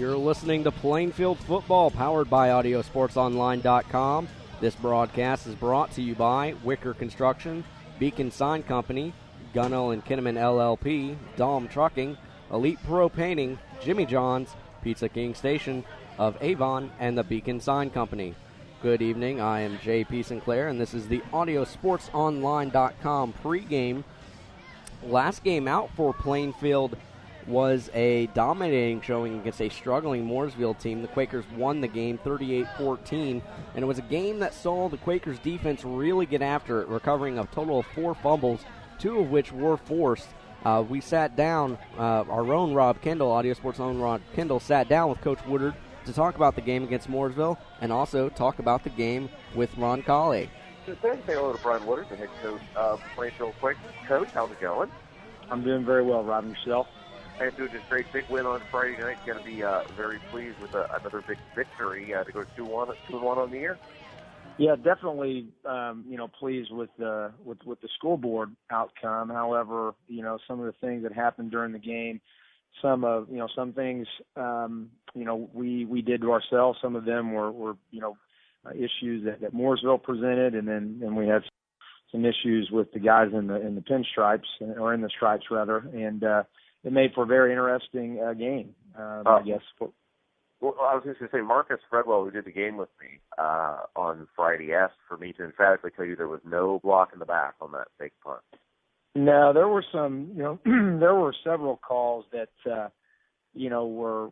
You're listening to Plainfield Football, powered by AudioSportsOnline.com. This broadcast is brought to you by Wicker Construction, Beacon Sign Company, Gunnell and Kinnaman LLP, Dahm Trucking, Elite Pro Painting, Jimmy John's, Pizza King Station of Avon, and the Beacon Sign Company. Good evening, I am J.P. Sinclair, and this is the AudioSportsOnline.com pregame. Last game out for Plainfield was a dominating showing against a struggling Mooresville team. The Quakers won the game 38-14, and it was a game that saw the Quakers defense really get after it, recovering a total of 4 fumbles, 2 of which were forced. We sat down, our own Rob Kendall, Audio Sports' own Rob Kendall, sat down with Coach Woodard to talk about the game against Mooresville and also talk about the game with Roncalli. Say hello to Brian Woodard, the head coach of Plainfield Quakers. Coach, how's it going? I'm doing very well, Rob, and yourself? I'm doing just great. Big win on Friday night. Going to be very pleased with another big victory to go 2-1 on the year. Yeah, definitely. Pleased with the school board outcome. However, some of the things that happened during the game, some things we did to ourselves. Some of them were issues that Mooresville presented, and then we had some issues with the guys in the pinstripes, or in the stripes rather, and it made for a very interesting game, I guess. Well, I was just going to say, Marcus Fredwell, who did the game with me on Friday, asked for me to emphatically tell you there was no block in the back on that fake punt. No, there were some, there were several calls that, were,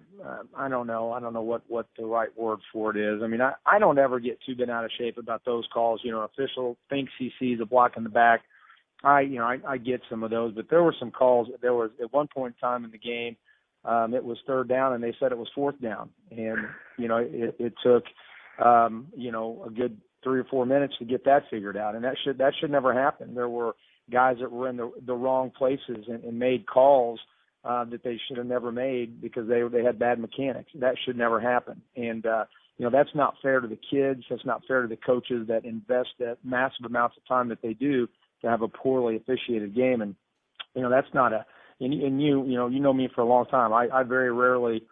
I don't know what the right word for it is. I mean, I don't ever get too bent out of shape about those calls. Official thinks he sees a block in the back. I get some of those, but there were some calls. There was, at one point in time in the game, it was 3rd down, and they said it was 4th down. And, it took, a good 3 or 4 minutes to get that figured out. And that should never happen. There were guys that were in the wrong places and made calls that they should have never made because they had bad mechanics. That should never happen. And, that's not fair to the kids. That's not fair to the coaches that invest that massive amounts of time that they do to have a poorly officiated game. And, that's not and you know me for a long time. I very rarely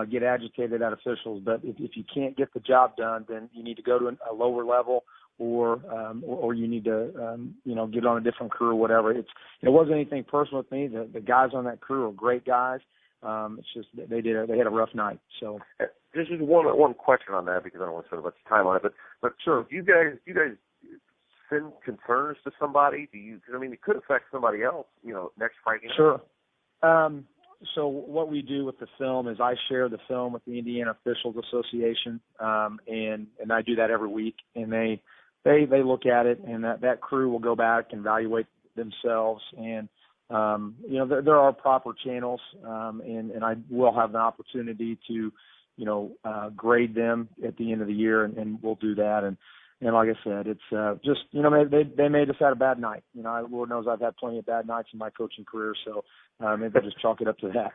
get agitated at officials, but if you can't get the job done, then you need to go to a lower level, or you need to get on a different crew or whatever. It wasn't anything personal with me. The guys on that crew are great guys. It's just they had a rough night. So this is one question on that, because I don't want to spend much time on it, but sure. Do you guys send concerns to somebody? Because it could affect somebody else, next Friday night. Sure. So what we do with the film is I share the film with the Indiana Officials Association, and I do that every week. And they look at it, and that crew will go back and evaluate themselves. And there are proper channels, and I will have an opportunity to grade them at the end of the year, and we'll do that. And like I said, it's just, they made us had a bad night. Lord knows I've had plenty of bad nights in my coaching career, so maybe I'll just chalk it up to that.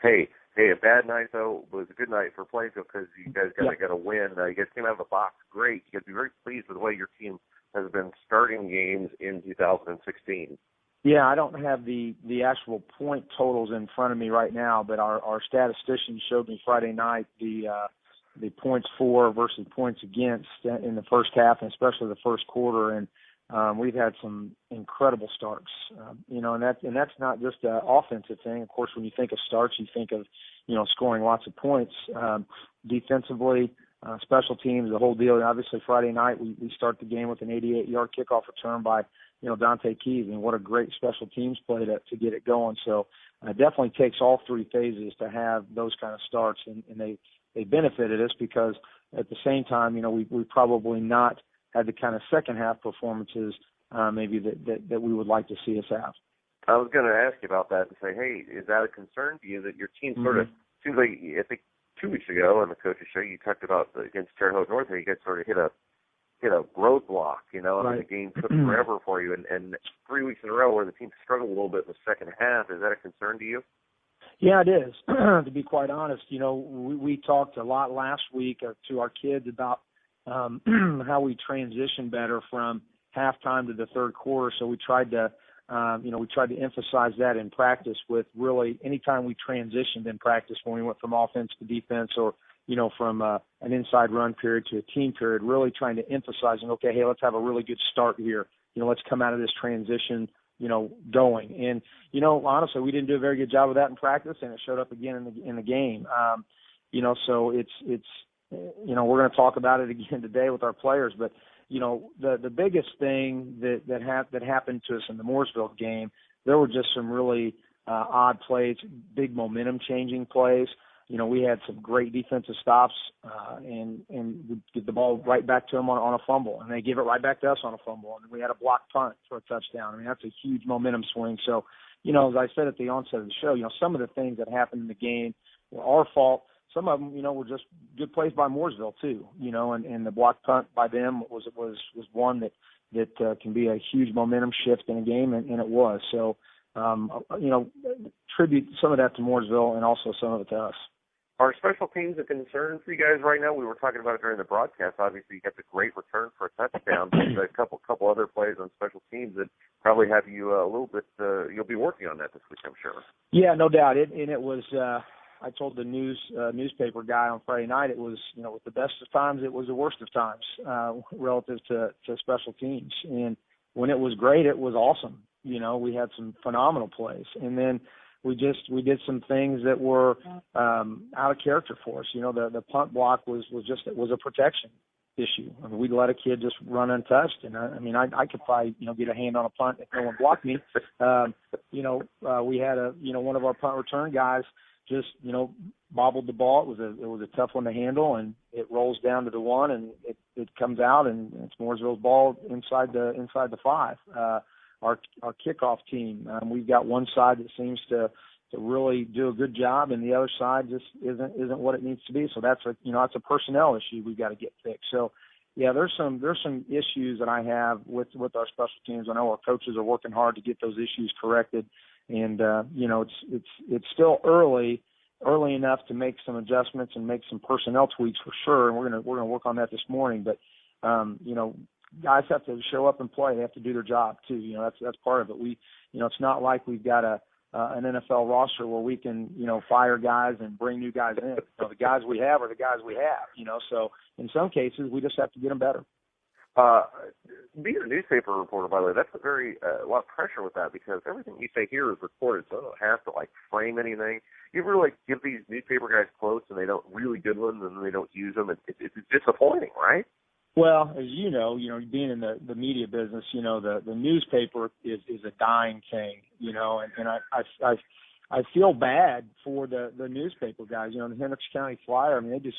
Hey, a bad night, though, was a good night for Plainfield, because you guys got a win. You guys came out of the box great. You got to be very pleased with the way your team has been starting games in 2016. Yeah, I don't have the actual point totals in front of me right now, but our statistician showed me Friday night the points for versus points against in the first half, and especially the first quarter. And we've had some incredible starts, and that's not just an offensive thing. Of course, when you think of starts, you think of, scoring lots of points. Defensively, special teams, the whole deal. And obviously, Friday night, we start the game with an 88-yard kickoff return by, Dante Keys, and what a great special teams play to get it going. So it definitely takes all 3 phases to have those kind of starts, and they benefited us, because at the same time, we probably not had the kind of second half performances maybe that we would like to see us have. I was going to ask you about that and say, hey, is that a concern to you that your team sort of seems like, I think 2 weeks ago on the coach's show, you talked about against Terre Haute North, you guys sort of hit a roadblock, right. The game took forever for you, and 3 weeks in a row where the team struggled a little bit in the second half. Is that a concern to you? Yeah, it is. To be quite honest, we talked a lot last week to our kids about how we transition better from halftime to the third quarter. So we tried to We tried to emphasize that in practice with really anytime we transitioned in practice when we went from offense to defense or, from an inside run period to a team period, really trying to emphasizing, okay, hey, let's have a really good start here. Let's come out of this transition, going. And, honestly, we didn't do a very good job of that in practice, and it showed up again in the game. So it's we're going to talk about it again today with our players, but the biggest thing that happened to us in the Mooresville game, there were just some really odd plays, big momentum changing plays. We had some great defensive stops, and we get the ball right back to them on a fumble, and they give it right back to us on a fumble, and we had a blocked punt for a touchdown. I mean, that's a huge momentum swing. So, as I said at the onset of the show, some of the things that happened in the game were our fault. Some of them, were just good plays by Mooresville too, and the block punt by them was one that can be a huge momentum shift in a game, and it was. So, tribute some of that to Mooresville and also some of it to us. Are special teams a concern for you guys right now? We were talking about it during the broadcast. Obviously, you got the great return for a touchdown, but a couple other plays on special teams that probably have you a little bit. You'll be working on that this week, I'm sure. Yeah, no doubt. It was. I told the newspaper guy on Friday night it was, with the best of times, it was the worst of times relative to special teams. And when it was great, it was awesome. We had some phenomenal plays. And then we did some things that were out of character for us. The punt block was a protection issue. I mean, we'd let a kid just run untouched, and I could probably get a hand on a punt if no one blocked me. We had one of our punt return guys just bobbled the ball. It was a tough one to handle, and it rolls down to the one, and it comes out, and it's Mooresville's ball inside the 5. Our kickoff team, we've got one side that seems to really do a good job, and the other side just isn't what it needs to be. So that's a personnel issue we've got to get fixed. So yeah, there's some issues that I have with our special teams. I know our coaches are working hard to get those issues corrected, and it's still early enough to make some adjustments and make some personnel tweaks for sure. And we're gonna work on that this morning, but guys have to show up and play. They have to do their job too. That's part of it. It's not like we've got an NFL roster where we can, fire guys and bring new guys in. The guys we have are the guys we have, so in some cases we just have to get them better. Being a newspaper reporter, by the way, that's a lot of pressure with that because everything you say here is recorded, so I don't have to frame anything. You ever give these newspaper guys quotes and they don't really good ones and they don't use them? It's disappointing, right? Well, as you know, being in the media business, the newspaper is a dying thing, and I feel bad for the newspaper guys. The Hendricks County Flyer, they do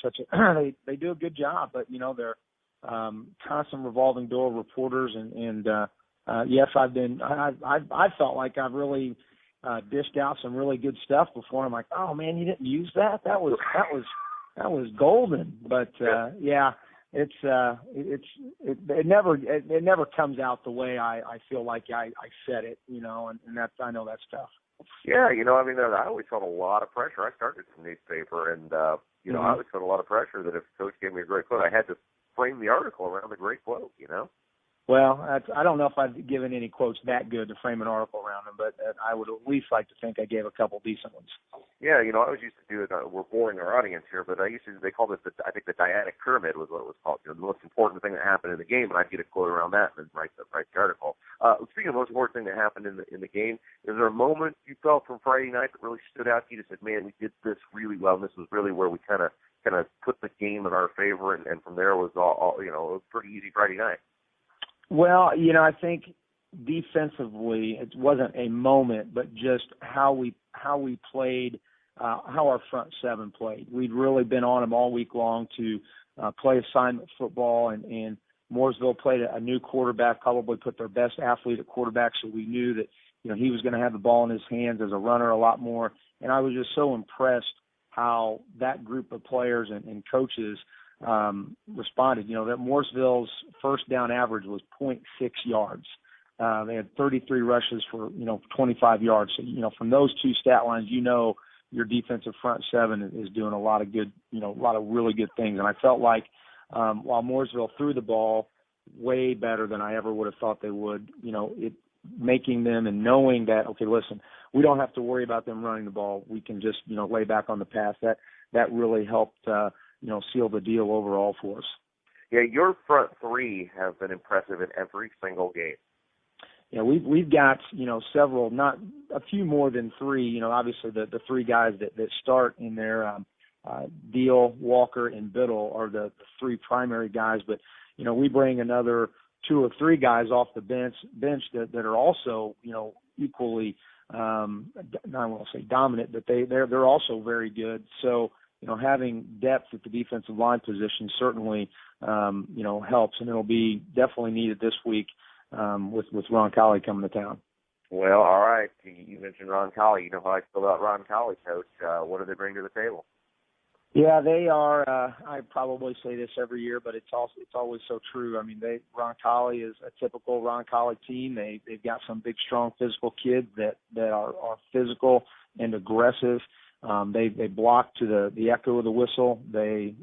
they do a good job, but they're constant revolving door reporters, and yes, I felt like I've really dished out some really good stuff before. I'm like, oh man, you didn't use that? That was golden. But yeah. It never comes out the way I feel like I said it, and that's, I know that's tough. Yeah, I always felt a lot of pressure. I started some newspaper, and I always felt a lot of pressure that if coach gave me a great quote, I had to frame the article around the great quote. Well, I don't know if I've given any quotes that good to frame an article around them, but I would at least like to think I gave a couple decent ones. Yeah, I always used to do it. We're boring our audience here, but they called it I think the dyadic pyramid was what it was called. The most important thing that happened in the game, and I'd get a quote around that and then write the article. Speaking of the most important thing that happened in the game, is there a moment you felt from Friday night that really stood out to you? That said, man, we did this really well. And this was really where we kind of put the game in our favor, and from there was all it was a pretty easy Friday night. Well, I think defensively it wasn't a moment, but just how we played, how our front seven played. We'd really been on them all week long to play assignment football, and Mooresville played a new quarterback, probably put their best athlete at quarterback, so we knew that he was going to have the ball in his hands as a runner a lot more. And I was just so impressed how that group of players and coaches responded. That Mooresville's first down average was 0.6 yards. They had 33 rushes for 25 yards. So from those two stat lines, your defensive front seven is doing a lot of good, a lot of really good things. And I felt like while Mooresville threw the ball way better than I ever would have thought they would, making them and knowing that, okay, listen, we don't have to worry about them running the ball. We can just, lay back on the pass. That really helped, seal the deal overall for us. Yeah, your front three have been impressive in every single game. Yeah, we've got, several, not a few more than three, obviously the three guys that start in there, Deal, Walker, and Biddle are the three primary guys, but, we bring another two or three guys off the bench that are also, equally, I won't say dominant, but they're also very good. So, having depth at the defensive line position certainly, helps, and it'll be definitely needed this week with Roncalli coming to town. Well, all right. You mentioned Roncalli. You know how I feel about Roncalli, Coach. What do they bring to the table? Yeah, they are. I probably say this every year, but it's always so true. I mean, Roncalli is a typical Roncalli team. They've got some big, strong, physical kids that are physical and aggressive. They block to the echo of the whistle. They're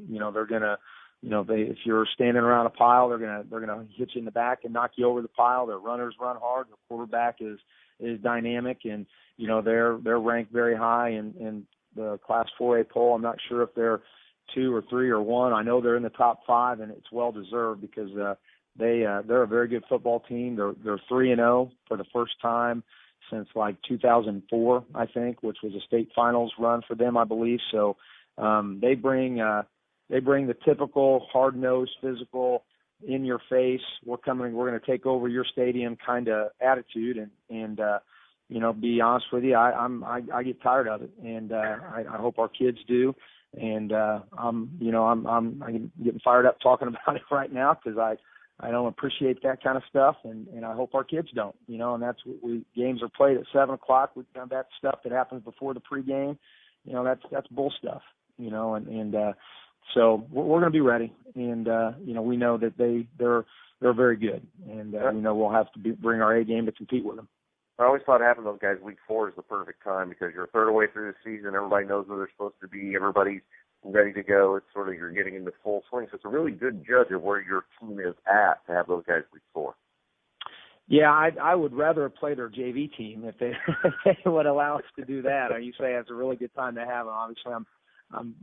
gonna, if you're standing around a pile, they're gonna hit you in the back and knock you over the pile. Their runners run hard. The quarterback is dynamic, and they're ranked very high in the Class 4A poll. I'm not sure if they're 2 or 3 or 1. I know they're in the top 5, and it's well deserved because they're a very good football team. They're 3-0 for the first time since like 2004, I think, which was a state finals run for them, I believe. So they bring the typical hard-nosed, physical, in your face, we're going to take over your stadium kind of attitude, and be honest with you, I get tired of it, and I hope our kids do. And I'm getting fired up talking about it right now because I don't appreciate that kind of stuff, and I hope our kids don't. And that's what games are played at 7:00. We've done that stuff that happens before the pregame. That's bull stuff. So we're going to be ready, and we know that they're very good, and we'll have to bring our A game to compete with them. I always thought having those guys week 4 is the perfect time because you're a third of the way through the season. Everybody knows where they're supposed to be. Everybody's ready to go. It's sort of you're getting into full swing. So it's a really good judge of where your team is at to have those guys week 4. Yeah, I would rather play their JV team if they would allow us to do that. You say it's a really good time to have them. Obviously,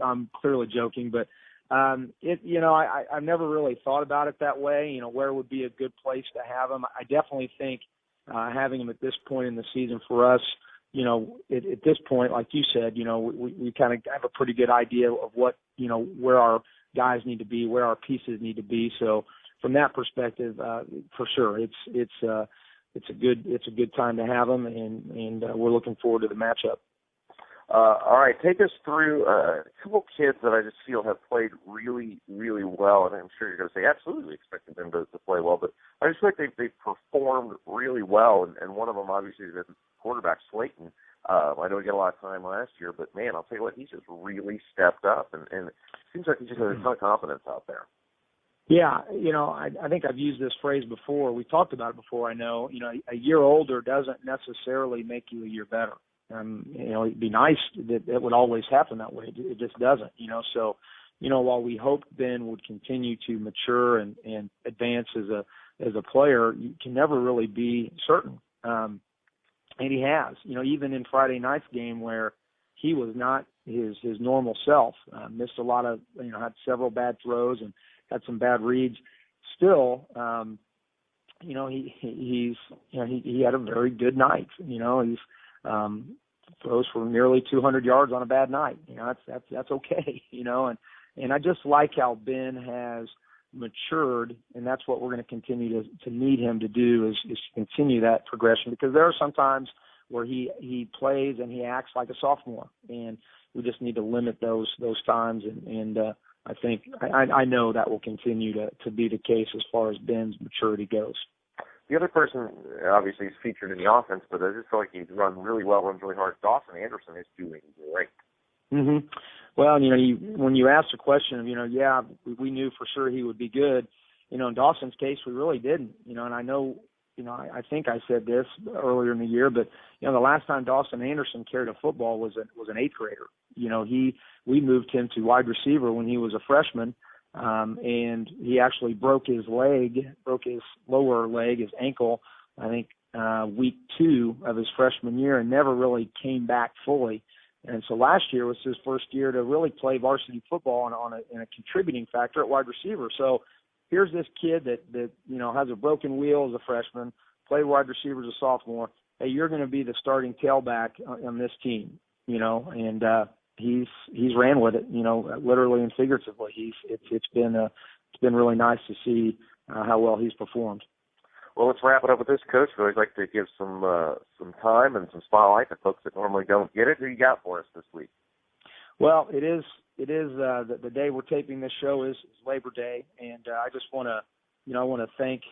I'm clearly joking, but I've never really thought about it that way. Where would be a good place to have them? I definitely think having them at this point in the season for us, at this point, like you said, we kind of have a pretty good idea of what, where our guys need to be, where our pieces need to be. So from that perspective, for sure, it's a good time to have them, and we're looking forward to the matchup. All right, take us through a couple kids that I just feel have played really, really well, and I'm sure you're going to say absolutely expected them to play well, but I just feel like they've performed really well, and one of them obviously is the quarterback, Slayton. I know he got a lot of time last year, but man, I'll tell you what, he's just really stepped up, and it seems like he just has a ton of confidence out there. Yeah, I think I've used this phrase before. We talked about it before, I know. A year older doesn't necessarily make you a year better. It'd be nice that it would always happen that way. It just doesn't, So, while we hoped Ben would continue to mature and advance as a player, you can never really be certain. And he has, even in Friday night's game where he was not his normal self, missed a lot of, had several bad throws and had some bad reads. Still, he had a very good night. He's throws for nearly 200 yards on a bad night. That's okay. And I just like how Ben has matured, and that's what we're going to continue to need him to do is continue that progression, because there are some times where he plays and he acts like a sophomore, and we just need to limit those times. And I think I know that will continue to be the case as far as Ben's maturity goes. The other person, obviously, is featured in the offense, but I just feel like he's run really well, runs really hard. Dawson Anderson is doing great. Mm-hmm. Well, when you asked the question of, we knew for sure he would be good. In Dawson's case, we really didn't. And I know, I think I said this earlier in the year, but the last time Dawson Anderson carried a football was an 8th grader. We moved him to wide receiver when he was a freshman. And he actually broke his lower leg, his ankle, I think week 2 of his freshman year and never really came back fully. And so last year was his first year to really play varsity football in a contributing factor at wide receiver. So here's this kid that has a broken wheel as a freshman, played wide receiver as a sophomore. Hey, you're going to be the starting tailback on this team, and he's ran with it, literally and figuratively. It's been really nice to see how well he's performed. Well, let's wrap it up with this, Coach. So I'd like to give some time and some spotlight to folks that normally don't get it. Who you got for us this week? Well, it is the day we're taping this show is Labor Day, and I just want to thank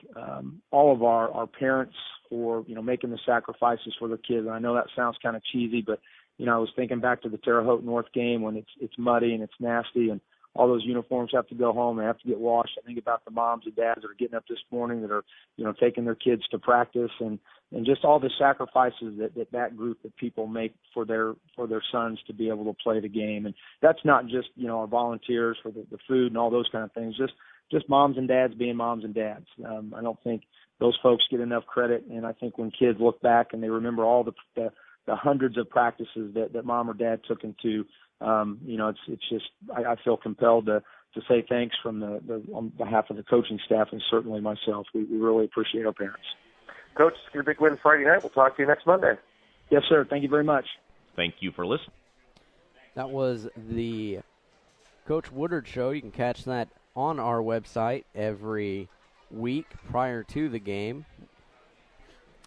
all of our parents for making the sacrifices for their kids. And I know that sounds kind of cheesy, but I was thinking back to the Terre Haute North game when it's muddy and it's nasty, and all those uniforms have to go home. They have to get washed. I think about the moms and dads that are getting up this morning that are, taking their kids to practice, and just all the sacrifices that group of people make for their sons to be able to play the game. And that's not just, our volunteers for the food and all those kind of things, just moms and dads being moms and dads. I don't think those folks get enough credit. And I think when kids look back and they remember all the hundreds of practices that mom or dad took them to, it's just I feel compelled to say thanks from on behalf of the coaching staff and certainly myself. We really appreciate our parents. Coach, it's your big win Friday night. We'll talk to you next Monday. Yes, sir. Thank you very much. Thank you for listening. That was the Coach Woodard Show. You can catch that on our website every week prior to the game.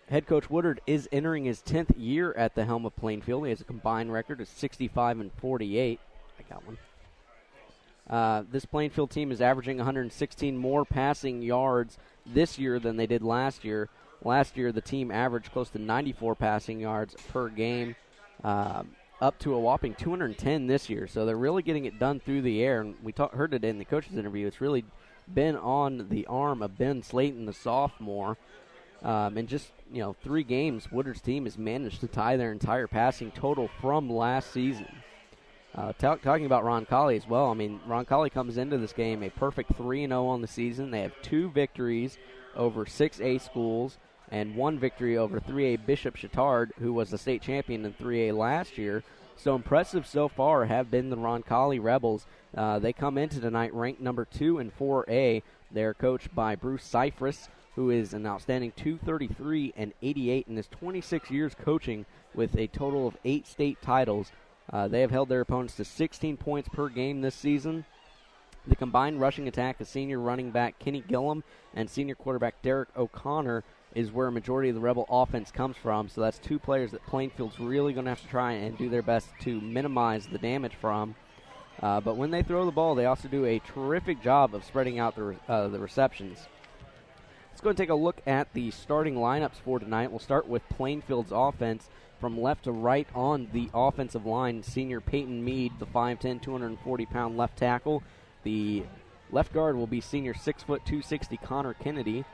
Head coach Woodard is entering his 10th year at the helm of Plainfield. He has a combined record of 65-48. I got one. This Plainfield team is averaging 116 more passing yards this year than they did last year. Last year, the team averaged close to 94 passing yards per game, up to a whopping 210 this year. So they're really getting it done through the air. And we heard it in the coach's interview. It's really been on the arm of Ben Slayton, the sophomore. In just 3 games, Woodard's team has managed to tie their entire passing total from last season. Talking about Roncalli as well, Roncalli comes into this game a perfect 3-0 on the season. They have 2 victories over 6A schools and 1 victory over 3A Bishop Chittard, who was the state champion in 3A last year. So impressive so far have been the Roncalli Rebels. They come into tonight ranked number 2 in 4A. They're coached by Bruce Cyphris, who is an outstanding 233-88 in his 26 years coaching with a total of 8 state titles. They have held their opponents to 16 points per game this season. The combined rushing attack of senior running back Kenny Gillum and senior quarterback Derek O'Connor is where a majority of the Rebel offense comes from. So that's 2 players that Plainfield's really going to have to try and do their best to minimize the damage from. But when they throw the ball, they also do a terrific job of spreading out the receptions. Let's go and take a look at the starting lineups for tonight. We'll start with Plainfield's offense. From left to right on the offensive line, senior Peyton Mead, the 5'10", 240-pound left tackle. The left guard will be senior 6', 260 Connor Kennedy.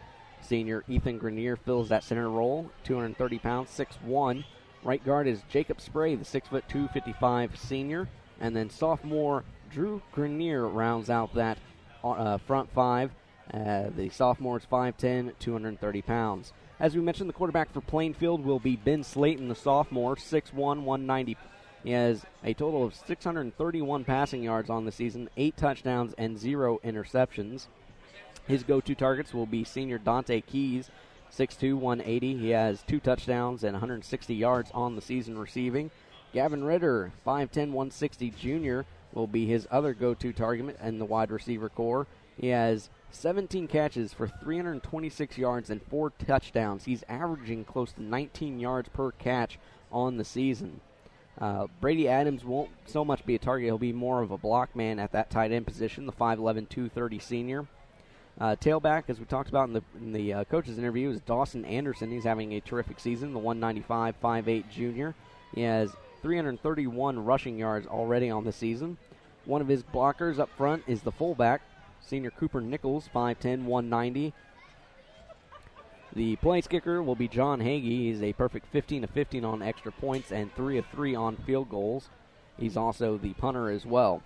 Senior Ethan Grenier fills that center role, 230 pounds, 6'1". Right guard is Jacob Spray, the 6', 255 senior. And then sophomore Drew Grenier rounds out that front 5. The sophomore is 5'10", 230 pounds. As we mentioned, the quarterback for Plainfield will be Ben Slayton, the sophomore, 6'1", 190. He has a total of 631 passing yards on the season, 8 touchdowns, and 0 interceptions. His go-to targets will be senior Dante Keys, 6'2", 180. He has 2 touchdowns and 160 yards on the season receiving. Gavin Ritter, 5'10", 160 junior, will be his other go-to target in the wide receiver core. He has 17 catches for 326 yards and 4 touchdowns. He's averaging close to 19 yards per catch on the season. Brady Adams won't so much be a target. He'll be more of a block man at that tight end position, the 5'11", 230 senior. Tailback, as we talked about in the coach's interview, is Dawson Anderson. He's having a terrific season, the 195, 5'8 junior. He has 331 rushing yards already on the season. One of his blockers up front is the fullback, senior Cooper Nichols, 5'10", 190. The place kicker will be John Hagee. He's a perfect 15 of 15 on extra points and 3 of 3 on field goals. He's also the punter as well.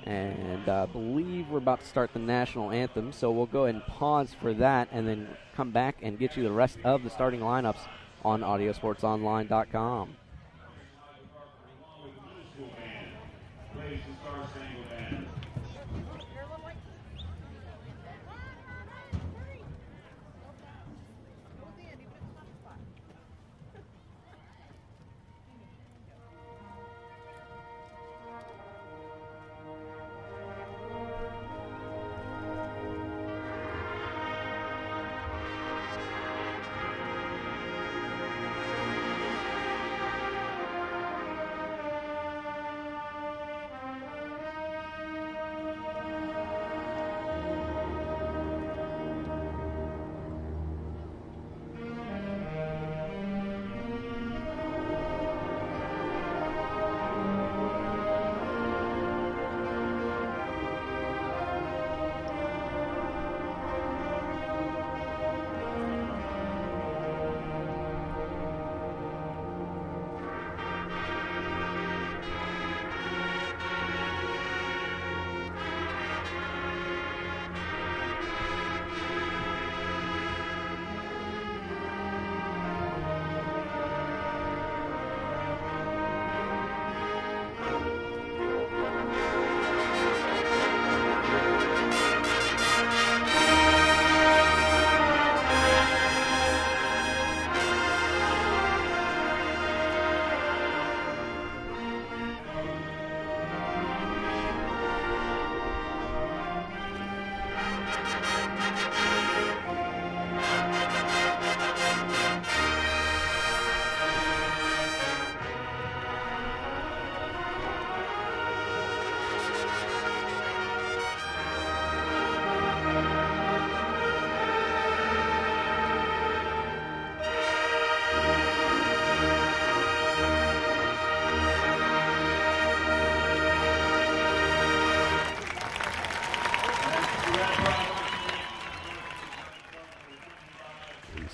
And I believe we're about to start the national anthem, so we'll go ahead and pause for that and then come back and get you the rest of the starting lineups on audiosportsonline.com.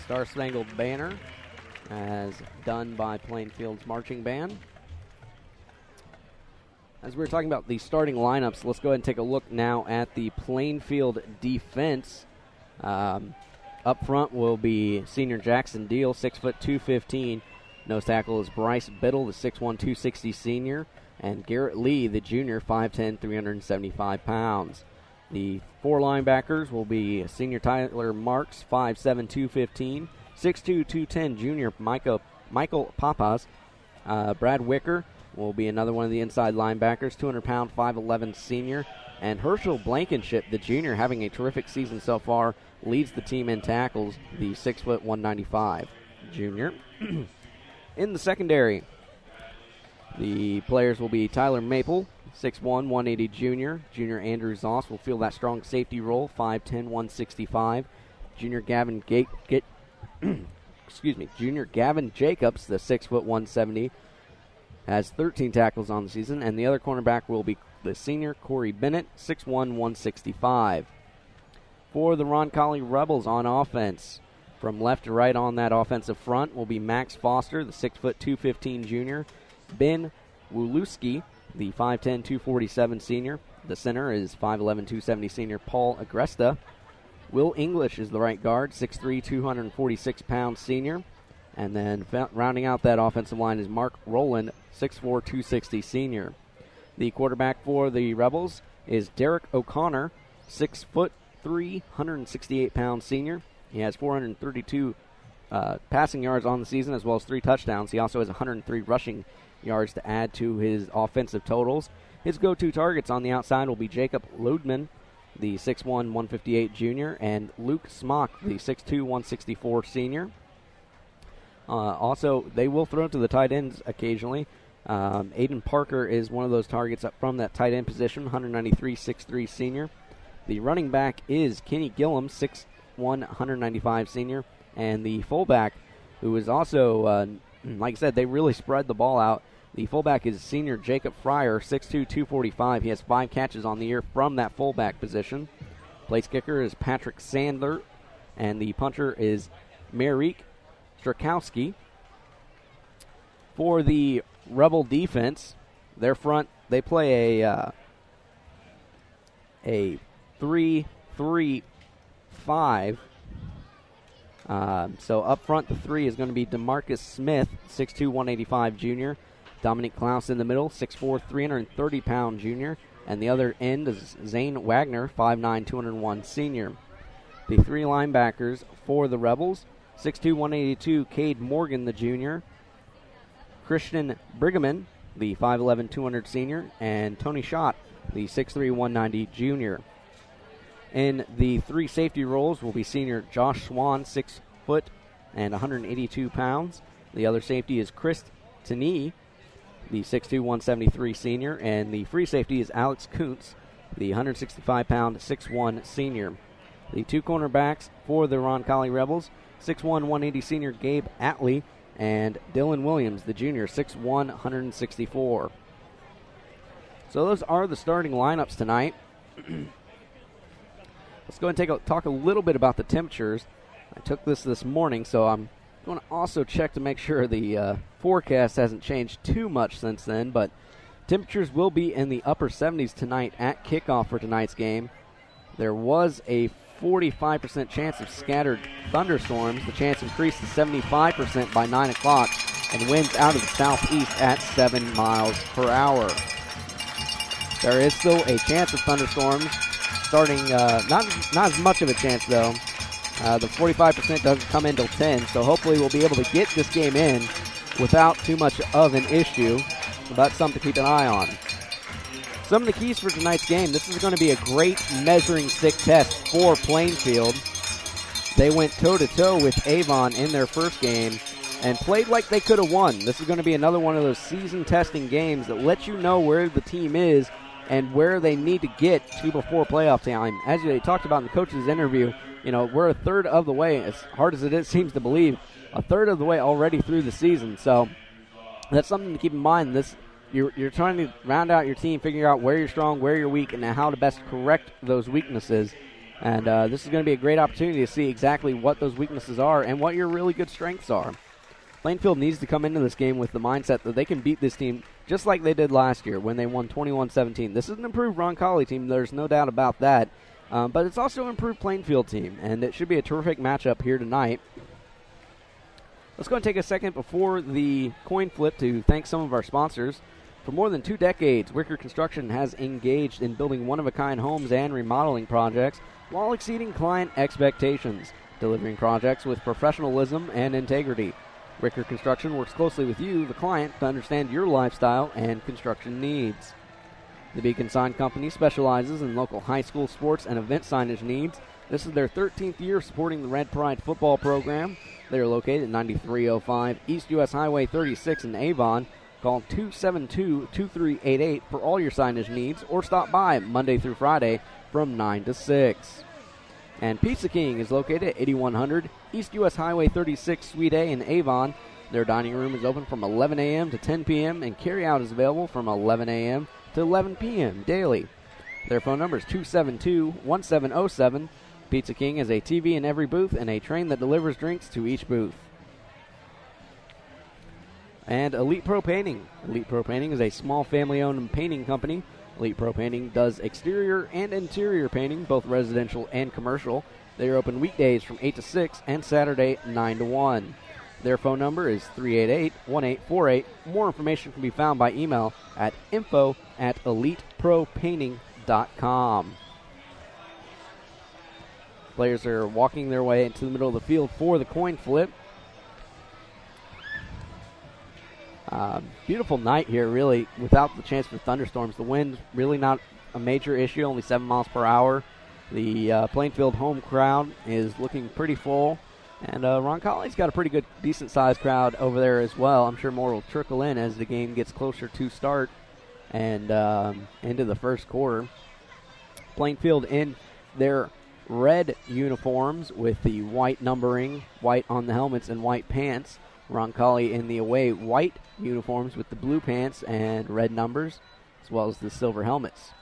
Star-Spangled Banner, as done by Plainfield's marching band. As we were talking about the starting lineups, let's go ahead and take a look now at the Plainfield defense. Up front will be senior Jackson Deal, 6', 215. Nose tackle is Bryce Biddle, the 6'1", 260 senior, and Garrett Lee, the junior, 5'10", 375 pounds. The 4 linebackers will be senior Tyler Marks, 5'7", 215, 6'2", 210 junior Michael Papas. Brad Wicker will be another one of the inside linebackers, 200-pound, 5'11 senior. And Herschel Blankenship, the junior, having a terrific season so far, leads the team in tackles, the 6', 195 junior. In the secondary, the players will be Tyler Maple, 6'1", 180 junior. Junior Andrew Zoss will fill that strong safety role, 5'10", 165. Junior Gavin Junior Gavin Jacobs, the 6', 170, has 13 tackles on the season, and the other cornerback will be the senior Corey Bennett, 6'1", 165. For the Roncalli Rebels on offense, from left to right on that offensive front will be Max Foster, the 6', 215 junior. Ben Woluski, the 5'10", 247 senior. The center is 5'11", 270 senior Paul Agresta. Will English is the right guard, 6'3", 246 pounds senior. And then rounding out that offensive line is Mark Rowland, 6'4", 260 senior. The quarterback for the Rebels is Derek O'Connor, 6'3", 168 pounds senior. He has 432 passing yards on the season, as well as 3 touchdowns. He also has 103 rushing yards to add to his offensive totals. His go-to targets on the outside will be Jacob Lodeman, the 6'1", 158 junior, and Luke Smock, the 6'2", 164 senior. Also, they will throw to the tight ends occasionally. Aiden Parker is one of those targets up from that tight end position, 193, 6'3 senior. The running back is Kenny Gillum, 6'1", 195 senior, and the fullback, who is also, like I said, they really spread the ball out. The fullback is senior Jacob Fryer, 6'2", 245. He has 5 catches on the year from that fullback position. Place kicker is Patrick Sandler, and the punter is Marik Strakowski. For the Rebel defense, their front, they play a a 3-3-5. So up front, the 3 is going to be DeMarcus Smith, 6'2", 185 junior. Dominic Klaus in the middle, 6'4", 330-pound junior. And the other end is Zane Wagner, 5'9", 201 senior. The 3 linebackers for the Rebels, 6'2", 182, Cade Morgan, the junior. Christian Brigham, the 5'11", 200 senior. And Tony Schott, the 6'3", 190 junior. In the 3 safety roles will be senior Josh Swan, 6 foot and 182 pounds. The other safety is Chris Taney, the 6'2", 173 senior. And the free safety is Alex Kuntz, the 165-pound, 6'1 senior. The 2 cornerbacks for the Roncalli Rebels, 6'1", 180 senior Gabe Atley, and Dylan Williams, the junior, 6'1", 164. So those are the starting lineups tonight. Let's go ahead and talk a little bit about the temperatures. I took this morning, so I'm going to also check to make sure the forecast hasn't changed too much since then. But temperatures will be in the upper 70s tonight at kickoff for tonight's game. There was a 45% chance of scattered thunderstorms. The chance increased to 75% by 9 o'clock, and winds out of the southeast at 7 miles per hour. There is still a chance of thunderstorms. Starting, not as much of a chance, though. The 45% doesn't come in until 10, so hopefully we'll be able to get this game in without too much of an issue. So that's something to keep an eye on. Some of the keys for tonight's game, this is going to be a great measuring stick test for Plainfield. They went toe-to-toe with Avon in their first game and played like they could have won. This is going to be another one of those season testing games that lets you know where the team is and where they need to get to before playoff time. As they talked about in the coach's interview, we're a third of the way, as hard as it seems to believe, a third of the way already through the season. So that's something to keep in mind. You're trying to round out your team, figure out where you're strong, where you're weak, and how to best correct those weaknesses. And this is going to be a great opportunity to see exactly what those weaknesses are and what your really good strengths are. Plainfield needs to come into this game with the mindset that they can beat this team just like they did last year when they won 21-17. This is an improved Roncalli team. There's no doubt about that. But it's also an improved Plainfield team, and it should be a terrific matchup here tonight. Let's go and take a second before the coin flip to thank some of our sponsors. For more than 2 decades, Wicker Construction has engaged in building one-of-a-kind homes and remodeling projects while exceeding client expectations, delivering projects with professionalism and integrity. Wicker Construction works closely with you, the client, to understand your lifestyle and construction needs. The Beacon Sign Company specializes in local high school sports and event signage needs. This is their 13th year supporting the Red Pride football program. They are located at 9305 East U.S. Highway 36 in Avon. Call 272-2388 for all your signage needs, or stop by Monday through Friday from 9 to 6. And Pizza King is located at 8100 East U.S. Highway 36, Suite A in Avon. Their dining room is open from 11 a.m. to 10 p.m., and carryout is available from 11 a.m. to 11 p.m. daily. Their phone number is 272-1707. Pizza King has a TV in every booth and a train that delivers drinks to each booth. And Elite Pro Painting. Elite Pro Painting is a small family-owned painting company. Elite Pro Painting does exterior and interior painting, both residential and commercial. They are open weekdays from 8 to 6 and Saturday 9 to 1. Their phone number is 388-1848. More information can be found by email at info@elitepropainting.com. Players are walking their way into the middle of the field for the coin flip. Beautiful night here, really, without the chance for thunderstorms. The wind's really not a major issue, only 7 miles per hour. The Plainfield home crowd is looking pretty full. And Roncalli's got a pretty good, decent-sized crowd over there as well. I'm sure more will trickle in as the game gets closer to start and into the first quarter. Plainfield in their red uniforms with the white numbering, white on the helmets, and white pants. Roncalli in the away white uniforms with the blue pants and red numbers, as well as the silver helmets.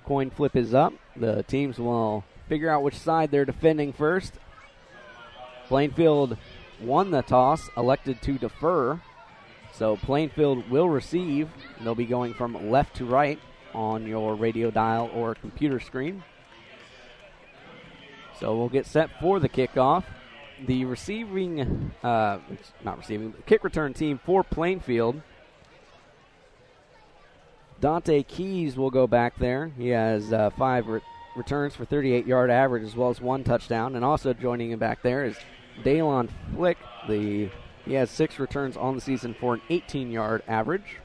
Coin flip is up. The teams will figure out which side they're defending first. Plainfield won the toss, elected to defer. So Plainfield will receive. They'll be going from left to right on your radio dial or computer screen. So we'll get set for the kickoff. The kick return team for Plainfield. Dante Keys will go back there. He has 5 returns for 38-yard average as well as 1 touchdown. And also joining him back there is Daylon Flick. He has 6 returns on the season for an 18-yard average.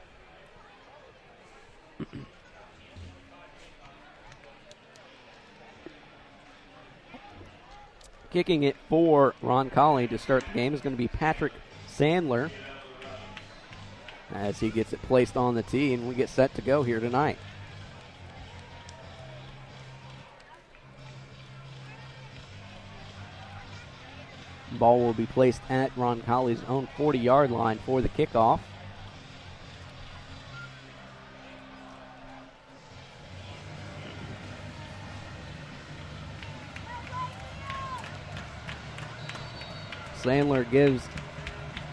Kicking it for Roncalli to start the game is going to be Patrick Sandler as he gets it placed on the tee, and we get set to go here tonight. Ball will be placed at Roncalli's own 40-yard line for the kickoff. Sandler gives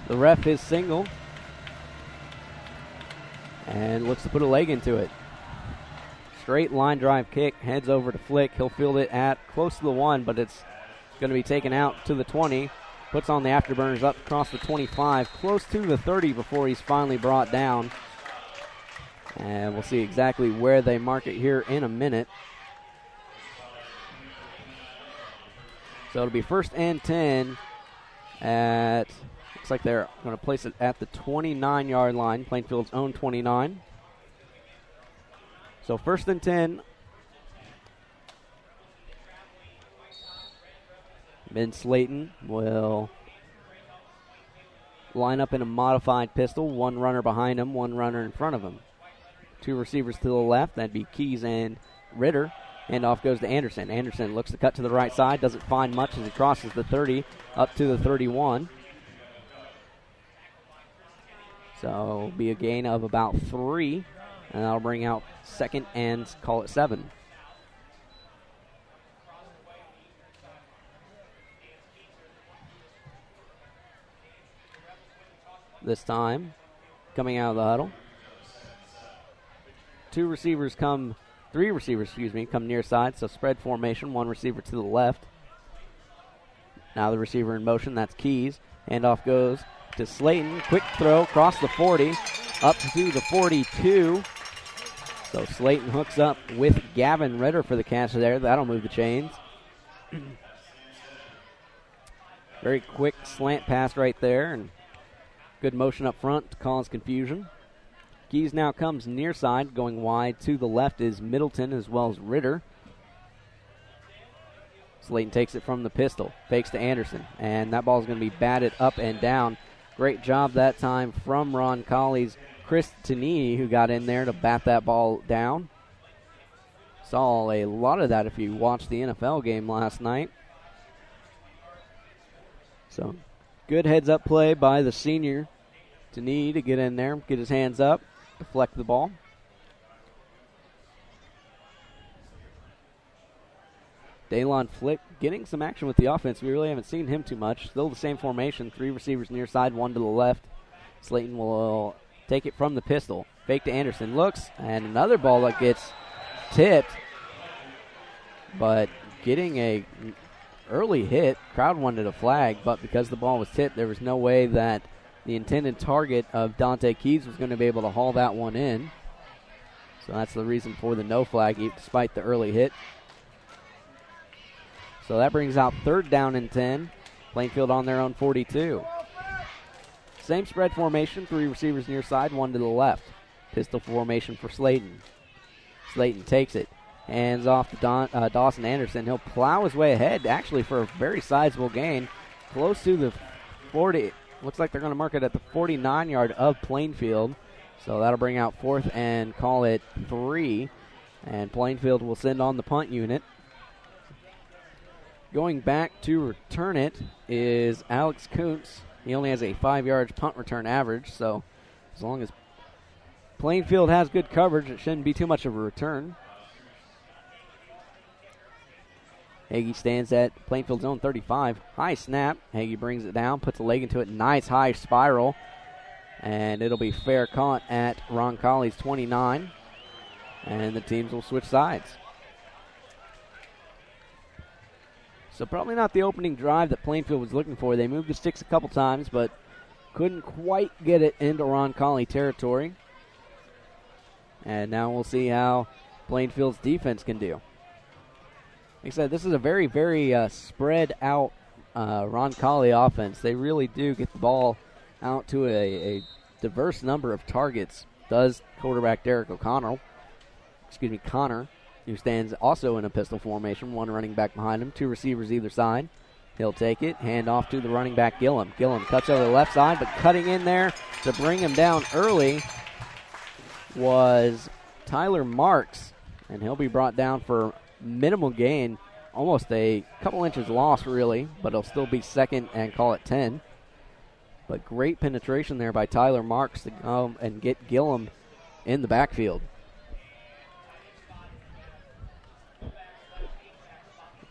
the ref his signal and looks to put a leg into it. Straight line drive kick, heads over to Flick. He'll field it at close to the 1, but it's going to be taken out to the 20. Puts on the afterburners up across the 25, close to the 30 before he's finally brought down. And we'll see exactly where they mark it here in a minute. So it'll be 1st and 10 looks like they're going to place it at the 29-yard line, Plainfield's own 29. So 1st and 10. Ben Slayton will line up in a modified pistol. 1 runner behind him, 1 runner in front of him. 2 receivers to the left. That'd be Keys and Ritter. Handoff goes to Anderson. Anderson looks to cut to the right side. Doesn't find much as he crosses the 30 up to the 31. So it'll be a gain of about 3. And that'll bring out 2nd and call it 7. This time, coming out of the huddle. 3 receivers come near side, so spread formation, 1 receiver to the left. Now the receiver in motion, that's Keys. Handoff goes to Slayton. Quick throw across the 40, up to the 42. So Slayton hooks up with Gavin Ritter for the catch there. That'll move the chains. Very quick slant pass right there, and good motion up front to cause confusion. Keys now comes near side. Going wide to the left is Middleton as well as Ritter. Slayton takes it from the pistol. Fakes to Anderson. And that ball is going to be batted up and down. Great job that time from Roncalli's Chris Tanini, who got in there to bat that ball down. Saw a lot of that if you watched the NFL game last night. So, good heads-up play by the senior Tanini to get in there, get his hands up, deflect the ball. Daylon Flick getting some action with the offense. We really haven't seen him too much. Still the same formation. 3 receivers near side, 1 to the left. Slayton will take it from the pistol. Fake to Anderson. Looks, and another ball that gets tipped. But getting a early hit. Crowd wanted a flag, but because the ball was tipped, there was no way that the intended target of Dante Keys was going to be able to haul that one in. So that's the reason for the no flag, despite the early hit. So that brings out 3rd down and 10. Plainfield on their own 42. Same spread formation, 3 receivers near side, 1 to the left. Pistol formation for Slayton. Slayton takes it. Hands off to Dawson Anderson. He'll plow his way ahead, actually, for a very sizable gain. Close to the 40. Looks like they're going to mark it at the 49-yard of Plainfield. So that'll bring out 4th and call it 3. And Plainfield will send on the punt unit. Going back to return it is Alex Kuntz. He only has a 5-yard punt return average, so as long as Plainfield has good coverage, it shouldn't be too much of a return. Hagee stands at Plainfield's own 35. High snap. Hagee brings it down, puts a leg into it. Nice high spiral. And it'll be fair caught at Roncalli's 29. and the teams will switch sides. So probably not the opening drive that Plainfield was looking for. They moved the sticks a couple times, but couldn't quite get it into Roncalli territory. And now we'll see how Plainfield's defense can do. Like I said, this is a very, very spread out Roncalli offense. They really do get the ball out to a diverse number of targets. Does quarterback Connor, who stands also in a pistol formation, one running back behind him, two receivers either side. He'll take it, hand off to the running back Gillum. Gillum cuts over the left side, but cutting in there to bring him down early was Tyler Marks, and he'll be brought down for minimal gain, almost a couple inches loss really, but he'll still be second and call it 10. But great penetration there by Tyler Marks to go and get Gillum in the backfield.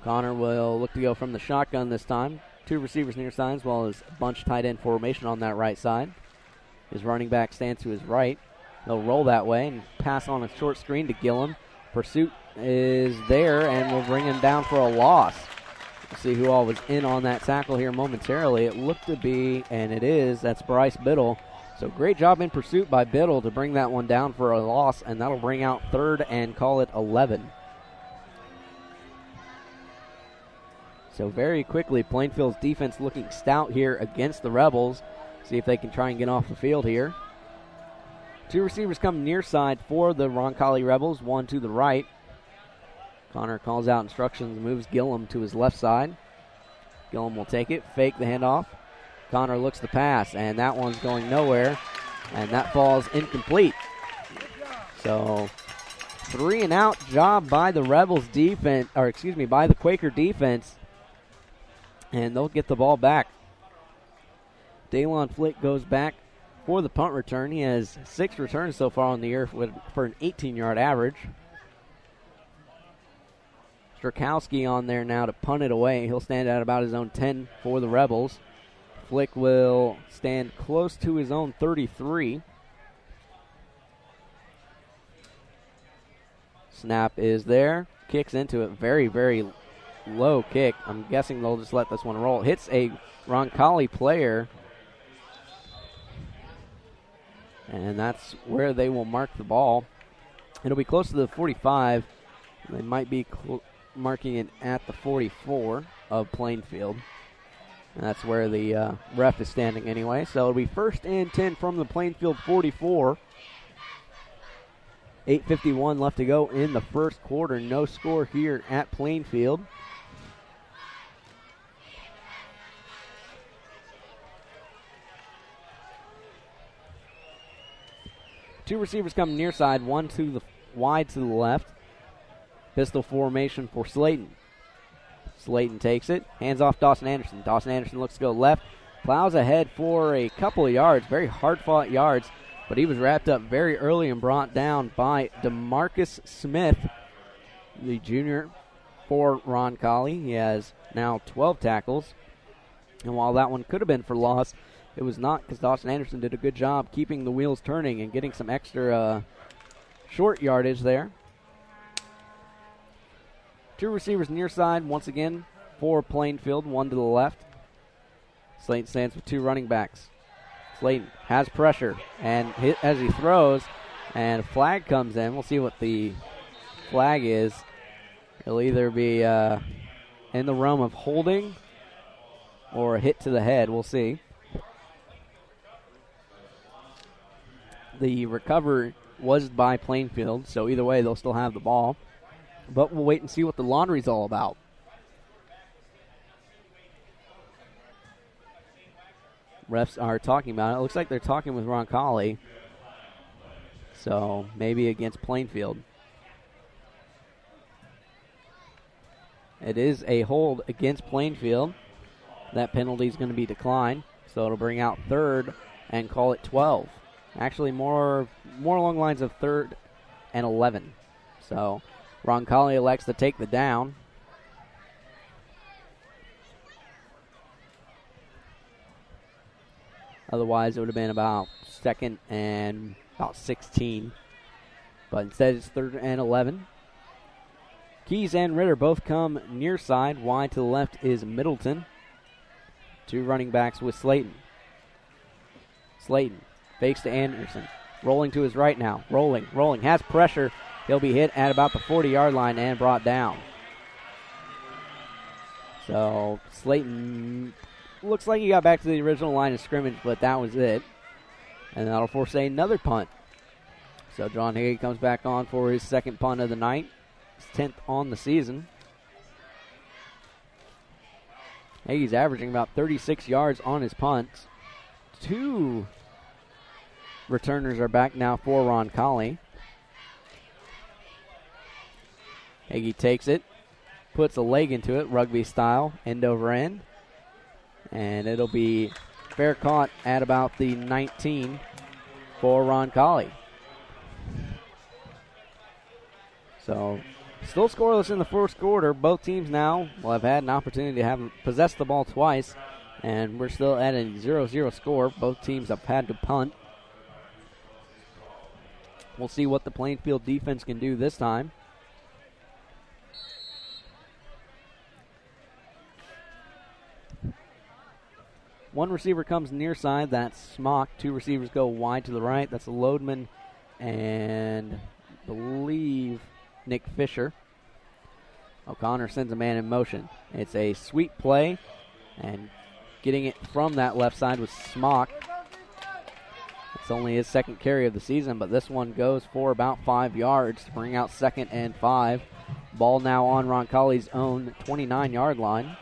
Connor will look to go from the shotgun this time. Two receivers near side as well as a bunch tight end formation on that right side. His running back stands to his right. They'll roll that way and pass on a short screen to Gillum. Pursuit is there and will bring him down for a loss. We'll see who all was in on that tackle here momentarily. It looked to be, and it is, that's Bryce Biddle. So great job in pursuit by Biddle to bring that one down for a loss, and that'll bring out third and call it 11. So very quickly, Plainfield's defense looking stout here against the Rebels. See if they can try and get off the field here. Two receivers come near side for the Roncalli Rebels, one to the right. Connor calls out instructions, moves Gillum to his left side. Gillum will take it, fake the handoff. Connor looks the pass, and that one's going nowhere, and that falls incomplete. So 3-and-out job by the Rebels defense, by the Quaker defense, and they'll get the ball back. Daylon Flick goes back for the punt return. He has 6 returns so far on the year for an 18-yard average. Strakowski on there now to punt it away. He'll stand at about his own 10 for the Rebels. Flick will stand close to his own 33. Snap is there. Kicks into it. Very, very low kick. I'm guessing they'll just let this one roll. Hits a Roncalli player. And that's where they will mark the ball. It'll be close to the 45. They might be marking it at the 44 of Plainfield. And that's where the ref is standing anyway. So it'll be 1st and 10 from the Plainfield 44. 8:51 left to go in the first quarter. No score here at Plainfield. Two receivers come near side, one to the wide to the left. Pistol formation for Slayton. Slayton takes it, hands off Dawson Anderson. Dawson Anderson looks to go left, plows ahead for a couple of yards, very hard-fought yards, but he was wrapped up very early and brought down by DeMarcus Smith, the junior for Roncalli. He has now 12 tackles, and while that one could have been for loss, it was not, because Dawson Anderson did a good job keeping the wheels turning and getting some extra short yardage there. Two receivers near side, once again, for Plainfield, one to the left. Slayton stands with two running backs. Slayton has pressure, and as he throws, and a flag comes in. We'll see what the flag is. It'll either be in the realm of holding or a hit to the head. We'll see. The recovery was by Plainfield, so either way, they'll still have the ball. But we'll wait and see what the laundry's all about. Refs are talking about it. It looks like they're talking with Roncalli. So maybe against Plainfield. It is a hold against Plainfield. That penalty is going to be declined. So it'll bring out 3rd and call it 12. Actually, more along the lines of 3rd and 11. So Roncalli elects to take the down. Otherwise, it would have been about 2nd and about 16. But instead it's 3rd and 11. Keys and Ritter both come near side. Wide to the left is Middleton. 2 running backs with Slayton. Slayton fakes to Anderson. Rolling to his right now. Rolling. Has pressure. He'll be hit at about the 40-yard line and brought down. So Slayton looks like he got back to the original line of scrimmage, but that was it. And that'll force another punt. So John Hagee comes back on for his second punt of the night. His 10th on the season. Hagee's averaging about 36 yards on his punts. 2 returners are back now for Roncalli. Hagee takes it, puts a leg into it, rugby style, end over end. And it'll be fair caught at about the 19 for Roncalli. So, still scoreless in the first quarter. Both teams now will have had an opportunity to have possessed the ball twice. And we're still at a 0-0 score. Both teams have had to punt. We'll see what the Plainfield defense can do this time. One receiver comes near side. That's Smock. 2 receivers go wide to the right. That's Lodeman and I believe Nick Fisher. O'Connor sends a man in motion. It's a sweep play, and getting it from that left side was Smock. It's only his second carry of the season, but this one goes for about 5 yards to bring out 2nd and 5. Ball now on Roncalli's own 29-yard line.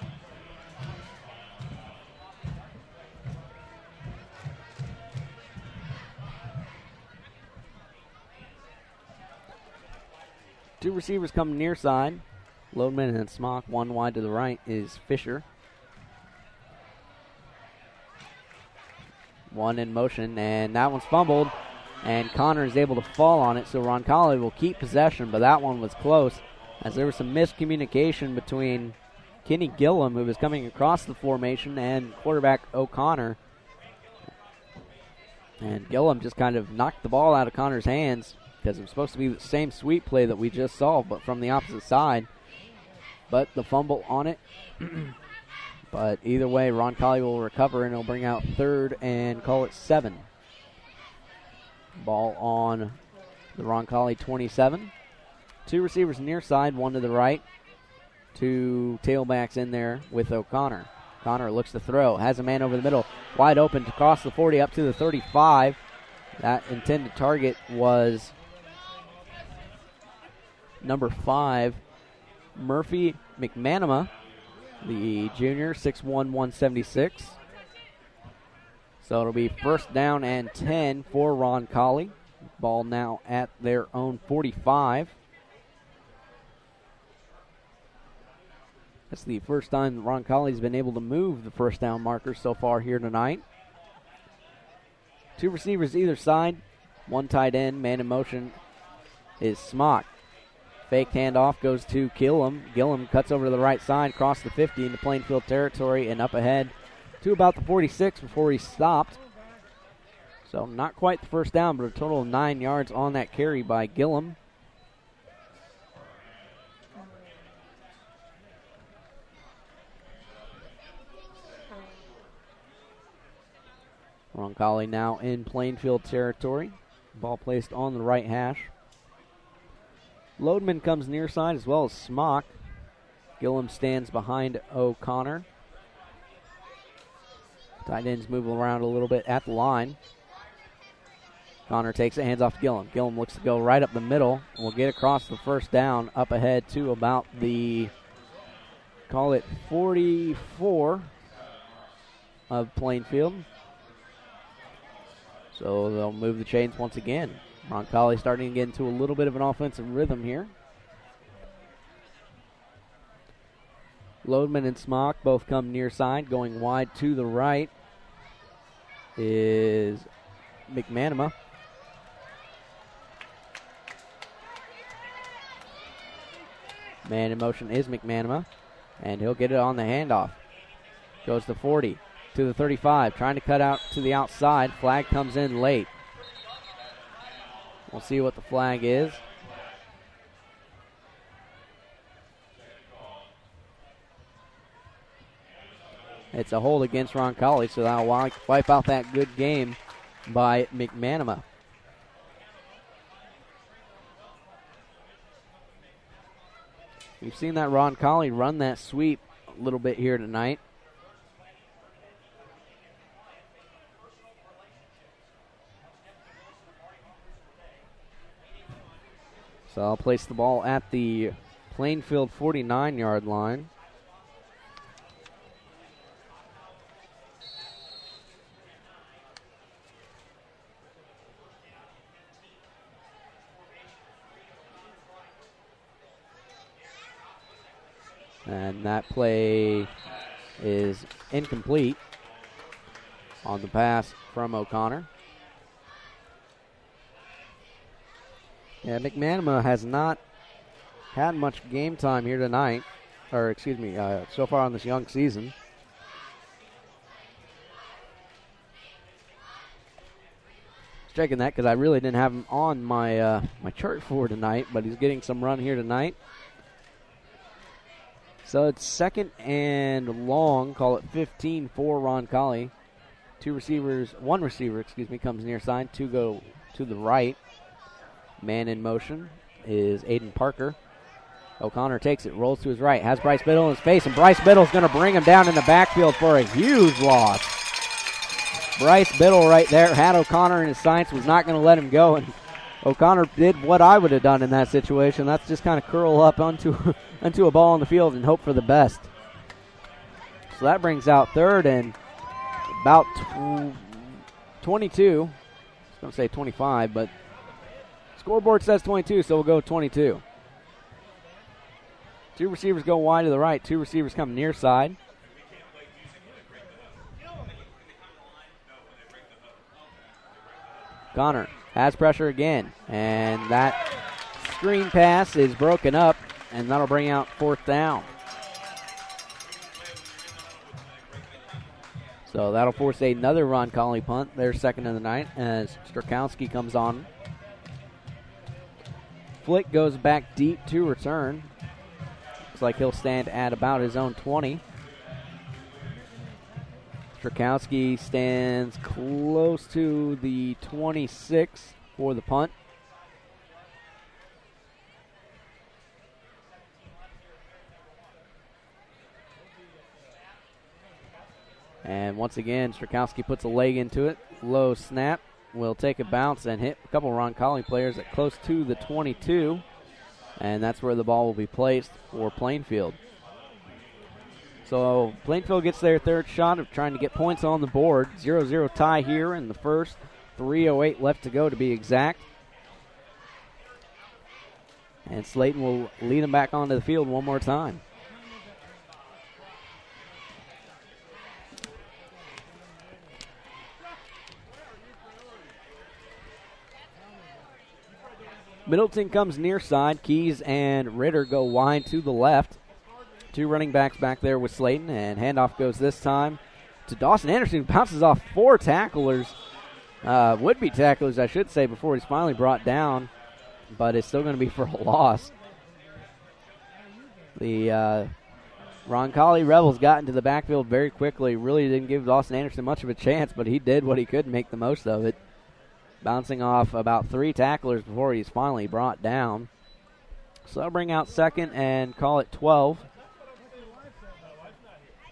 Two receivers come near side. Lodeman and Smock. 1 wide to the right is Fisher. 1 in motion, and that one's fumbled, and Connor is able to fall on it, so Roncalli will keep possession, but that one was close, as there was some miscommunication between Kenny Gillum, who was coming across the formation, and quarterback O'Connor. And Gillum just kind of knocked the ball out of Connor's hands, because it was supposed to be the same sweep play that we just saw, but from the opposite side. But the fumble on it. But either way, Roncalli will recover, and he'll bring out 3rd and call it 7. Ball on the Roncalli 27. 2 receivers near side, 1 to the right. 2 tailbacks in there with O'Connor. Connor looks to throw, has a man over the middle, wide open to cross the 40 up to the 35. That intended target was number 5, Murphy McManama, the junior, 6'1", 176. So it'll be 1st down and 10 for Roncalli. Ball now at their own 45. That's the first time Roncalli's been able to move the 1st down marker so far here tonight. 2 receivers either side. 1 tight end, man in motion is Smock. Fake handoff goes to Gillum. Gillum cuts over to the right side, across the 50 into Plainfield territory, and up ahead to about the 46 before he stopped. So not quite the 1st down, but a total of 9 yards on that carry by Gillum. Roncalli now in Plainfield territory. Ball placed on the right hash. Lodeman comes near side as well as Smock. Gillum stands behind O'Connor. Tight ends move around a little bit at the line. Connor takes it, hands off to Gillum. Gillum looks to go right up the middle and will get across the 1st down up ahead to about the, call it 44 of Plainfield. So they'll move the chains once again. Roncalli starting to get into a little bit of an offensive rhythm here. Lodeman and Smock both come near side. Going wide to the right is McManama. Man in motion is McManama, and he'll get it on the handoff. Goes to 40, to the 35, trying to cut out to the outside. Flag comes in late. We'll see what the flag is. It's a hold against Roncalli, so that'll wipe out that good game by McManama. We've seen that Roncalli run that sweep a little bit here tonight. So I'll place the ball at the Plainfield 49-yard line. And that play is incomplete on the pass from O'Connor. Yeah, McManama has not had much game time here tonight, or excuse me, so far on this young season. Checking that because I really didn't have him on my my chart for tonight, but he's getting some run here tonight. So it's second and long, call it 15 for Roncalli. One receiver, comes near side. Two go to the right. Man in motion is Aiden Parker. O'Connor takes it, rolls to his right, has Bryce Biddle in his face, and Bryce Biddle's going to bring him down in the backfield for a huge loss. Bryce Biddle right there had O'Connor in his sights, was not going to let him go, and O'Connor did what I would have done in that situation. That's just kind of curl up onto a ball on the field and hope for the best. So that brings out third and about 22. I was going to say 25, but scoreboard says 22, so we'll go 22. Two receivers go wide to the right. Two receivers come near side. Connor has pressure again, and that screen pass is broken up, and that'll bring out fourth down. So that'll force another Roncalli punt, their second of the night, as Strakowski comes on. Flick goes back deep to return. Looks like he'll stand at about his own 20. Strakowski stands close to the 26 for the punt. And once again, Strakowski puts a leg into it. Low snap. Will take a bounce and hit a couple of Roncalli players at close to the 22. And that's where the ball will be placed for Plainfield. So Plainfield gets their third shot of trying to get points on the board. 0-0 tie here in the first. 3:08 left to go to be exact. And Slayton will lead them back onto the field one more time. Middleton comes near side. Keys and Ritter go wide to the left. Two running backs back there with Slayton, and handoff goes this time to Dawson Anderson, who bounces off four tacklers, would-be tacklers, I should say, before he's finally brought down, but it's still going to be for a loss. The Roncalli Rebels got into the backfield very quickly. Really didn't give Dawson Anderson much of a chance, but he did what he could and make the most of it. Bouncing off about three tacklers before he's finally brought down. So that'll bring out second and call it 12.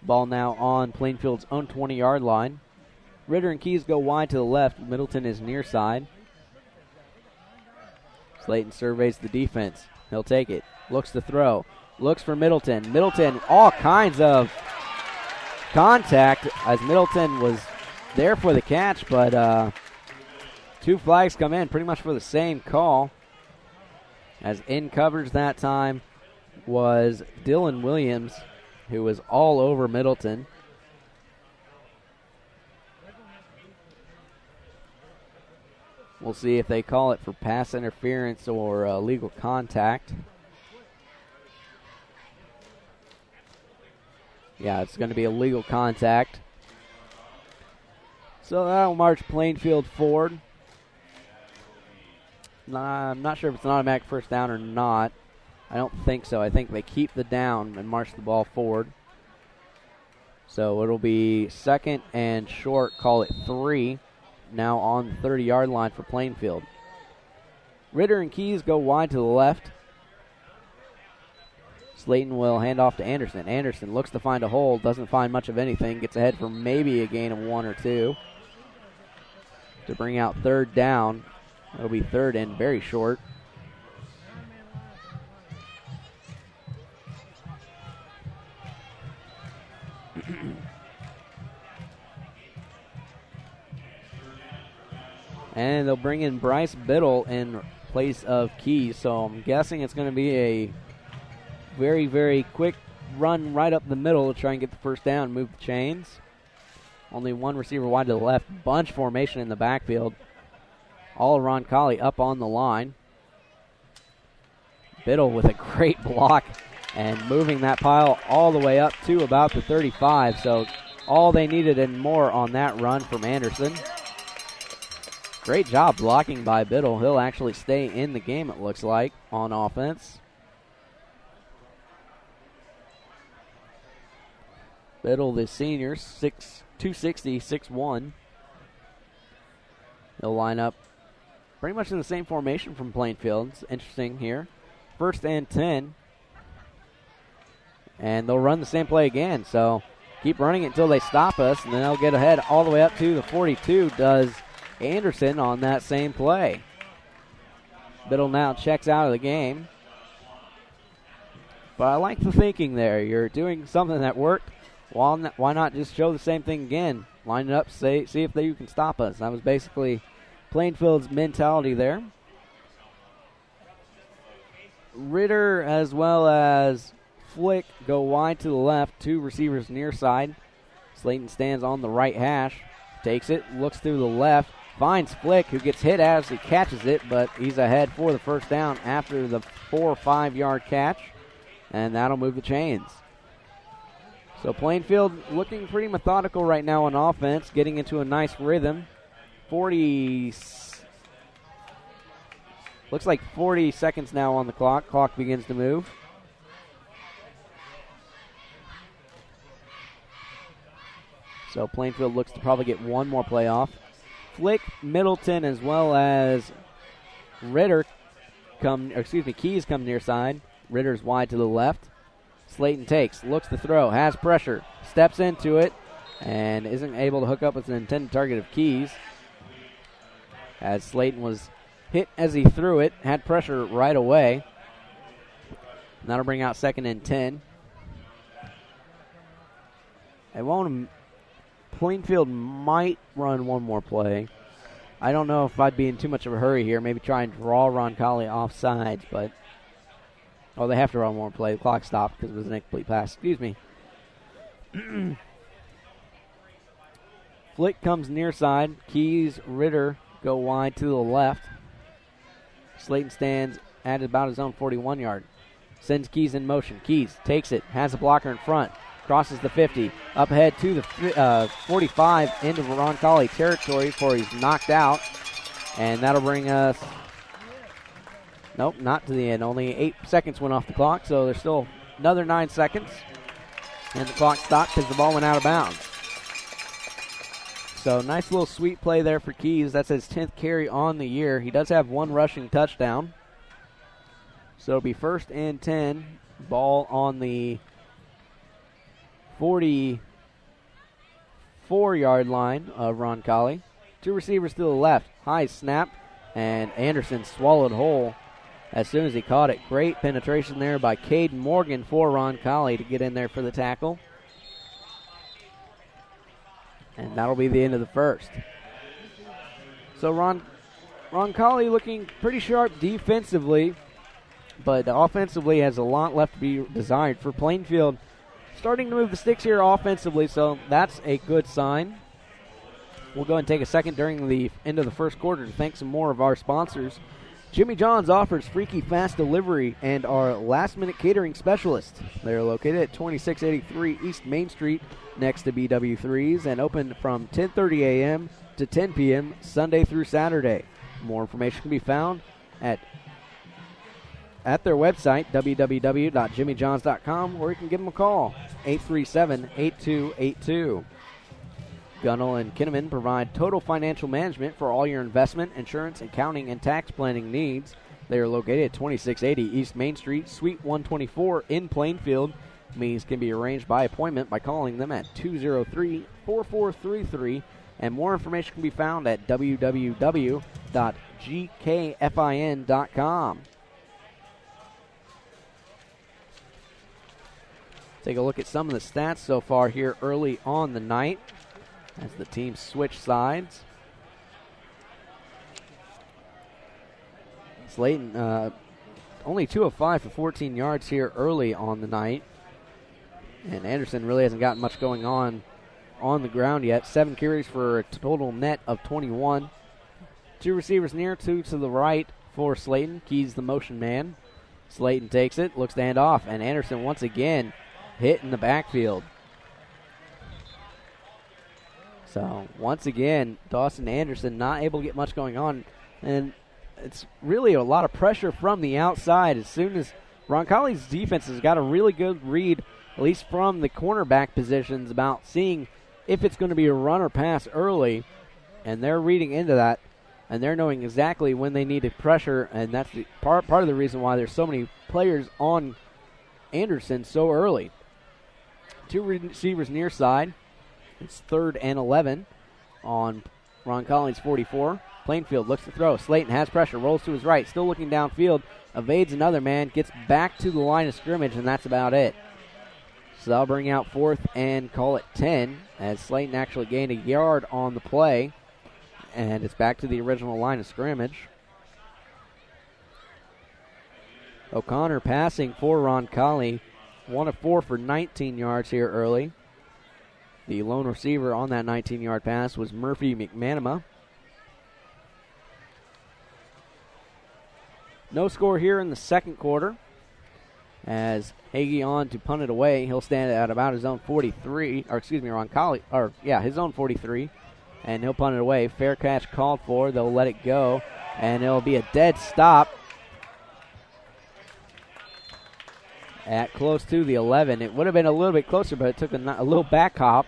Ball now on Plainfield's own 20-yard line. Ritter and Keys go wide to the left. Middleton is near side. Slayton surveys the defense. He'll take it. Looks to throw. Looks for Middleton. Middleton, all kinds of contact as Middleton was there for the catch, but two flags come in pretty much for the same call. As in coverage that time was Dylan Williams, who was all over Middleton. We'll see if they call it for pass interference or illegal contact. Yeah, it's going to be illegal contact. So that'll march Plainfield forward. I'm not sure if it's an automatic first down or not. I don't think so. I think they keep the down and march the ball forward. So it'll be second and short, call it 3, now on the 30-yard line for Plainfield. Ritter and Keys go wide to the left. Slayton will hand off to Anderson. Anderson looks to find a hole, doesn't find much of anything, gets ahead for maybe a gain of 1 or 2 to bring out third down. It'll be third and very short. And they'll bring in Bryce Biddle in place of Keys. So I'm guessing it's going to be a very, very quick run right up the middle to try and get the first down, move the chains. Only one receiver wide to the left. Bunch formation in the backfield. All Roncalli up on the line. Biddle with a great block and moving that pile all the way up to about the 35. So all they needed and more on that run from Anderson. Great job blocking by Biddle. He'll actually stay in the game, it looks like, on offense. Biddle, the senior, 260, 6'1". He'll line up pretty much in the same formation from Plainfield. It's interesting here. First and 10. And they'll run the same play again. So keep running it until they stop us, and then they'll get ahead all the way up to the 42, does Anderson on that same play. Biddle now checks out of the game. But I like the thinking there. You're doing something that worked. Why not just show the same thing again? Line it up, see if you can stop us. That was basically Plainfield's mentality there. Ritter as well as Flick go wide to the left. 2 receivers near side. Slayton stands on the right hash. Takes it, looks through the left. Finds Flick, who gets hit as he catches it, but he's ahead for the first down after the 4 or 5 yard catch. And that'll move the chains. So Plainfield looking pretty methodical right now on offense, getting into a nice rhythm. Looks like 40 seconds now on the clock. Clock begins to move. So Plainfield looks to probably get one more play off. Flick, Middleton, as well as Keys come near side. Ritter's wide to the left. Slayton takes, looks to throw, has pressure, steps into it, and isn't able to hook up with an intended target of Keys. As Slayton was hit as he threw it, had pressure right away. And that'll bring out second and 10. Plainfield might run one more play. I don't know if I'd be in too much of a hurry here. Maybe try and draw Roncalli off sides, but they have to run one more play. The clock stopped because it was an incomplete pass. Excuse me. Flick comes near side. Keys, Ritter go wide to the left. Slayton stands at about his own 41 yard. Sends Keys in motion. Keys takes it, has a blocker in front. Crosses the 50, up ahead to the 45 into Roncalli territory before he's knocked out. And that'll bring us, nope, not to the end. Only 8 seconds went off the clock, so there's still another 9 seconds. And the clock stopped because the ball went out of bounds. So nice little sweep play there for Keys. That's his 10th carry on the year. He does have 1 rushing touchdown. So it'll be first and 10. Ball on the 44-yard line of Roncalli. 2 receivers to the left. High snap, and Anderson swallowed whole as soon as he caught it. Great penetration there by Caden Morgan for Roncalli to get in there for the tackle. And that'll be the end of the first. So Roncalli looking pretty sharp defensively, but offensively has a lot left to be desired. For Plainfield, starting to move the sticks here offensively, so that's a good sign. We'll go and take a second during the end of the first quarter to thank some more of our sponsors. Jimmy John's offers freaky fast delivery and our last-minute catering specialist. They're located at 2683 East Main Street next to BW3s and open from 10:30 a.m. to 10 p.m. Sunday through Saturday. More information can be found at their website, www.jimmyjohns.com, or you can give them a call, 837-8282. Gunnell and Kinnaman provide total financial management for all your investment, insurance, accounting, and tax planning needs. They are located at 2680 East Main Street, Suite 124 in Plainfield. Meetings can be arranged by appointment by calling them at 203-4433, and more information can be found at www.gkfin.com. Take a look at some of the stats so far here early on the night as the teams switch sides. Slayton only 2 of 5 for 14 yards here early on the night. And Anderson really hasn't gotten much going on the ground yet. 7 carries for a total net of 21. 2 receivers near, 2 to the right for Slayton. Keys the motion man. Slayton takes it, looks to hand off, and Anderson once again hit in the backfield. So, once again, Dawson Anderson not able to get much going on. And it's really a lot of pressure from the outside. As soon as Roncalli's defense has got a really good read, at least from the cornerback positions, about seeing if it's going to be a run or pass early. And they're reading into that, and they're knowing exactly when they need to pressure. And that's the part of the reason why there's so many players on Anderson so early. 2 receivers near side. It's 3rd and 11 on Roncalli's 44. Plainfield looks to throw. Slayton has pressure, rolls to his right, still looking downfield, evades another man, gets back to the line of scrimmage, and that's about it. So they'll bring out 4th and call it 10, as Slayton actually gained a yard on the play, and it's back to the original line of scrimmage. O'Connor passing for Roncalli, 1 of 4 for 19 yards here early. The lone receiver on that 19-yard pass was Murphy McManama. No score here in the second quarter, as Hagee on to punt it away. He'll stand at about his own 43, his own 43, and he'll punt it away. Fair catch called for. They'll let it go, and it'll be a dead stop at close to the 11. It would have been a little bit closer, but it took a little back hop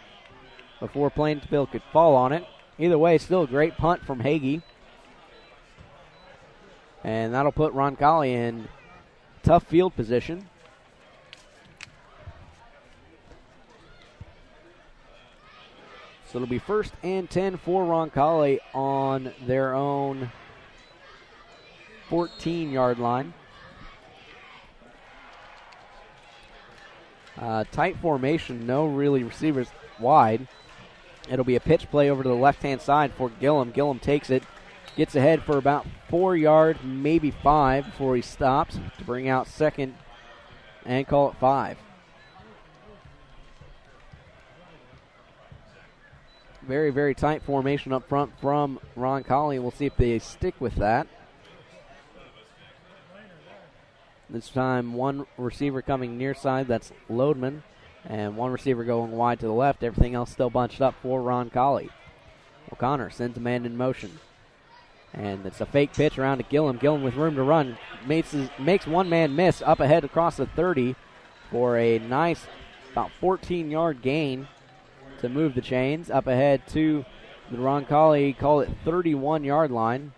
before Plainfield could fall on it. Either way, still a great punt from Hagee. And that'll put Roncalli in tough field position. So it'll be 1st and 10 for Roncalli on their own 14-yard line. Tight formation, no really receivers wide. It'll be a pitch play over to the left-hand side for Gillum. Gillum takes it, gets ahead for about 4 yards, maybe 5, before he stops to bring out 2nd and call it 5. Very, very tight formation up front from Roncalli. We'll see if they stick with that. This time, 1 receiver coming near side, that's Lodeman, and 1 receiver going wide to the left. Everything else still bunched up for Roncalli. O'Connor sends a man in motion. And it's a fake pitch around to Gillum. Gillum with room to run. Makes one man miss up ahead across the 30 for a nice about 14-yard gain to move the chains. Up ahead to the Roncalli, call it 31-yard line.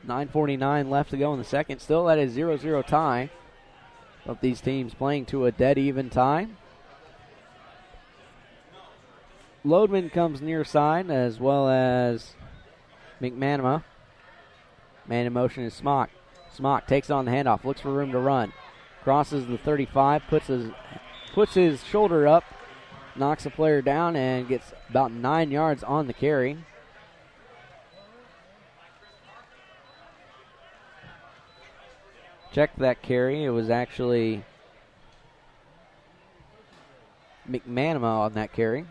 9:49 left to go in the second. Still at a 0-0 tie. Both these teams playing to a dead even tie. Lodeman comes near side, as well as McManama. Man in motion is Smock. Smock takes on the handoff, looks for room to run. Crosses the 35, puts his shoulder up, knocks the player down, and gets about 9 yards on the carry. Check that carry. It was actually McManama on that carry.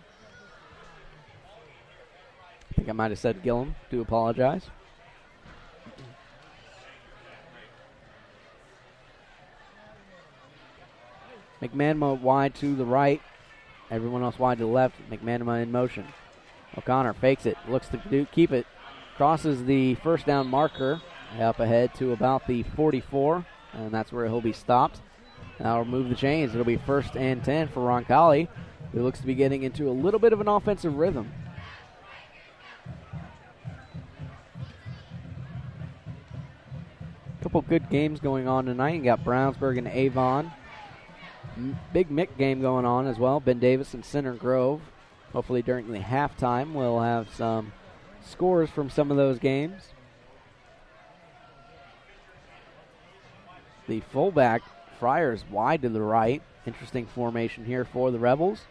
I think I might have said Gillum. Do apologize. McManama wide to the right. Everyone else wide to the left. McManama in motion. O'Connor fakes it, looks to keep it, crosses the first down marker up ahead to about the 44, and that's where he'll be stopped. Now remove the chains. It'll be 1st and 10 for Roncalli, who looks to be getting into a little bit of an offensive rhythm. Couple good games going on tonight. You got Brownsburg and Avon. Big Mick game going on as well. Ben Davis and Center Grove. Hopefully during the halftime we'll have some scores from some of those games. The fullback, Friars, wide to the right. Interesting formation here for the Rebels.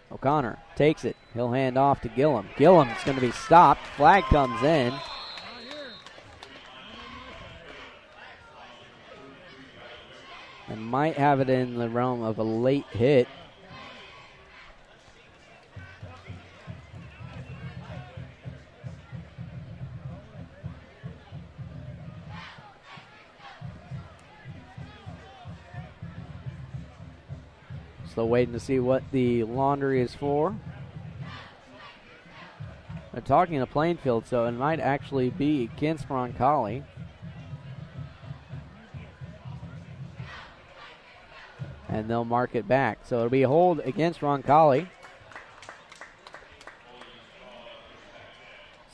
O'Connor takes it. He'll hand off to Gillum. Gillum's going to be stopped. Flag comes in. And might have it in the realm of a late hit. Still waiting to see what the laundry is for. They're talking to Plainfield, so it might actually be against Roncalli. And they'll mark it back. So it'll be a hold against Roncalli.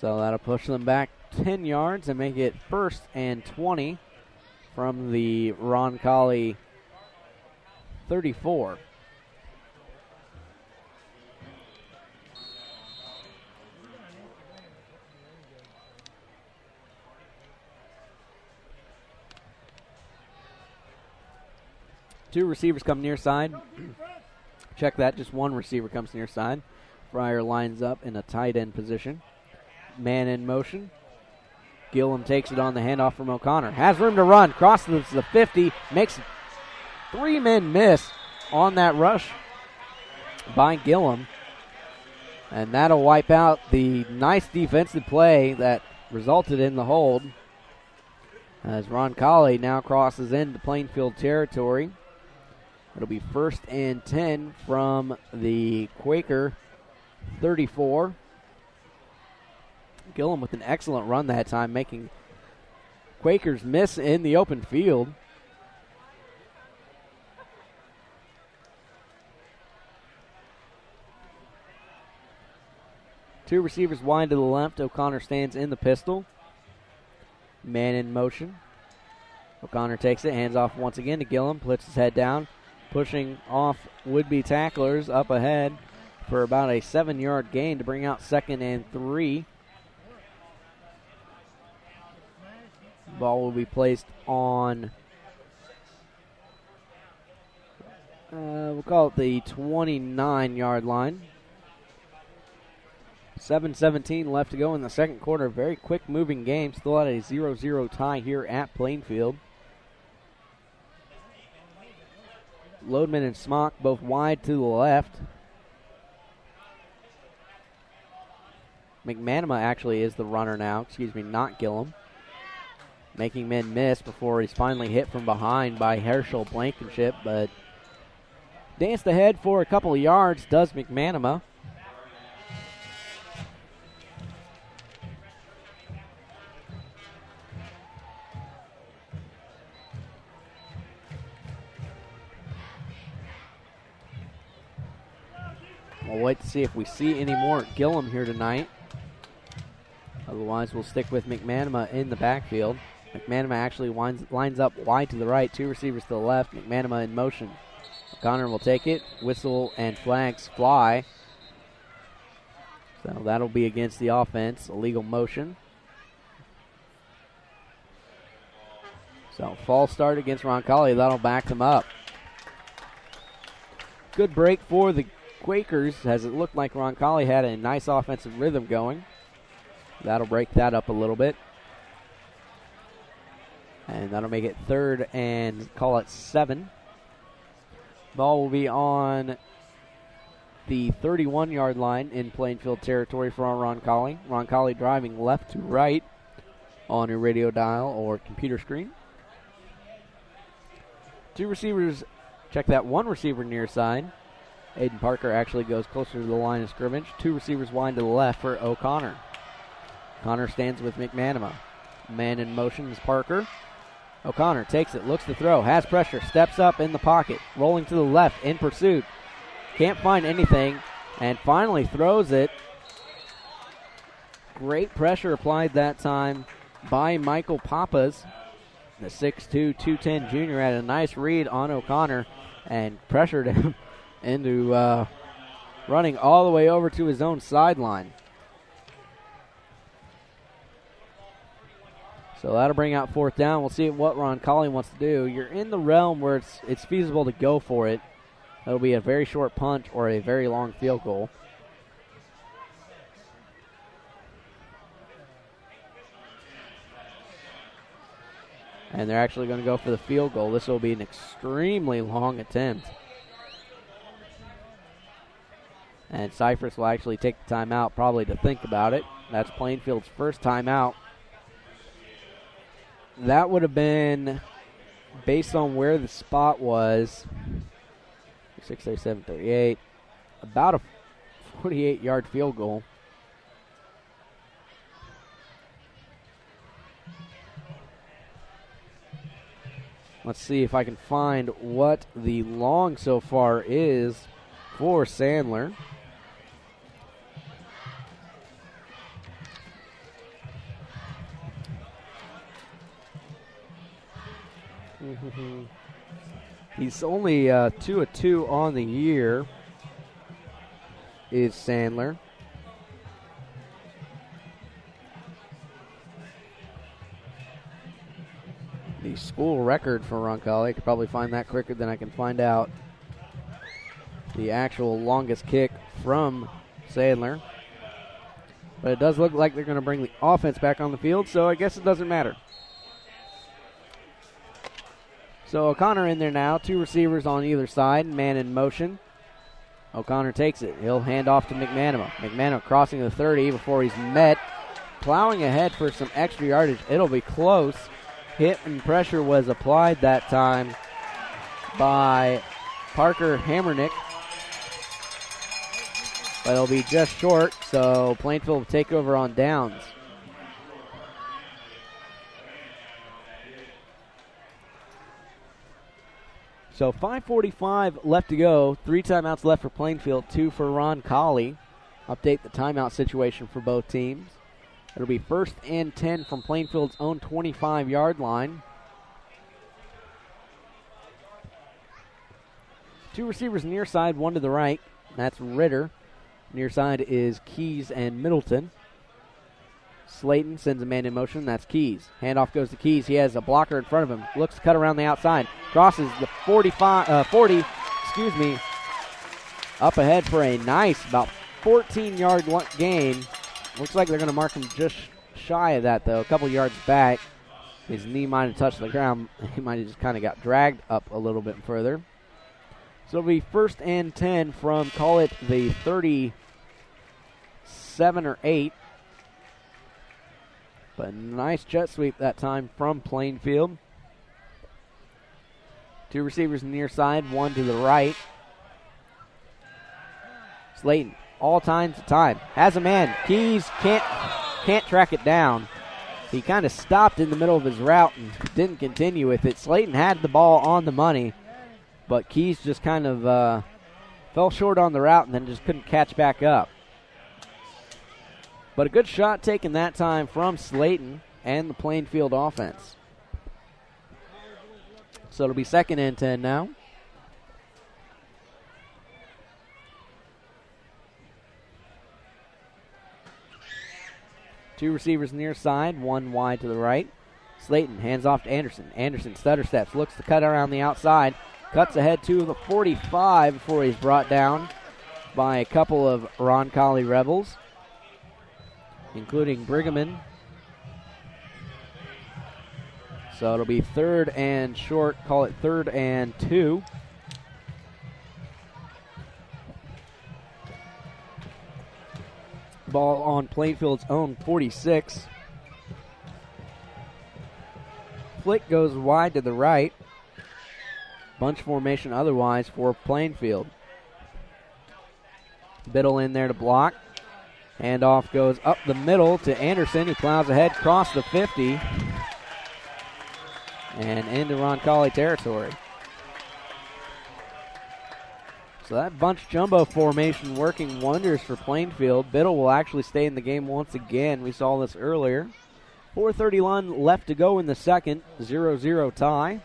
So that'll push them back 10 yards and make it 1st and 20 from the Roncalli 34. Two receivers come near side. Check that. Just one receiver comes near side. Fryer lines up in a tight end position. Man in motion. Gillum takes it on the handoff from O'Connor. Has room to run. Crosses the 50. Makes 3 men miss on that rush by Gillum. And that'll wipe out the nice defensive play that resulted in the hold. As Roncalli now crosses into Plainfield territory. It'll be 1st and 10 from the Quaker 34. Gillum with an excellent run that time, making Quakers miss in the open field. Two receivers wide to the left. O'Connor stands in the pistol. Man in motion. O'Connor takes it, hands off once again to Gillum, puts his head down, pushing off would-be tacklers up ahead for about a 7-yard gain to bring out 2nd and 3. Ball will be placed on, we'll call it the 29-yard line. 7:17 left to go in the second quarter. Very quick-moving game. Still at a 0-0 tie here at Plainfield. Lodeman and Smock both wide to the left. McManama actually is the runner now. Excuse me, not Gillum. Making men miss before he's finally hit from behind by Herschel Blankenship, but danced ahead for a couple of yards does McManama. We'll wait to see if we see any more Gillum here tonight. Otherwise, we'll stick with McManama in the backfield. McManama actually lines up wide to the right, two receivers to the left. McManama in motion. O'Connor will take it. Whistle and flags fly. So that'll be against the offense. Illegal motion. So false start against Roncalli. That'll back them up. Good break for the Quakers, as it looked like Roncalli had a nice offensive rhythm going. That'll break that up a little bit. And that'll make it 3rd and call it 7. Ball will be on the 31-yard line in Plainfield territory for Roncalli. Roncalli driving left to right on your radio dial or computer screen. Two receivers, check that, one receiver near side. Aiden Parker actually goes closer to the line of scrimmage. 2 receivers wide to the left for O'Connor. O'Connor stands with McManama. Man in motion is Parker. O'Connor takes it, looks to throw, has pressure, steps up in the pocket, rolling to the left in pursuit. Can't find anything, and finally throws it. Great pressure applied that time by Michael Pappas. The 6'2", 210 junior had a nice read on O'Connor and pressured him into running all the way over to his own sideline. So that'll bring out 4th down. We'll see what Roncalli wants to do. You're in the realm where it's feasible to go for it. It'll be a very short punt or a very long field goal. And they're actually going to go for the field goal. This will be an extremely long attempt. And Cypress will actually take the timeout probably to think about it. That's Plainfield's first timeout. That would have been, based on where the spot was, 6:37, 38, about a 48-yard field goal. Let's see if I can find what the long so far is for Sandler. He's only 2 of 2 on the year, is Sandler. The school record for Roncalli, I could probably find that quicker than I can find out the actual longest kick from Sandler. But it does look like they're going to bring the offense back on the field, so I guess it doesn't matter. So O'Connor in there now, 2 receivers on either side, man in motion. O'Connor takes it. He'll hand off to McManama. McManama crossing the 30 before he's met. Plowing ahead for some extra yardage. It'll be close. Hit and pressure was applied that time by Parker Hammernick. But it'll be just short, so Plainfield will take over on downs. So 5:45 left to go. 3 timeouts left for Plainfield, 2 for Roncalli. Update the timeout situation for both teams. It'll be 1st and 10 from Plainfield's own 25-yard line. 2 receivers near side, 1 to the right. That's Ritter. Near side is Keys and Middleton. Slayton sends a man in motion. That's Keys. Handoff goes to Keys. He has a blocker in front of him. Looks to cut around the outside. Crosses the 40, up ahead for a nice, about 14-yard gain. Looks like they're going to mark him just shy of that, though. A couple yards back. His knee might have touched the ground. He might have just kind of got dragged up a little bit further. So it'll be 1st and 10 from, call it the 37 or 8. But nice jet sweep that time from Plainfield. 2 receivers near side, 1 to the right. Slayton, all times to time. Has a man. Keys can't track it down. He kind of stopped in the middle of his route and didn't continue with it. Slayton had the ball on the money, but Keys just kind of fell short on the route and then just couldn't catch back up. But a good shot taken that time from Slayton and the Plainfield offense. So it'll be 2nd and 10 now. Two receivers near side, 1 wide to the right. Slayton hands off to Anderson. Anderson stutter steps, looks to cut around the outside. Cuts ahead to the 45 before he's brought down by a couple of Roncalli Rebels, including Brigham. So it'll be 3rd and short, call it 3rd and 2. Ball on Plainfield's own 46. Flick goes wide to the right. Bunch formation otherwise for Plainfield. Biddle in there to block. Handoff goes up the middle to Anderson, who plows ahead, across the 50, and into Roncalli territory. So that bunch jumbo formation working wonders for Plainfield. Biddle will actually stay in the game once again. We saw this earlier. 4:31 left to go in the second. 0-0 tie.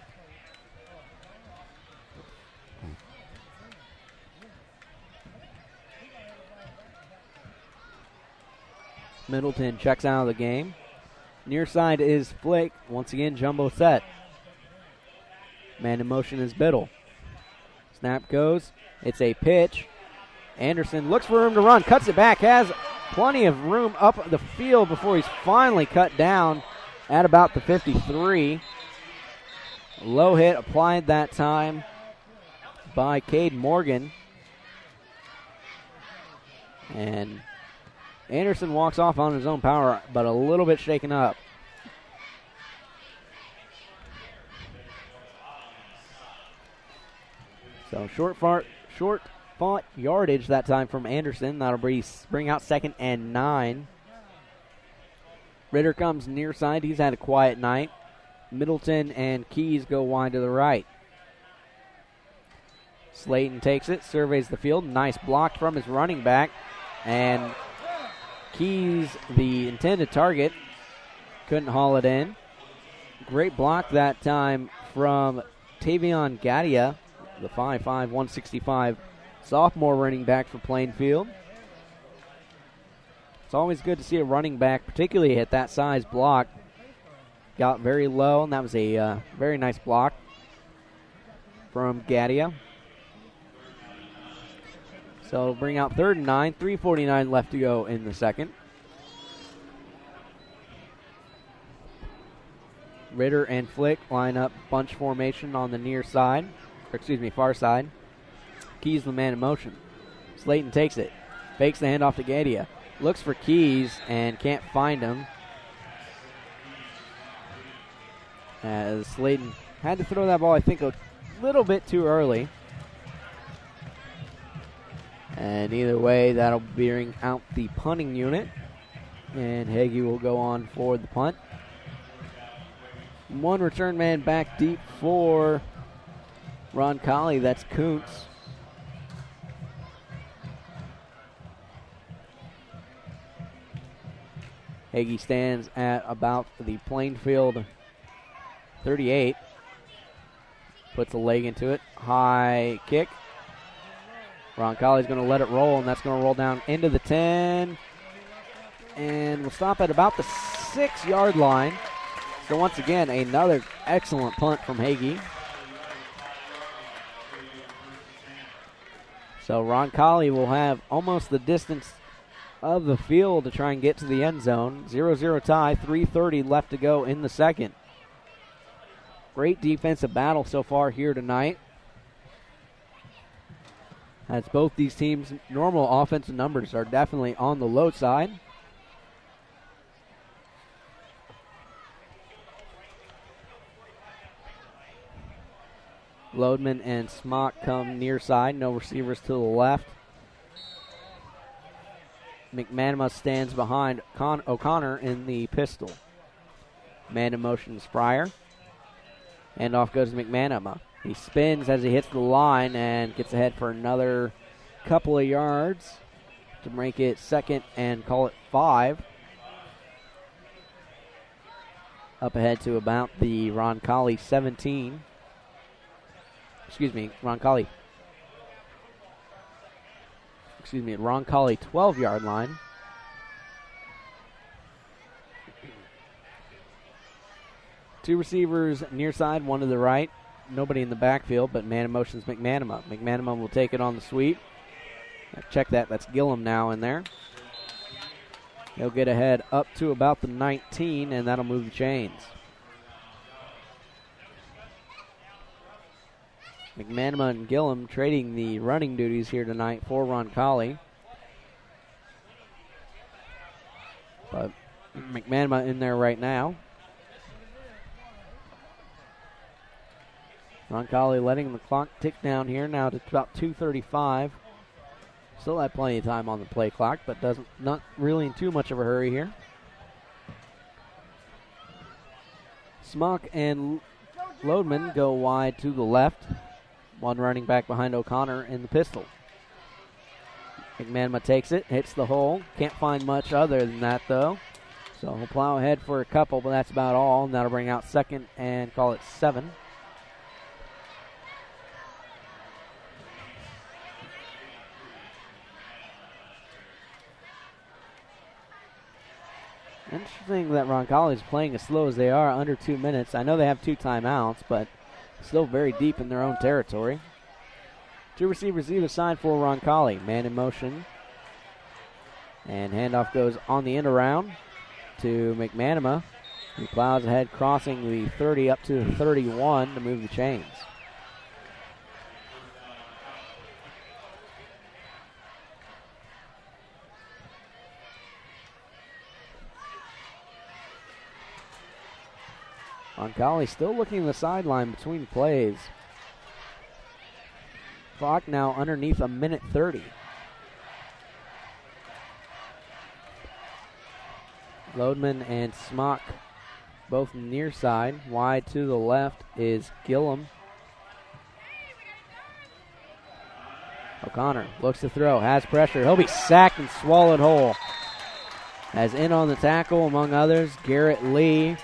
Middleton checks out of the game. Near side is Flick. Once again, jumbo set. Man in motion is Biddle. Snap goes. It's a pitch. Anderson looks for room to run. Cuts it back. Has plenty of room up the field before he's finally cut down at about the 53. Low hit applied that time by Cade Morgan. And Anderson walks off on his own power, but a little bit shaken up. So short fought yardage that time from Anderson. That'll bring out 2nd and 9. Ritter comes near side. He's had a quiet night. Middleton and Keys go wide to the right. Slayton takes it, surveys the field. Nice block from his running back. And Keys, the intended target, couldn't haul it in. Great block that time from Tavion Gadia, the 5'5", 165 sophomore running back for Plainfield. It's always good to see a running back, particularly at that size, block. Got very low, and that was a very nice block from Gadia. So it'll bring out 3rd and 9, 3:49 left to go in the second. Ritter and Flick line up bunch formation on the far side. Keys the man in motion. Slayton takes it. Fakes the handoff to Gadia. Looks for Keys and can't find him. As Slayton had to throw that ball, I think, a little bit too early. And either way, that'll bring out the punting unit. And Hagee will go on for the punt. One return man back deep for Roncalli. That's Kuntz. Hagee stands at about the Plainfield 38. Puts a leg into it. High kick. Roncalli's going to let it roll, and that's going to roll down into the 10. And we'll stop at about the 6-yard line. So once again, another excellent punt from Hagee. So Roncalli will have almost the distance of the field to try and get to the end zone. 0-0 tie, 3:30 left to go in the second. Great defensive battle so far here tonight, as both these teams' normal offensive numbers are definitely on the low side. Lodeman and Smock come near side. No receivers to the left. McManama stands behind O'Connor in the pistol. Man in motion is Fryer. And off goes McManama. He spins as he hits the line and gets ahead for another couple of yards to make it 2nd and call it 5. Up ahead to about the Roncalli 17. Roncalli 12-yard line. Two receivers near side, one to the right. Nobody in the backfield, but man in motion is McManama. McManama will take it on the sweep. Check that. That's Gillum now in there. He'll get ahead up to about the 19, and that'll move the chains. McManama and Gillum trading the running duties here tonight for Roncalli. But McManama in there right now. Roncalli letting the clock tick down here now to about 2:35. Still had plenty of time on the play clock, but not really in too much of a hurry here. Smock and Lodeman go wide to the left. One running back behind O'Connor in the pistol. McManama takes it, hits the hole. Can't find much other than that, though. So he'll plow ahead for a couple, but that's about all. And that'll bring out second and call it 7. Interesting that Roncalli is playing as slow as they are, under 2 minutes. I know they have 2 timeouts, but still very deep in their own territory. 2 receivers either side for Roncalli. Man in motion. And handoff goes on the end around to McManama, who plows ahead, crossing the 30 up to the 31 to move the chains. Roncalli still looking at the sideline between plays. Clock now underneath a minute 30. Lodeman and Smock both near side. Wide to the left is Gillum. O'Connor looks to throw, has pressure. He'll be sacked and swallowed whole. As in on the tackle, among others, Garrett Lee,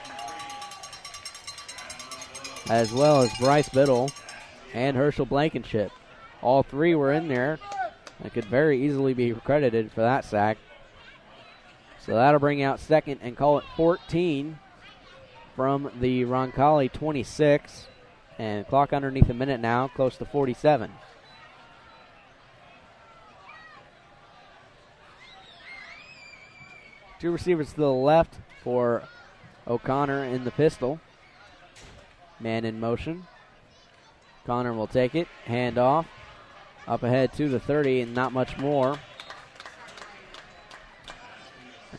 as well as Bryce Biddle and Herschel Blankenship. All 3 were in there and could very easily be credited for that sack. So that'll bring out second and call it 14 from the Roncalli 26. And clock underneath a minute now, close to 47. Two receivers to the left for O'Connor in the pistol. Man in motion. Connor will take it. Hand off. Up ahead to the 30 and not much more.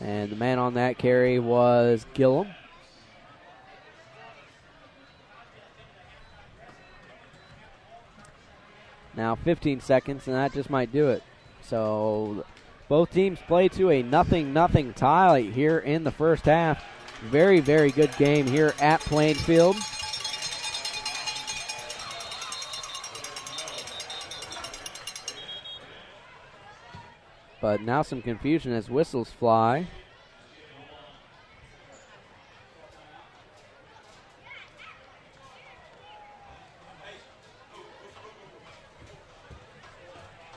And the man on that carry was Gillum. Now 15 seconds, and that just might do it. So both teams play to a 0-0 tie here in the first half. Very, very good game here at Plainfield. But now some confusion as whistles fly.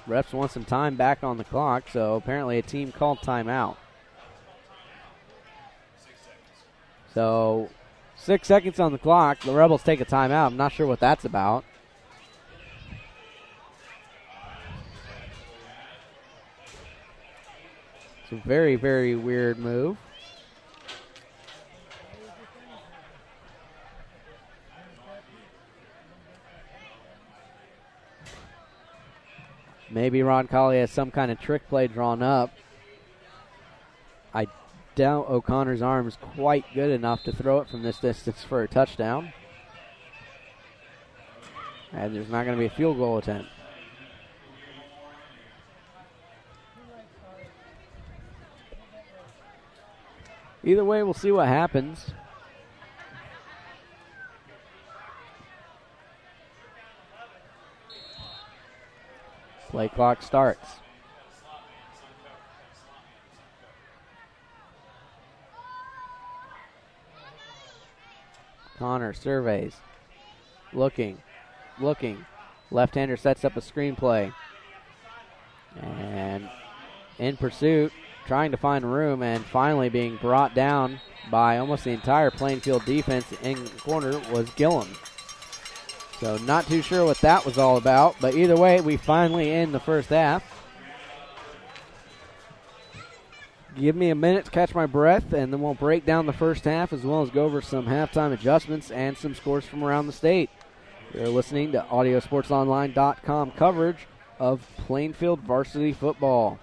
Refs want some time back on the clock, so apparently a team called timeout. So 6 seconds on the clock. The Rebels take a timeout. I'm not sure what that's about. It's a very, very weird move. Maybe Roncalli has some kind of trick play drawn up. I doubt O'Connor's arm is quite good enough to throw it from this distance for a touchdown. And there's not going to be a field goal attempt. Either way, we'll see what happens. Play clock starts. Connor surveys. Looking. Left-hander sets up a screenplay. And in pursuit, trying to find room, and finally being brought down by almost the entire Plainfield defense in the corner was Gillum. So not too sure what that was all about, but either way, we finally end the first half. Give me a minute to catch my breath, and then we'll break down the first half as well as go over some halftime adjustments and some scores from around the state. You're listening to AudioSportsOnline.com coverage of Plainfield varsity football.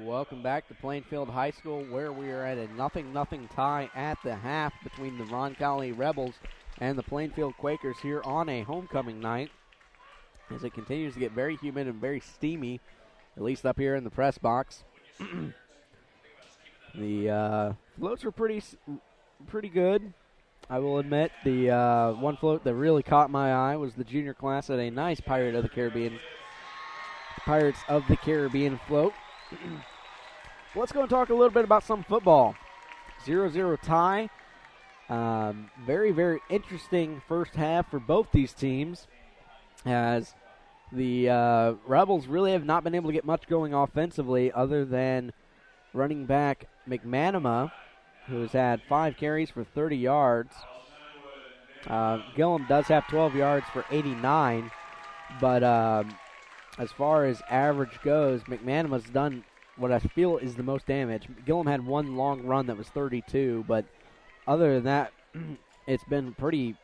Welcome back to Plainfield High School, where we are at a 0-0 tie at the half between the Roncalli Rebels and the Plainfield Quakers here on a homecoming night, as it continues to get very humid and very steamy, at least up here in the press box. The floats were pretty good, I will admit. The one float that really caught my eye was the junior class at a nice Pirates of the Caribbean float. Let's go and talk a little bit about some football. 0-0 tie. Very, very interesting first half for both these teams, as the Rebels really have not been able to get much going offensively other than running back McManama, who has had 5 carries for 30 yards. Gillum does have 12 yards for 89, but as far as average goes, McManama's done what I feel is the most damage. Gillum had one long run that was 32, but other than that, it's been pretty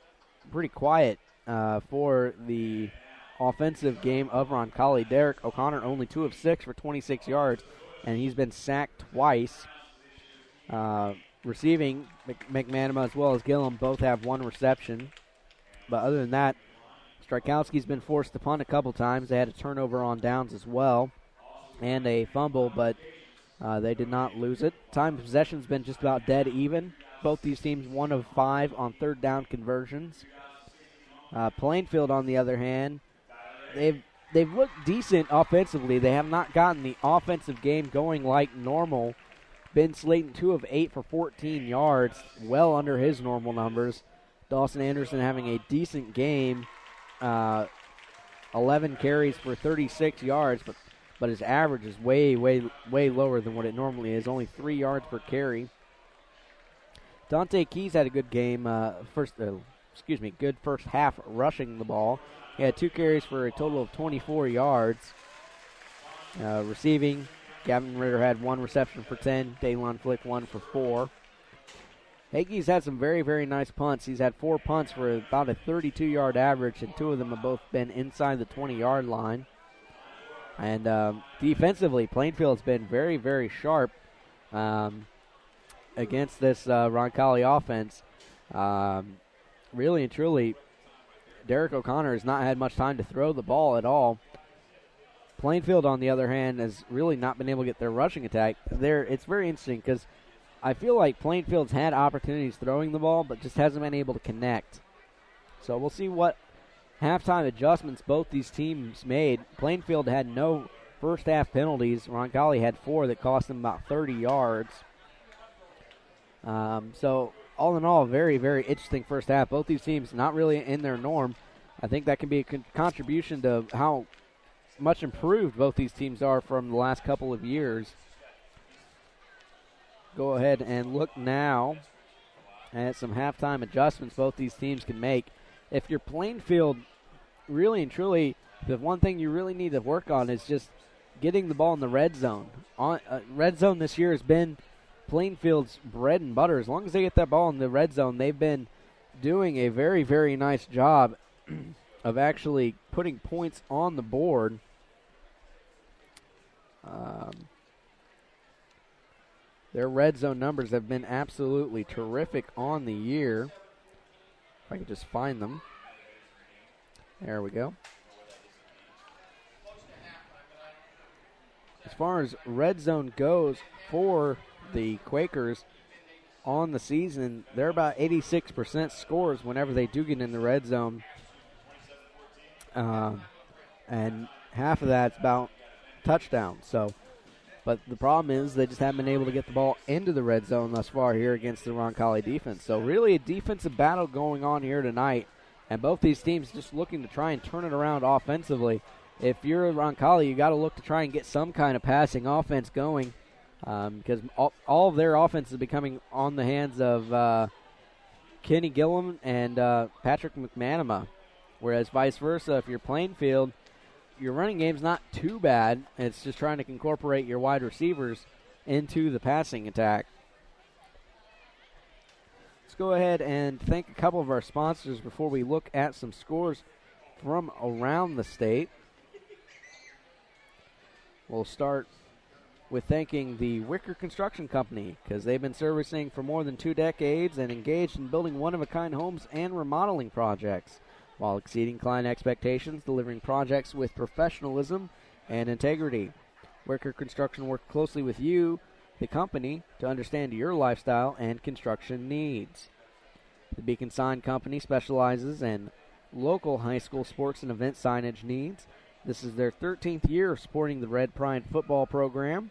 quiet for the offensive game of Roncalli. Derek O'Connor only 2 of 6 for 26 yards, and he's been sacked twice. Receiving, McManama as well as Gillum both have 1 reception. But other than that, Strykowski's been forced to punt a couple times. They had a turnover on downs as well and a fumble, but they did not lose it. Time of possession's been just about dead even. Both these teams 1 of 5 on third down conversions. Plainfield, on the other hand, they've looked decent offensively. They have not gotten the offensive game going like normal. Ben Slayton 2 of 8 for 14 yards, well under his normal numbers. Dawson Anderson having a decent game, 11 carries for 36 yards, but his average is way lower than what it normally is, only 3 yards per carry. Dante Keys had a good game, good first half rushing the ball. He had 2 carries for a total of 24 yards. Receiving, Gavin Ritter had 1 reception for 10. Daylon Flick 1 for 4. Hagee's had some very, very nice punts. He's had 4 punts for about a 32-yard average, and 2 of them have both been inside the 20-yard line. And defensively, Plainfield's been very, very sharp against this Roncalli offense. Really and truly, Derek O'Connor has not had much time to throw the ball at all. Plainfield, on the other hand, has really not been able to get their rushing attack. It's very interesting because I feel like Plainfield's had opportunities throwing the ball, but just hasn't been able to connect. So we'll see what halftime adjustments both these teams made. Plainfield had no first half penalties. Roncalli had 4 that cost them about 30 yards. So all in all, very, very interesting first half. Both these teams not really in their norm. I think that can be a contribution to how much improved both these teams are from the last couple of years. Go ahead and look now at some halftime adjustments both these teams can make. If you're Plainfield, really and truly, the one thing you really need to work on is just getting the ball in the red zone. Red zone this year has been Plainfield's bread and butter. As long as they get that ball in the red zone, they've been doing a very, very nice job of actually putting points on the board. Their red zone numbers have been absolutely terrific on the year. If I could just find them. There we go. As far as red zone goes for the Quakers on the season, they're about 86% scores whenever they do get in the red zone. And half of that's about touchdowns. But the problem is they just haven't been able to get the ball into the red zone thus far here against the Roncalli defense. So really a defensive battle going on here tonight, and both these teams just looking to try and turn it around offensively. If you're Roncalli, you got to look to try and get some kind of passing offense going, because all of their offense is becoming on the hands of Kenny Gillum and Patrick McManama, whereas vice versa, if you're Plainfield, your running game's not too bad. It's just trying to incorporate your wide receivers into the passing attack. Let's go ahead and thank a couple of our sponsors before we look at some scores from around the state. We'll start with thanking the Wicker Construction Company, because they've been servicing for more than 2 decades and engaged in building one-of-a-kind homes and remodeling projects, while exceeding client expectations, delivering projects with professionalism and integrity. Wicker Construction works closely with you, the company, to understand your lifestyle and construction needs. The Beacon Sign Company specializes in local high school sports and event signage needs. This is their 13th year of supporting the Red Pride football program.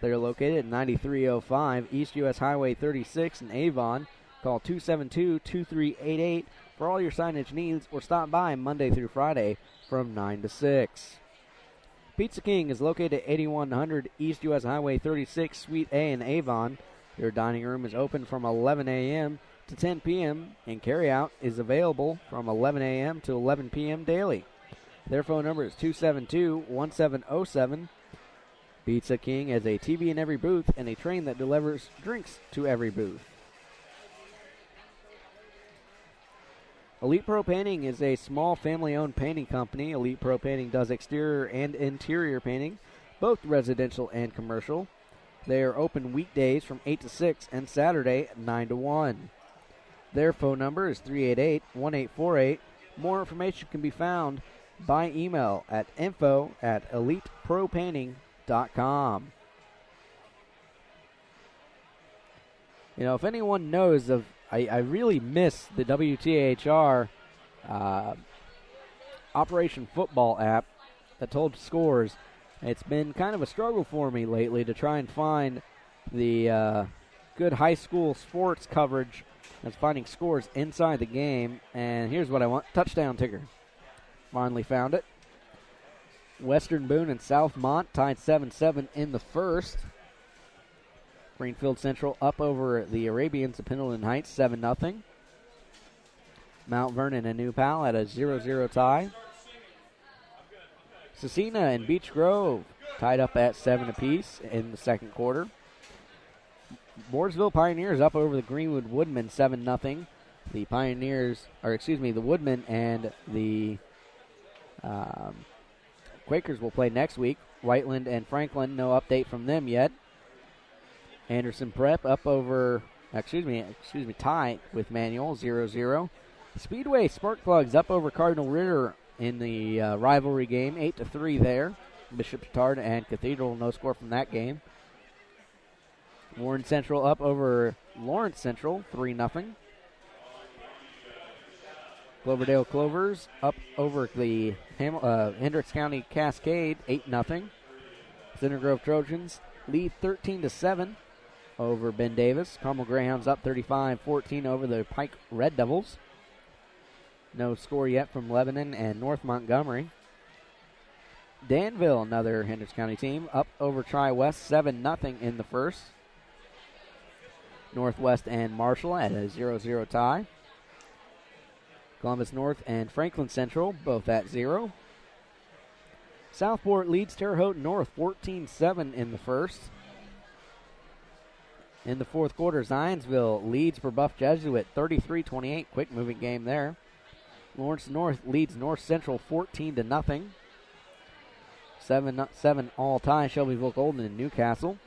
They are located at 9305 East U.S. Highway 36 in Avon. Call 272-2388 for all your signage needs, or stop by Monday through Friday from 9 to 6. Pizza King is located at 8100 East U.S. Highway 36, Suite A in Avon. Their dining room is open from 11 a.m. to 10 p.m., and carryout is available from 11 a.m. to 11 p.m. daily. Their phone number is 272-1707. Pizza King has a TV in every booth and a train that delivers drinks to every booth. Elite Pro Painting is a small family-owned painting company. Elite Pro Painting does exterior and interior painting, both residential and commercial. They are open weekdays from 8 to 6 and Saturday 9 to 1. Their phone number is 388-1848. More information can be found by email at info@elitepropainting.com. You know, if anyone knows of, I really miss the WTHR Operation Football app that told scores. It's been kind of a struggle for me lately to try and find the good high school sports coverage that's finding scores inside the game. And here's what I want. Touchdown ticker. Finally found it. Western Boone and Southmont tied 7-7 in the first. Plainfield Central up over the Arabians of Pendleton Heights 7-0. Mount Vernon and New Pal at a 0-0 tie. Cecina and Beech Grove tied up at 7 apiece in the second quarter. Mooresville Pioneers up over the Greenwood Woodmen 7-0. The the Woodmen and the Quakers will play next week. Whiteland and Franklin, no update from them yet. Anderson Prep up over, tie with Manual 0-0. Speedway Sparkplugs up over Cardinal Ritter in the rivalry game, 8-3 there. Bishop Tard and Cathedral, no score from that game. Warren Central up over Lawrence Central, 3-0. Cloverdale Clovers up over the Hendricks County Cascade, 8-0. Center Grove Trojans lead 13-7 over Ben Davis. Carmel Greyhounds up 35-14 over the Pike Red Devils. No score yet from Lebanon and North Montgomery. Danville, another Hendricks County team, up over Tri-West 7-0 in the first. Northwest and Marshall at a 0-0 tie. Columbus North and Franklin Central both at 0. Southport leads Terre Haute North 14-7 in the first. In the fourth quarter, Zionsville leads for Buff Jesuit 33-28. Quick moving game there. Lawrence North leads North Central 14-0. 7-7 all tie. Shelbyville Golden and Newcastle.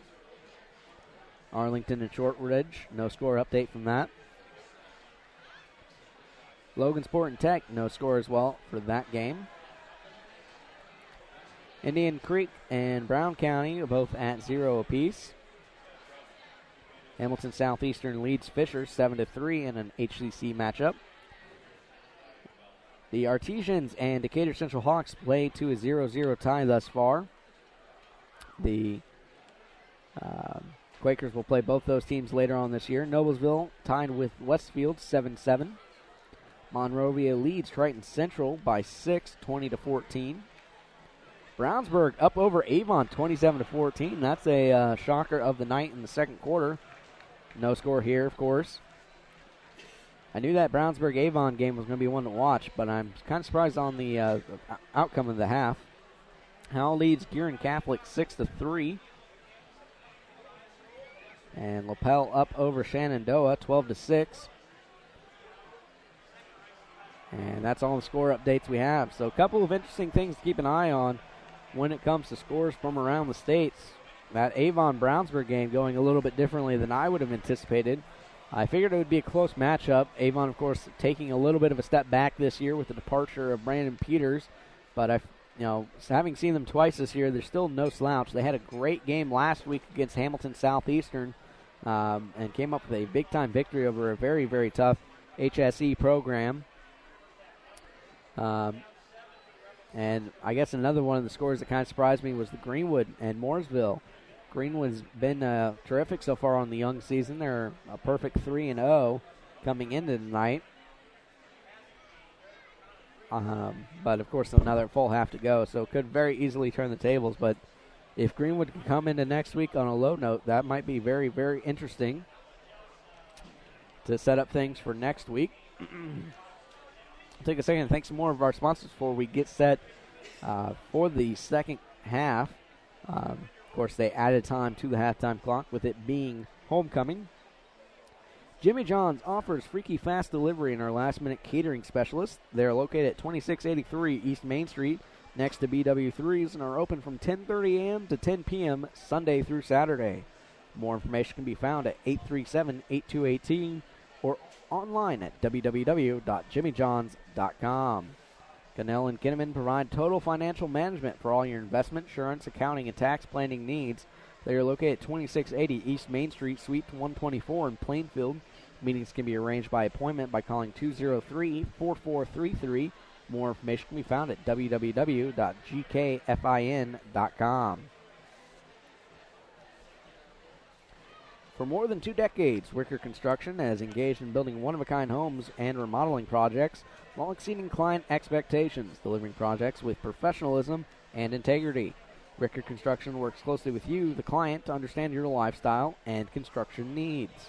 Arlington and Shortridge, no score update from that. Logansport and Tech, no score as well for that game. Indian Creek and Brown County are both at 0 apiece. Hamilton Southeastern leads Fisher 7-3 in an HCC matchup. The Artesians and Decatur Central Hawks play to a 0-0 tie thus far. The Quakers will play both those teams later on this year. Noblesville tied with Westfield 7-7. Monrovia leads Triton Central by 6, 20-14. Brownsburg up over Avon 27-14. That's a shocker of the night in the second quarter. No score here, of course. I knew that Brownsburg-Avon game was going to be one to watch, but I'm kind of surprised on the outcome of the half. Howell leads Gearin Catholic 6-3. And Lapel up over Shenandoah 12-6. And that's all the score updates we have. So a couple of interesting things to keep an eye on when it comes to scores from around the states. that Avon-Brownsburg game going a little bit differently than I would have anticipated. I figured it would be a close matchup. Avon, of course, taking a little bit of a step back this year with the departure of Brandon Peters. But having seen them twice this year, they're still no slouch. They had a great game last week against Hamilton Southeastern and came up with a big-time victory over a very, very tough HSE program. And I guess another one of the scores that kind of surprised me was the Greenwood and Mooresville. Greenwood's been terrific so far on the young season. They're a perfect 3-0 coming into tonight. But, of course, another full half to go, so it could very easily turn the tables. But if Greenwood can come into next week on a low note, that might be very, very interesting to set up things for next week. Take a second and thank some more of our sponsors before we get set for the second half. Of course, they added time to the halftime clock with it being homecoming. Jimmy John's offers freaky fast delivery and our last-minute catering specialists. They are located at 2683 East Main Street next to BW3s and are open from 10:30 a.m. to 10 p.m. Sunday through Saturday. More information can be found at 837-8218 or online at www.jimmyjohns.com. Cannell and Kinnaman provide total financial management for all your investment, insurance, accounting, and tax planning needs. They are located at 2680 East Main Street, Suite 124 in Plainfield. Meetings can be arranged by appointment by calling 203-4433. More information can be found at www.gkfin.com. For more than 2 decades, Wicker Construction has engaged in building one-of-a-kind homes and remodeling projects while exceeding client expectations, delivering projects with professionalism and integrity. Wicker Construction works closely with you, the client, to understand your lifestyle and construction needs.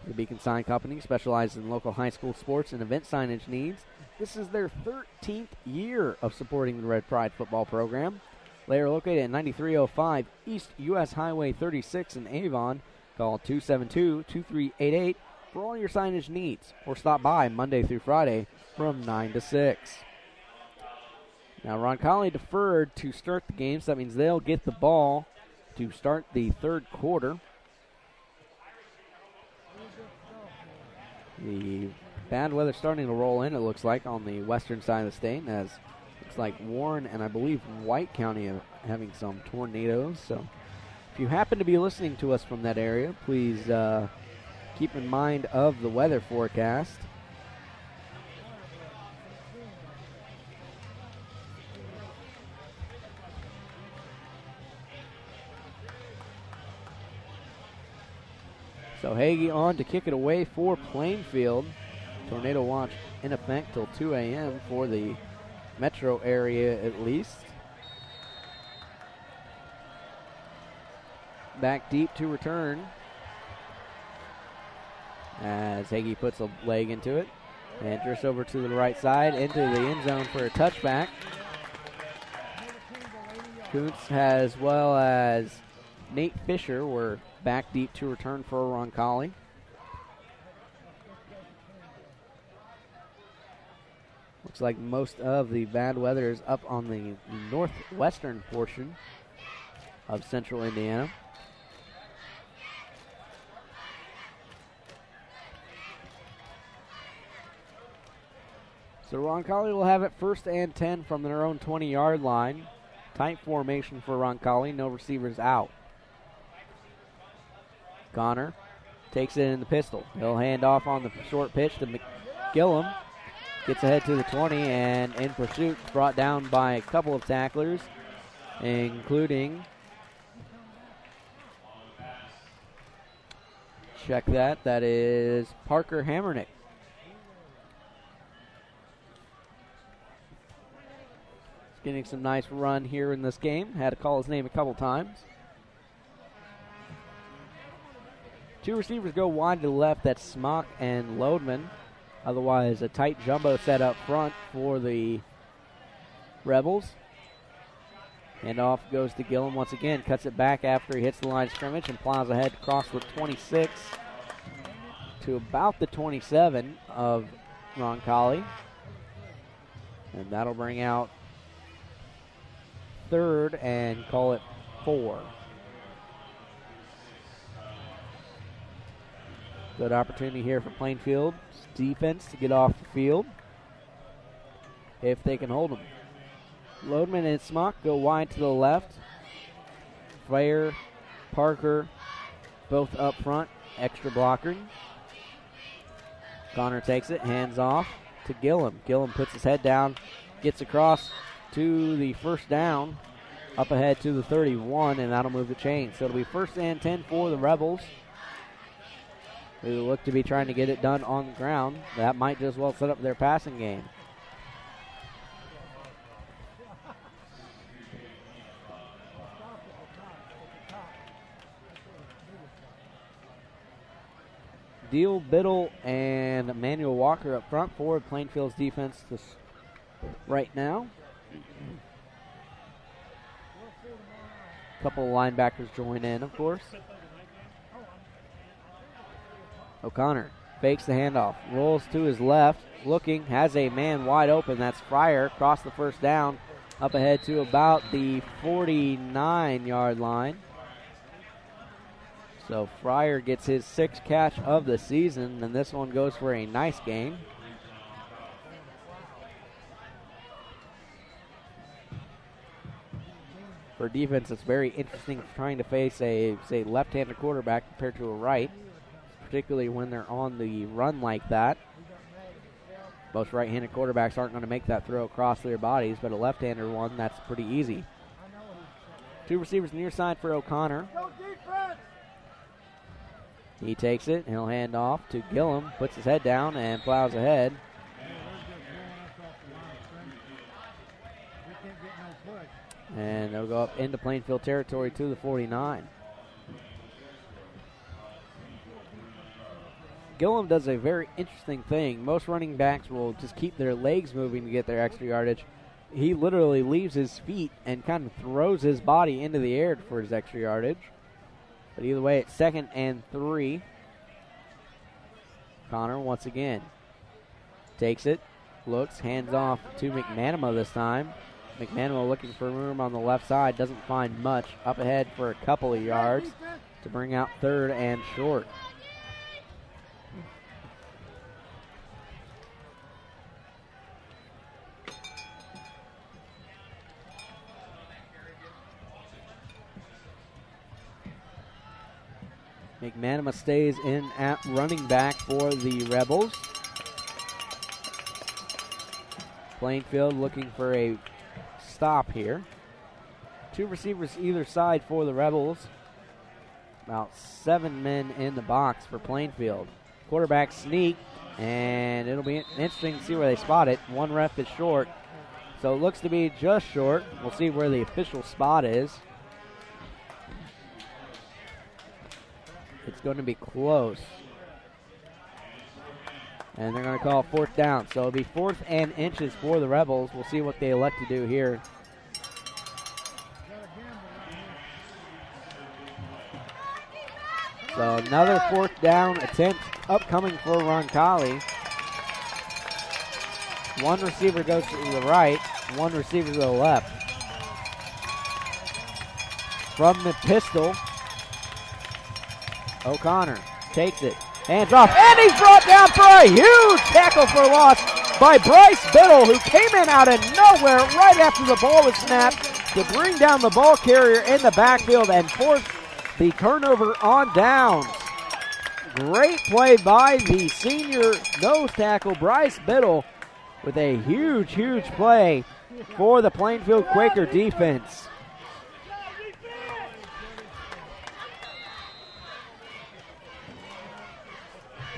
The Beacon Sign Company specializes in local high school sports and event signage needs. This is their 13th year of supporting the Red Pride football program. They are located at 9305 East U.S. Highway 36 in Avon. Call 272-2388 for all your signage needs, or stop by Monday through Friday from 9 to 6. Now, Roncalli deferred to start the game, so that means they'll get the ball to start the third quarter. The bad weather starting to roll in, it looks like, on the western side of the state, as it looks like Warren and I believe White County are having some tornadoes, so if you happen to be listening to us from that area, please keep in mind of the weather forecast. So Hagee on to kick it away for Plainfield. Tornado watch in effect till 2 a.m. for the metro area at least. Back deep to return as Hagee puts a leg into it and drifts over to the right side into the end zone for a touchback. Kuntz as well as Nate Fisher were back deep to return for Roncalli. Looks like most of the bad weather is up on the northwestern portion of central Indiana. So Roncalli will have it 1st and 10 from their own 20-yard line. Tight formation for Roncalli, no receivers out. Connor takes it in the pistol. He'll hand off on the short pitch to McGillum. Gets ahead to the 20 and in pursuit, brought down by a couple of tacklers, including, check that is Parker Hammernick. Getting some nice run here in this game. Had to call his name a couple times. 2 receivers go wide to the left. That's Smock and Lodeman. Otherwise, a tight jumbo set up front for the Rebels. And off goes to Gillum once again. Cuts it back after he hits the line of scrimmage and plows ahead across the 26 to about the 27 of Roncalli. And that'll bring out 3rd and call it 4. Good opportunity here for Plainfield's defense to get off the field if they can hold them. Lodeman and Smock go wide to the left. Fire, Parker, both up front, extra blocking. Connor takes it, hands off to Gillum. Gillum puts his head down, gets across to the first down, up ahead to the 31, and that'll move the chain. So it'll be 1st and 10 for the Rebels, who look to be trying to get it done on the ground. That might just well set up their passing game. Deal, Biddle, and Emmanuel Walker up front for Plainfield's defense right now. A couple of linebackers join in, of course. O'Connor fakes the handoff, rolls to his left, looking, has a man wide open. That's Fryer across the first down, up ahead to about the 49-yard line. So Fryer gets his 6th catch of the season, and this one goes for a nice gain. For defense, it's very interesting trying to face a, say, left-handed quarterback compared to a right, particularly when they're on the run like that. Most right-handed quarterbacks aren't going to make that throw across their bodies, but a left-hander one, that's pretty easy. 2 receivers near side for O'Connor. He takes it, and he'll hand off to Gillum, puts his head down, and plows ahead. And they'll go up into Plainfield territory to the 49. Gillum does a very interesting thing. Most running backs will just keep their legs moving to get their extra yardage. He literally leaves his feet and kind of throws his body into the air for his extra yardage. But either way, it's 2nd and 3. Connor once again takes it, looks, hands off to McManama this time. McManama looking for room on the left side, doesn't find much. Up ahead for a couple of yards to bring out 3rd and short. McManama stays in at running back for the Rebels. Plainfield looking for a stop here. 2 receivers either side for the Rebels. About 7 men in the box for Plainfield. Quarterback sneak, and it'll be interesting to see where they spot it. One ref is short, so it looks to be just short. We'll see where the official spot is. It's going to be close. And they're going to call 4th down. So it'll be 4th and inches for the Rebels. We'll see what they elect to do here. So another 4th down attempt upcoming for Roncalli. 1 receiver goes to the right, 1 receiver to the left. From the pistol, O'Connor takes it, hands off, and he's brought down for a huge tackle for loss by Bryce Biddle, who came in out of nowhere right after the ball was snapped to bring down the ball carrier in the backfield and force the turnover on downs. Great play by the senior nose tackle, Bryce Biddle, with a huge, huge play for the Plainfield Quaker defense.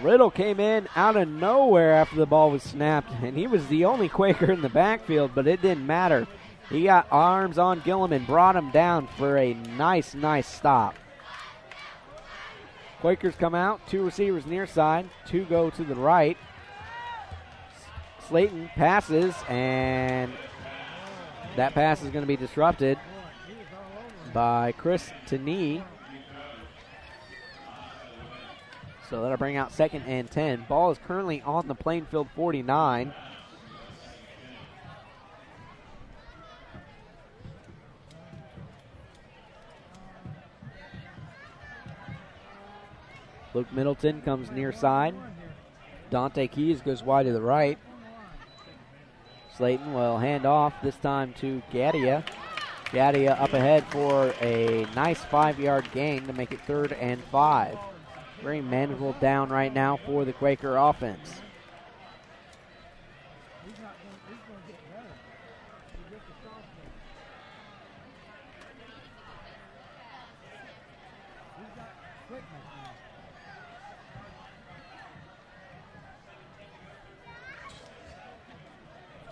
Riddle came in out of nowhere after the ball was snapped, and he was the only Quaker in the backfield, but it didn't matter. He got arms on Gillum and brought him down for a nice, nice stop. Quakers come out, 2 receivers near side, 2 go to the right. Slayton passes, and that pass is going to be disrupted by Chris Tanee. So that'll bring out 2nd and 10. Ball is currently on the Plainfield 49. Luke Middleton comes near side. Dante Keys goes wide to the right. Slayton will hand off, this time to Gadia. Gadia up ahead for a nice 5-yard gain to make it 3rd and 5. Very manageable down right now for the Quaker offense.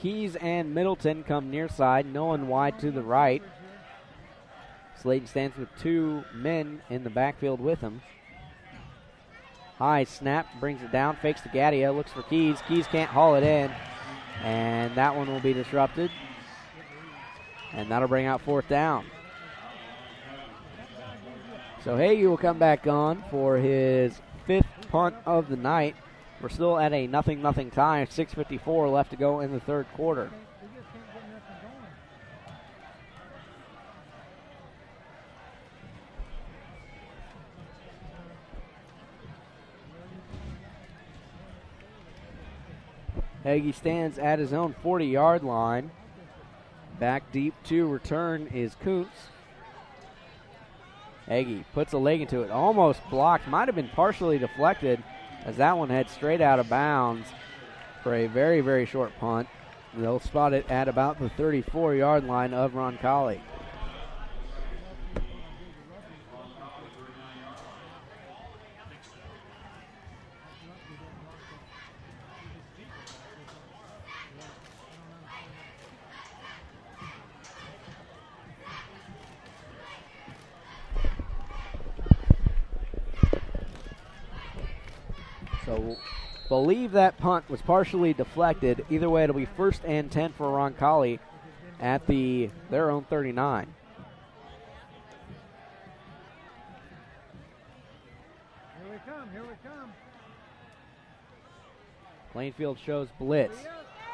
Keys and Middleton come near side, no one wide to the right. Slayton stands with 2 men in the backfield with him. High snap, brings it down, fakes to Gadia, looks for Keys. Keys can't haul it in, and that one will be disrupted. And that'll bring out 4th down. So Hagee will come back on for his 5th punt of the night. We're still at a 0-0 tie, 6:54 left to go in the 3rd quarter. Hagee stands at his own 40-yard line. Back deep to return is Kuntz. Hagee puts a leg into it, almost blocked, might have been partially deflected, as that one heads straight out of bounds for a very, very short punt. They'll spot it at about the 34-yard line of Roncalli. So, believe that punt was partially deflected. Either way, it'll be 1st and 10 for Roncalli at their own 39. Here we come, here we come. Plainfield shows blitz.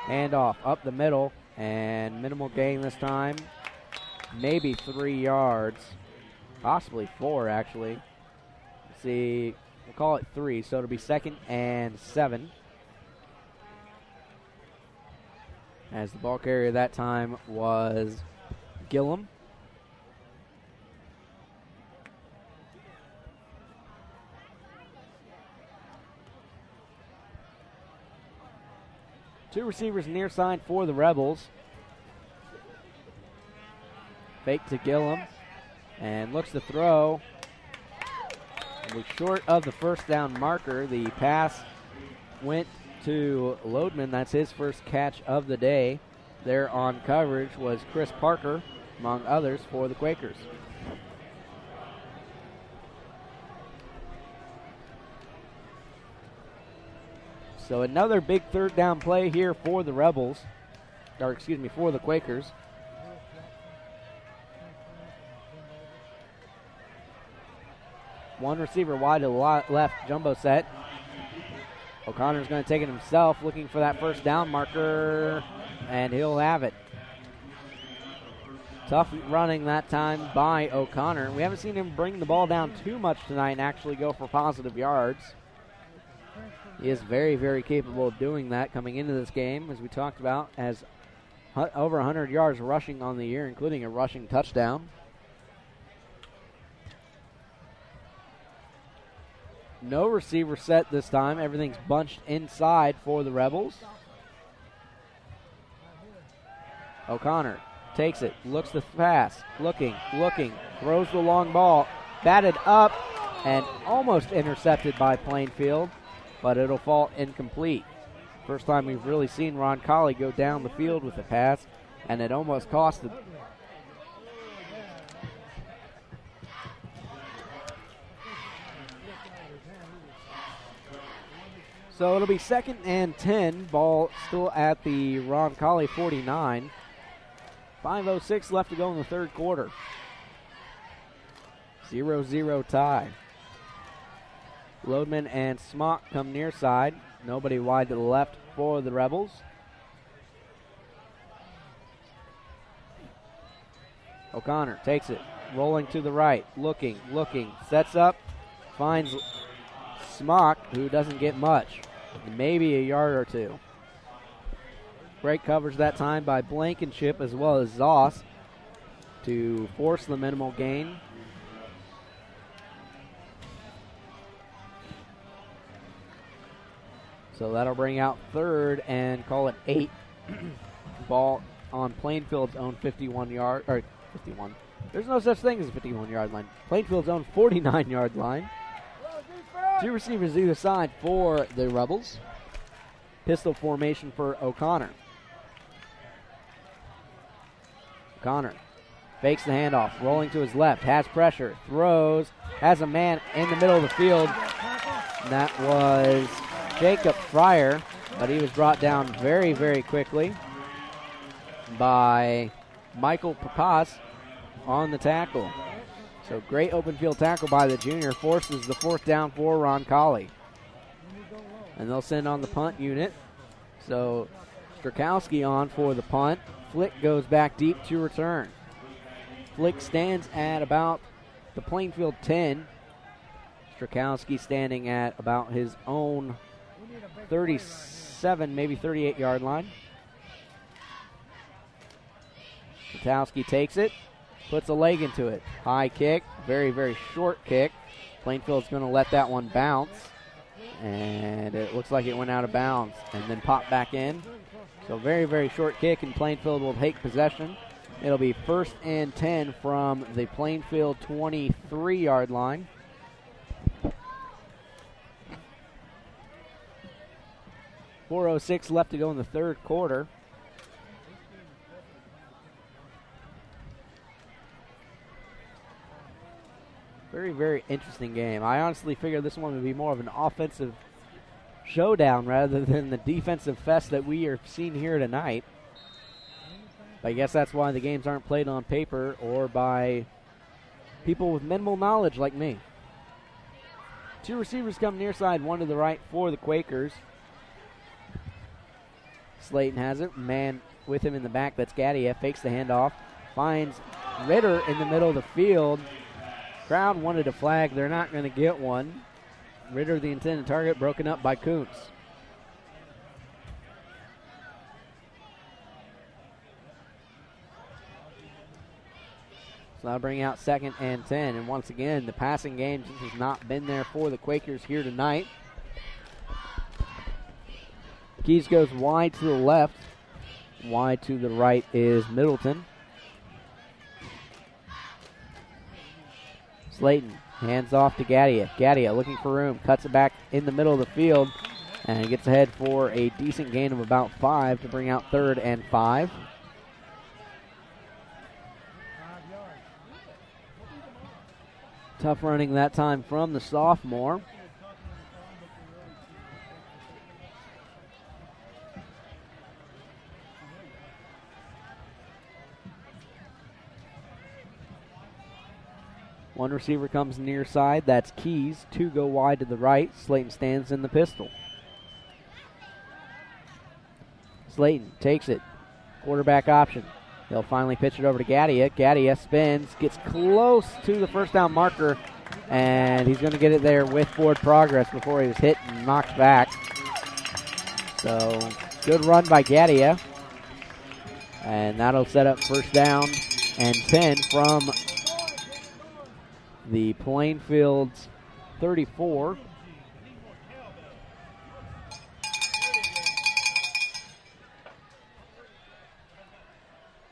Handoff up the middle, and minimal gain this time. Maybe 3 yards, possibly 4 actually. Let's see. We'll call it 3, so it'll be 2nd and 7. As the ball carrier that time was Gillum. Two receivers near side for the Rebels. Fake to Gillum, and looks to throw. Was short of the 1st down marker. The pass went to Lodeman. That's his first catch of the day. There on coverage was Chris Parker, among others, for the Quakers. So another big 3rd down play here for the Rebels, or excuse me, for the Quakers. One receiver wide to the left, jumbo set. O'Connor's going to take it himself, looking for that 1st down marker, and he'll have it. Tough running that time by O'Connor. We haven't seen him bring the ball down too much tonight and actually go for positive yards. He is very, very capable of doing that coming into this game, as we talked about, has over 100 yards rushing on the year, including a rushing touchdown. No receiver set this time. Everything's bunched inside for the Rebels. O'Connor takes it, looks to pass, looking, throws the long ball, batted up, and almost intercepted by Plainfield, but it'll fall incomplete. First time we've really seen Roncalli go down the field with a pass, and it almost costed. So it'll be 2nd and 10. Ball still at the Roncalli 49. 5:06 left to go in the 3rd quarter. 0-0 tie. Lodeman and Smock come near side. Nobody wide to the left for the Rebels. O'Connor takes it, rolling to the right, looking, sets up, finds Smock, who doesn't get much, maybe a yard or two. Great coverage that time by Blankenship as well as Zoss to force the minimal gain. So that'll bring out third and call it 8. Ball on Plainfield's own 51. There's no such thing as a 51-yard line. Plainfield's own 49-yard line. 2 receivers either side for the Rebels. Pistol formation for O'Connor. O'Connor fakes the handoff, rolling to his left, has pressure, throws, has a man in the middle of the field. And that was Jacob Fryer, but he was brought down very, very quickly by Michael Papas on the tackle. So great open field tackle by the junior, forces the 4th down for Roncalli. And they'll send on the punt unit. So Strakowski on for the punt. Flick goes back deep to return. Flick stands at about the Plainfield 10. Strakowski standing at about his own 37, maybe 38-yard line. Strakowski takes it, puts a leg into it. High kick, very, very short kick. Plainfield's going to let that one bounce. And it looks like it went out of bounds and then popped back in. So very, very short kick, and Plainfield will take possession. It'll be 1st and 10 from the Plainfield 23-yard line. .406 left to go in the third quarter. Very, very interesting game. I honestly figured this one would be more of an offensive showdown rather than the defensive fest that we are seeing here tonight. But I guess that's why the games aren't played on paper or by people with minimal knowledge like me. 2 receivers come near side, 1 to the right for the Quakers. Slayton has it. Man with him in the back, that's Gadia. Fakes the handoff. Finds Ritter in the middle of the field. Crowd wanted a flag. They're not going to get one. Ritter, the intended target, broken up by Kuntz. So that'll bring out 2nd and 10. And once again, the passing game just has not been there for the Quakers here tonight. Keys goes wide to the left. Wide to the right is Middleton. Slayton hands off to Gadia. Gadia looking for room, cuts it back in the middle of the field, and gets ahead for a decent gain of about 5 to bring out 3rd and 5. Tough running that time from the sophomore. One receiver comes near side. That's Keys. 2 go wide to the right. Slayton stands in the pistol. Slayton takes it. Quarterback option. He'll finally pitch it over to Gadia. Gadia spins, gets close to the 1st down marker, and he's going to get it there with forward progress before he was hit and knocked back. So, good run by Gadia. And that'll set up 1st down and 10 from the Plainfield's 34.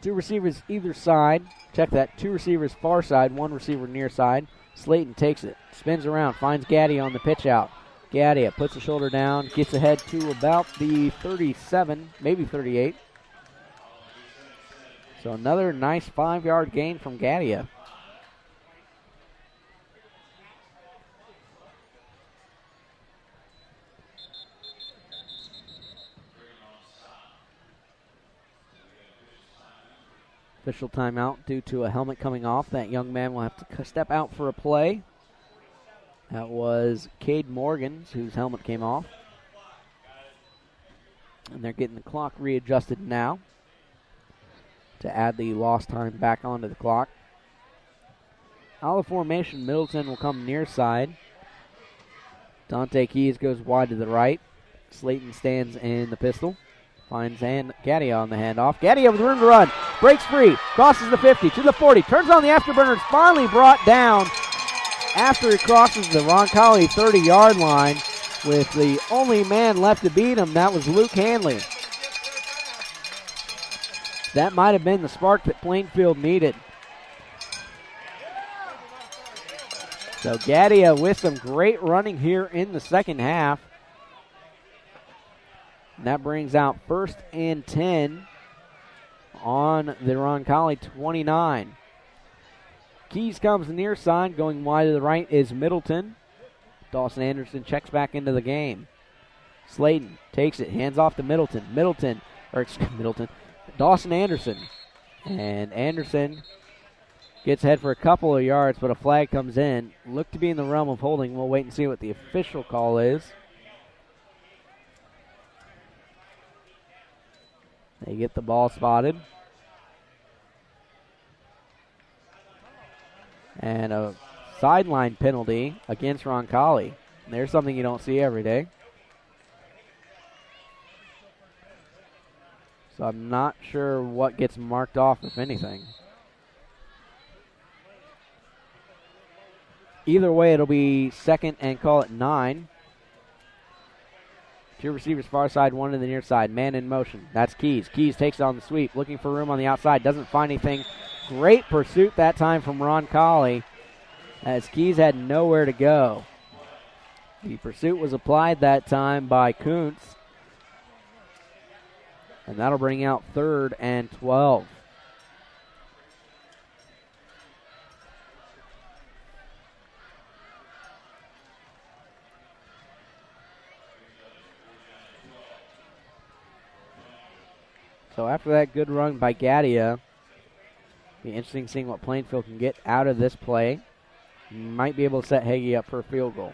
Two receivers either side. Check that. 2 receivers far side, 1 receiver near side. Slayton takes it, spins around, finds Gadia on the pitch out. Gadia puts the shoulder down, gets ahead to about the 37, maybe 38. So another nice 5-yard gain from Gadia. Official timeout due to a helmet coming off. That young man will have to step out for a play. That was Cade Morgan, whose helmet came off. And they're getting the clock readjusted now to add the lost time back onto the clock. Out of formation, Middleton will come near side Dante Keys goes wide to the right. Slayton stands in the pistol. Finds Gadia on the handoff. Gadia with room to run. Breaks free. Crosses the 50 to the 40. Turns on the afterburners. Finally brought down after he crosses the Roncalli 30-yard line with the only man left to beat him. That was Luke Hanley. That might have been the spark that Plainfield needed. So Gadia with some great running here in the second half. And that brings out 1st and 10 on the Roncalli 29. Keys comes near side. Going wide to the right is Middleton. Dawson Anderson checks back into the game. Slayton takes it, hands off to Middleton. Dawson Anderson. And Anderson gets ahead for a couple of yards, but a flag comes in. Looked to be in the realm of holding. We'll wait and see what the official call is. They get the ball spotted. And a sideline penalty against Roncalli. There's something you don't see every day. So I'm not sure what gets marked off, if anything. Either way, it'll be 2nd and call it 9. 2 receivers far side, 1 to the near side. Man in motion. That's Keys. Keys takes it on the sweep, looking for room on the outside. Doesn't find anything. Great pursuit that time from Roncalli, as Keys had nowhere to go. The pursuit was applied that time by Kuntz. And that'll bring out 3rd and 12. So after that good run by Gadia, be interesting seeing what Plainfield can get out of this play. Might be able to set Hagee up for a field goal.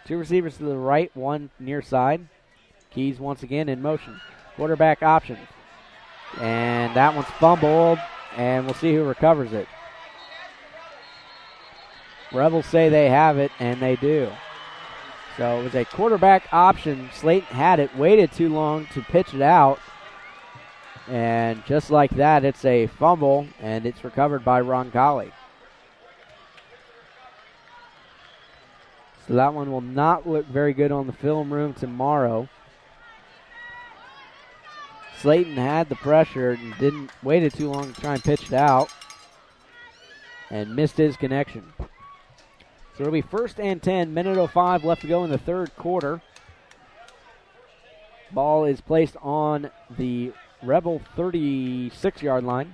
2 receivers to the right, 1 near side. Keys once again in motion. Quarterback option. And that one's fumbled, and we'll see who recovers it. Rebels say they have it, and they do. So it was a quarterback option. Slayton had it, waited too long to pitch it out. And just like that, it's a fumble, and it's recovered by Roncalli. So that one will not look very good on the film room tomorrow. Slayton had the pressure and waited too long to try and pitch it out, and missed his connection. So it'll be 1st and 10, minute 05 left to go in the 3rd quarter. Ball is placed on the Rebel 36-yard line.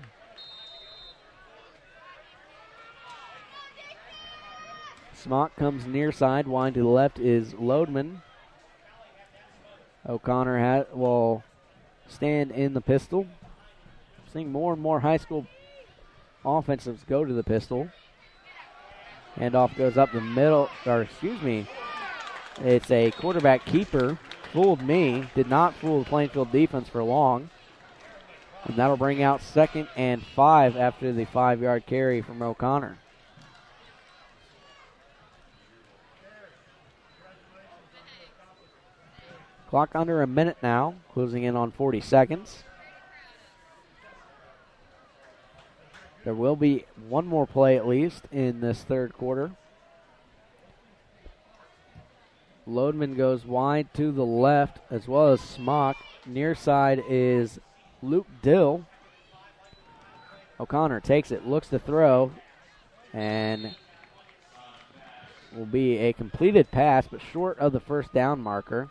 Smock comes near side. Wide to the left is Lodeman. O'Connor will stand in the pistol. Seeing more and more high school offensives go to the pistol. Handoff goes up the middle, it's a quarterback keeper. Fooled me. Did not fool the Plainfield defense for long. And that'll bring out 2nd and 5 after the 5-yard carry from O'Connor. Clock under a minute now, closing in on 40 seconds. There will be one more play at least in this 3rd quarter. Lodeman goes wide to the left as well as Smock. Near side is Luke Dill. O'Connor takes it, looks to throw, and will be a completed pass, but short of the 1st down marker,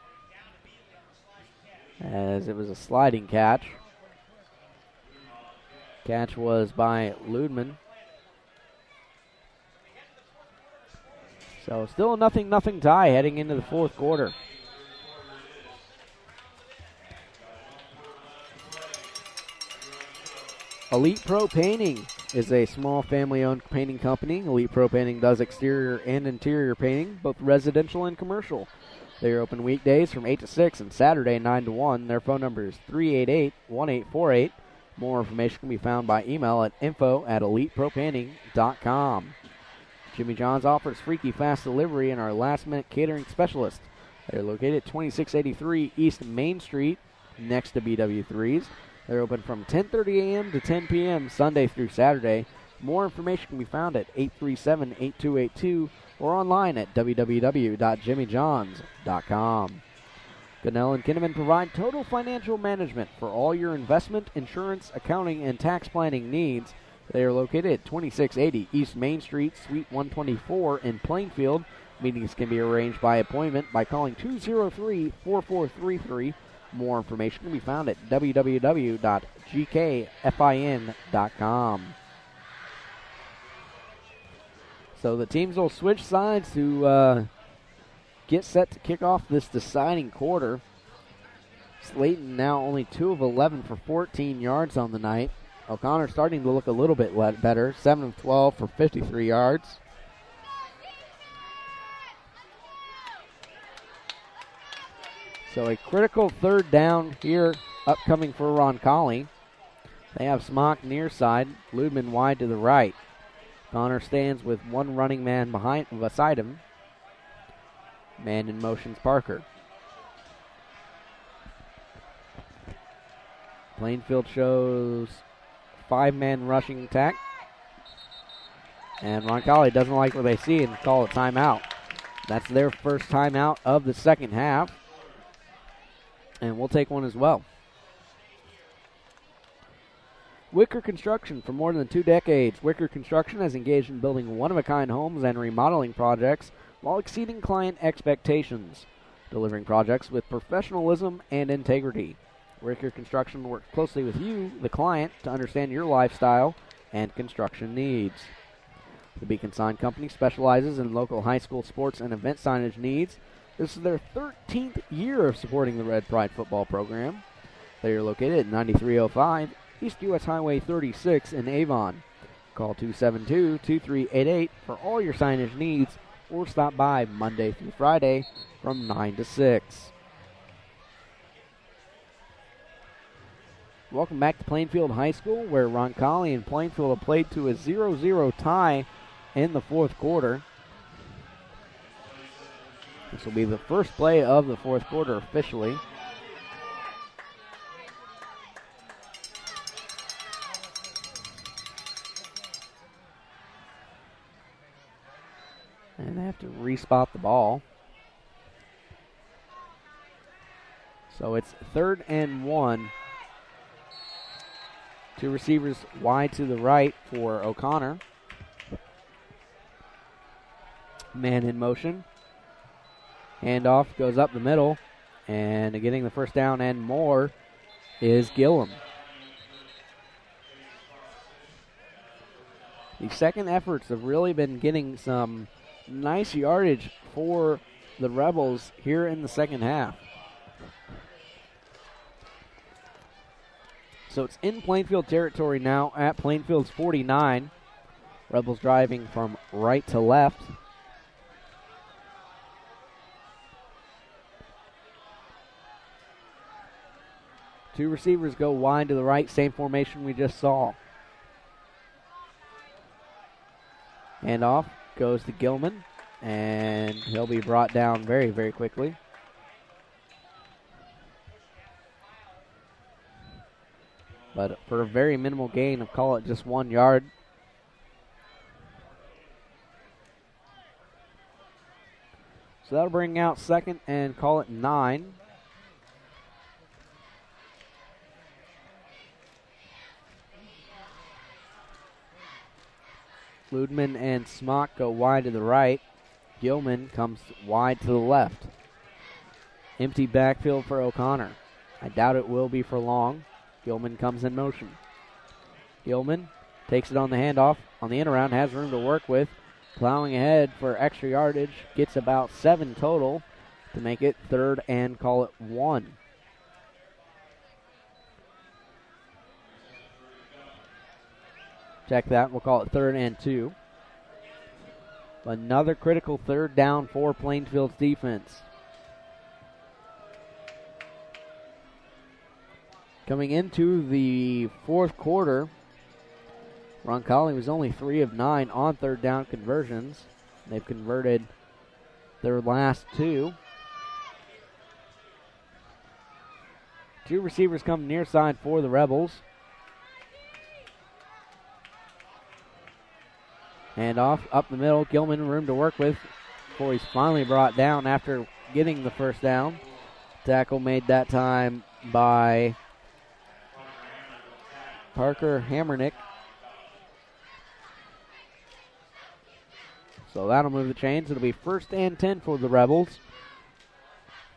as it was a sliding catch. Catch was by Ludman. So still a 0-0 tie heading into the 4th quarter. Elite Pro Painting is a small family-owned painting company. Elite Pro Painting does exterior and interior painting, both residential and commercial. They are open weekdays from 8 to 6 and Saturday 9 to 1. Their phone number is 388-1848. More information can be found by email at info@elitepropainting.com. Jimmy John's offers freaky fast delivery and our last-minute catering specialist. They're located at 2683 East Main Street, next to BW3's. They're open from 10:30 a.m. to 10 p.m. Sunday through Saturday. More information can be found at 837-8282 or online at www.jimmyjohns.com. Gunnell and Kinnaman provide total financial management for all your investment, insurance, accounting, and tax planning needs. They are located at 2680 East Main Street, Suite 124 in Plainfield. Meetings can be arranged by appointment by calling 203-4433. More information can be found at www.gkfin.com. So the teams will switch sides to get set to kick off this deciding quarter. Slayton now only 2 of 11 for 14 yards on the night. O'Connor starting to look a little bit better, 7 of 12 for 53 yards. So a critical third down here upcoming for Roncalli. They have Smock near side, Ludman wide to the right. Connor stands with one running man beside him. Man in motion's Parker. Plainfield shows 5-man rushing attack. And Roncalli doesn't like what they see and call a timeout. That's their first timeout of the second half. And we'll take one as well. Wicker Construction. For more than 2 decades, Wicker Construction has engaged in building one-of-a-kind homes and remodeling projects while exceeding client expectations, delivering projects with professionalism and integrity. Wicker Construction works closely with you, the client, to understand your lifestyle and construction needs. The Beacon Sign Company specializes in local high school sports and event signage needs. This is their 13th year of supporting the Red Pride football program. They are located at 9305 East U.S. Highway 36 in Avon. Call 272-2388 for all your signage needs or stop by Monday through Friday from 9 to 6. Welcome back to Plainfield High School, where Roncalli and Plainfield have played to a 0-0 tie in the fourth quarter. This will be the first play of the fourth quarter officially. And they have to respot the ball. So it's 3rd and 1. 2 receivers wide to the right for O'Connor. Man in motion. Handoff goes up the middle, and getting the first down and more is Gillum. The second efforts have really been getting some nice yardage for the Rebels here in the second half. So it's in Plainfield territory now at Plainfield's 49. Rebels driving from right to left. Two receivers go wide to the right, same formation we just saw. Handoff goes to Gilman, and he'll be brought down very, very quickly. But for a very minimal gain of, call it just 1 yard. So that'll bring out second and call it 9. Ludman and Smock go wide to the right. Gilman comes wide to the left. Empty backfield for O'Connor. I doubt it will be for long. Gilman comes in motion. Gilman takes it on the handoff. On the in-around, has room to work with. Plowing ahead for extra yardage. Gets about 7 total to make it 3rd and call it 1. Check that. We'll call it 3rd and 2. Another critical 3rd down for Plainfield's defense. Coming into the fourth quarter, Roncalli was only 3 of 9 on third down conversions. They've converted their last 2. 2 receivers come near side for the Rebels. Hand off up the middle. Gilman room to work with before he's finally brought down after getting the first down. Tackle made that time by Parker Hammernick. So that'll move the chains. It'll be 1st and 10 for the Rebels.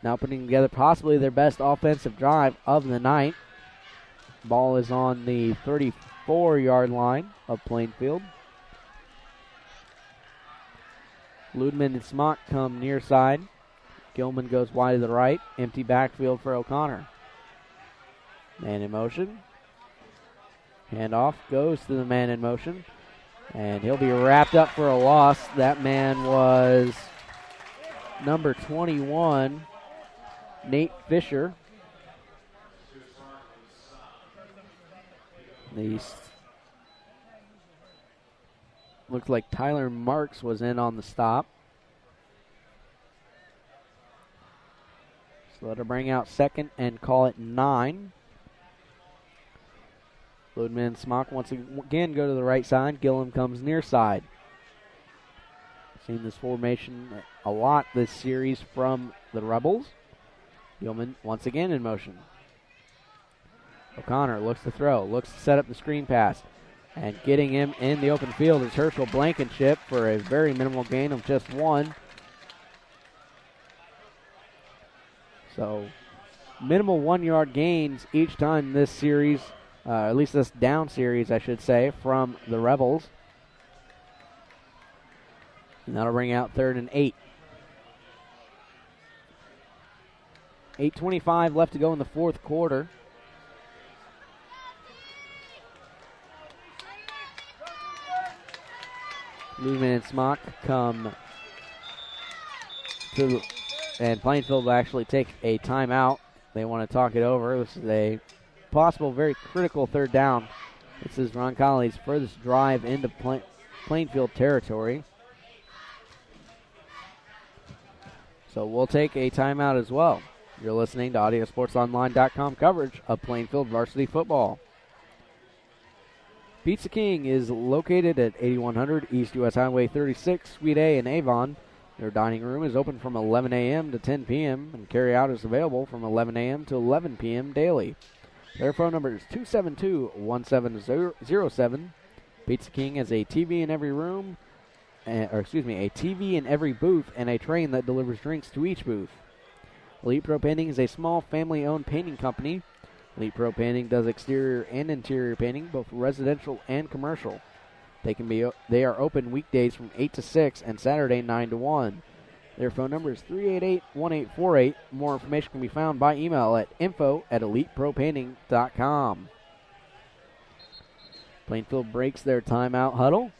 Now putting together possibly their best offensive drive of the night. Ball is on the 34-yard line of Plainfield. Ludman and Smock come near side. Gilman goes wide to the right. Empty backfield for O'Connor. Man in motion. Handoff goes to the man in motion. And he'll be wrapped up for a loss. That man was number 21, Nate Fisher. Looks like Tyler Marks was in on the stop. So that'll bring out 2nd and call it 9. Ludman and Smock once again go to the right side. Gillum comes near side. Seen this formation a lot this series from the Rebels. Gilman once again in motion. O'Connor looks to throw, looks to set up the screen pass. And getting him in the open field is Herschel Blankenship for a very minimal gain of just 1. So minimal 1-yard gains each time this series, at least this down series, I should say, from the Rebels. And that'll bring out 3rd and 8. 8:25 left to go in the 4th quarter. Ludman and Smock come to, and Plainfield will actually take a timeout. They want to talk it over. This is a possible, very critical 3rd down. This is Roncalli's furthest drive into Plainfield territory. So we'll take a timeout as well. You're listening to AudioSportsOnline.com coverage of Plainfield varsity football. Pizza King is located at 8100 East US Highway 36, Suite A in Avon. Their dining room is open from 11 a.m. to 10 p.m. and carry-out is available from 11 a.m. to 11 p.m. daily. Their phone number is 272-1707. Pizza King has a TV in every room, a TV in every booth and a train that delivers drinks to each booth. Elite Pro Painting is a small family-owned painting company. Elite Pro Painting does exterior and interior painting, both residential and commercial. They are open weekdays from 8 to 6 and Saturday 9 to 1. Their phone number is 388-1848. More information can be found by email at info@elitepropainting.com. Plainfield breaks their timeout huddle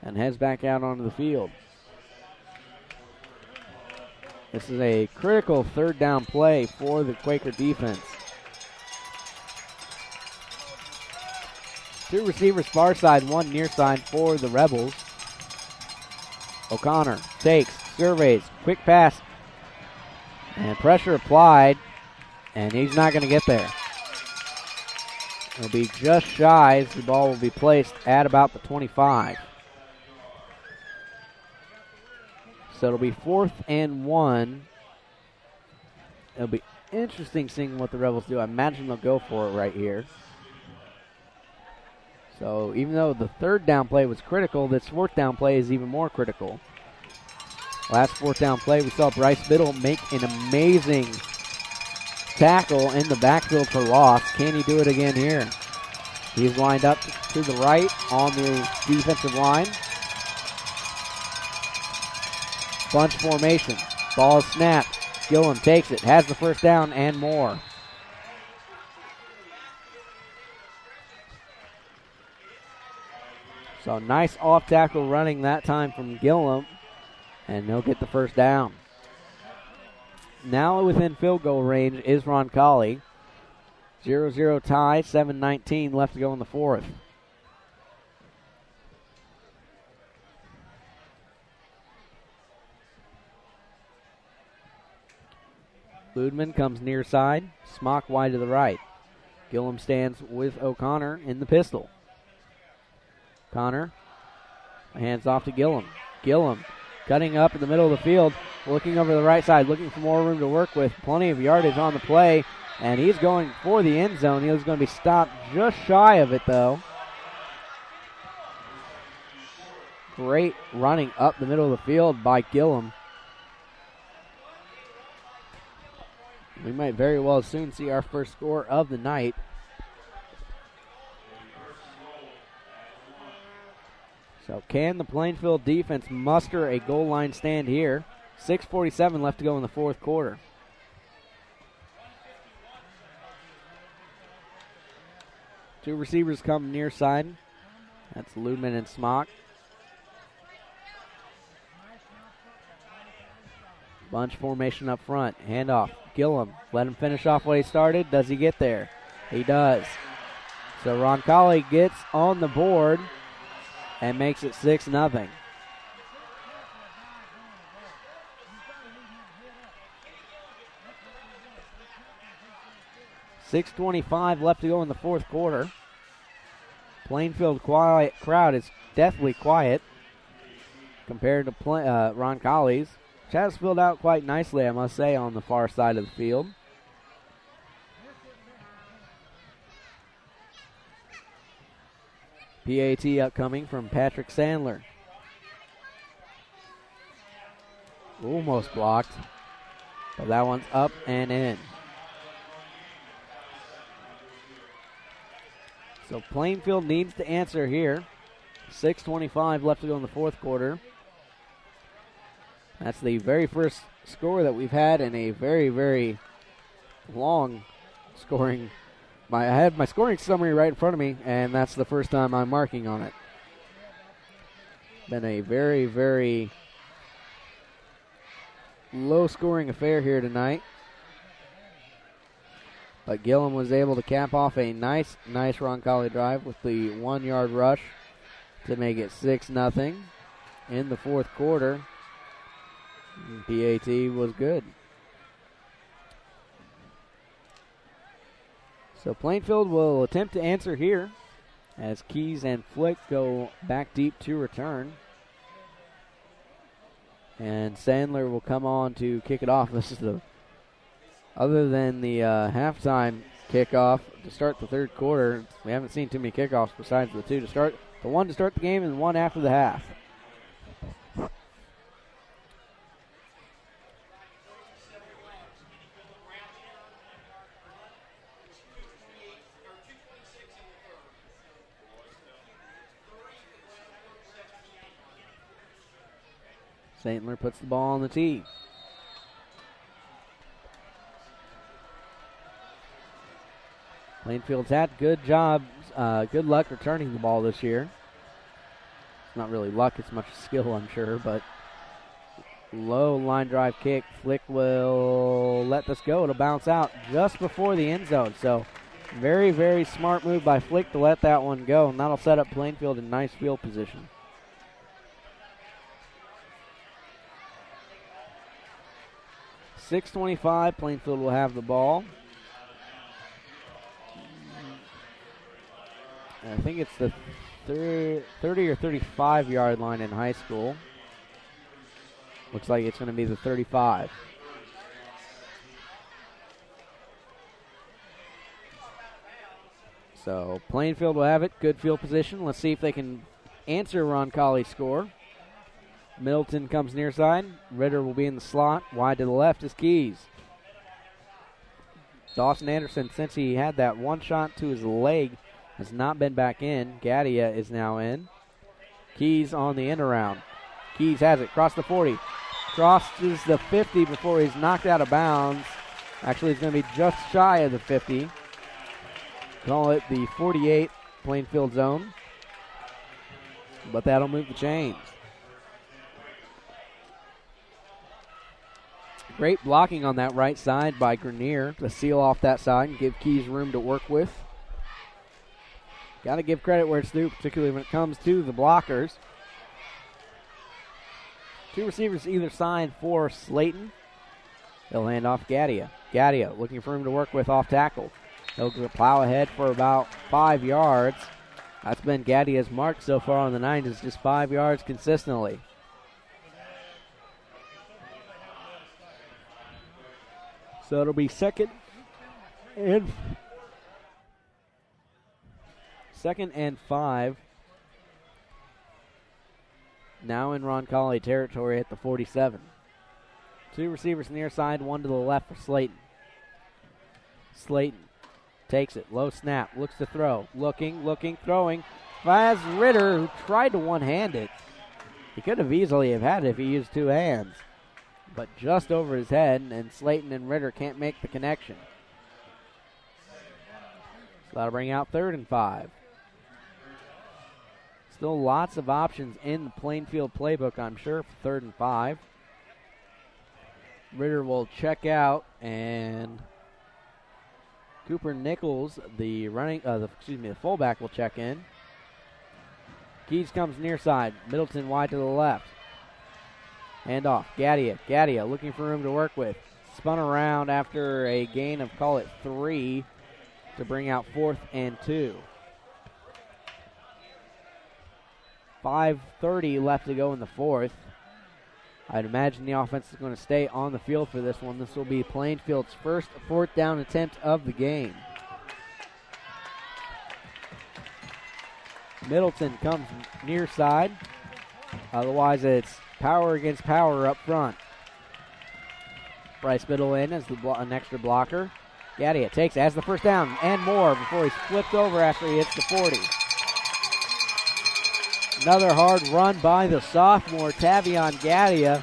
and heads back out onto the field. This is a critical 3rd down play for the Quaker defense. 2 receivers far side, 1 near side for the Rebels. O'Connor takes, surveys, quick pass, and pressure applied, and he's not going to get there. It'll be just shy as the ball will be placed at about the 25. So it'll be 4th and 1. It'll be interesting seeing what the Rebels do. I imagine they'll go for it right here. So even though the 3rd down play was critical, this 4th down play is even more critical. Last 4th down play, we saw Bryce Biddle make an amazing tackle in the backfield for loss. Can he do it again here? He's lined up to the right on the defensive line. Bunch formation. Ball is snapped. Gillum takes it, has the first down and more. So nice off tackle running that time from Gillum, and they'll get the first down. Now within field goal range is Roncalli. 0-0 tie, 7:19 left to go in the 4th. Ludman comes near side. Smock wide to the right. Gillum stands with O'Connor in the pistol. Connor hands off to Gillum. Gillum cutting up in the middle of the field, looking over the right side, looking for more room to work with. Plenty of yardage on the play, and he's going for the end zone. He was going to be stopped just shy of it, though. Great running up the middle of the field by Gillum. We might very well soon see our first score of the night. So can the Plainfield defense muster a goal line stand here? 6:47 left to go in the fourth quarter. Two receivers come near side. That's Ludman and Smock. Bunch formation up front. Handoff. Gillum. Let him finish off what he started. Does he get there? He does. So Roncalli gets on the board and makes it 6-0. $6:25 left to go in the fourth quarter. Plainfield crowd is deathly quiet compared to Roncalli's, which has filled out quite nicely, I must say, on the far side of the field. PAT upcoming from Patrick Sandler. Almost blocked, but that one's up and in. So Plainfield needs to answer here. 6:25 left to go in the fourth quarter. That's the very first score that we've had in a very, very long scoring. I have my scoring summary right in front of me, and that's the first time I'm marking on it. Been a very, very low-scoring affair here tonight. But Gillum was able to cap off a nice Roncalli drive with the 1-yard rush to make it 6-0 in the fourth quarter. And PAT was good. So Plainfield will attempt to answer here as Keys and Flick go back deep to return. And Sandler will come on to kick it off. This is the, other than the halftime kickoff to start the third quarter, we haven't seen too many kickoffs besides the two to start. The one to start the game and the one after the half. Sandler puts the ball on the tee. Plainfield's had good luck returning the ball this year. It's not really luck, it's much skill, I'm sure, but low line drive kick. Flick will let this go. It'll bounce out just before the end zone. So very, very smart move by Flick to let that one go, and that'll set up Plainfield in nice field position. .625, Plainfield will have the ball. I think it's the 30 or 35 yard line in high school. Looks like it's going to be the 35. So Plainfield will have it. Good field position. Let's see if they can answer Roncalli's score. Middleton comes near side. Ritter will be in the slot. Wide to the left is Keys. Dawson Anderson, since he had that one shot to his leg, has not been back in. Gadia is now in. Keys on the end around. Keys has it. Cross the 40. Crosses the 50 before he's knocked out of bounds. Actually, he's going to be just shy of the 50. Call it the 48 Plainfield zone. But that'll move the chains. Great blocking on that right side by Grenier to seal off that side and give Keys room to work with. Got to give credit where it's due, particularly when it comes to the blockers. Two receivers either side for Slayton. He'll hand off Gaddia. Gaddia looking for him to work with off tackle. He'll plow ahead for about 5 yards. That's been Gaddia's mark so far on the night, is just 5 yards consistently. So it'll be second and 5. Now in Roncalli territory at the 47. 2 receivers near side, 1 to the left for Slayton. Slayton takes it, low snap, looks to throw, looking, throwing. Has Ritter, who tried to one-hand it. He could have easily have had it if he used 2 hands. But just over his head, and Slayton and Ritter can't make the connection. So that'll bring out 3rd and 5. Still lots of options in the Plainfield playbook, I'm sure, for 3rd and 5. Ritter will check out, and Cooper Nichols, the fullback, will check in. Keys comes near side. Middleton wide to the left. Hand off. Gaddia. Gaddia looking for room to work with. Spun around after a gain of, call it 3, to bring out 4th and 2. 5:30 left to go in the 4th. I'd imagine the offense is going to stay on the field for this one. This will be Plainfield's first 4th down attempt of the game. Middleton comes near side. Otherwise, it's power against power up front. Bryce Biddle in as an extra blocker. Gaddia takes it, has the first down and more before he's flipped over after he hits the 40. Another hard run by the sophomore, Tavion Gaddia.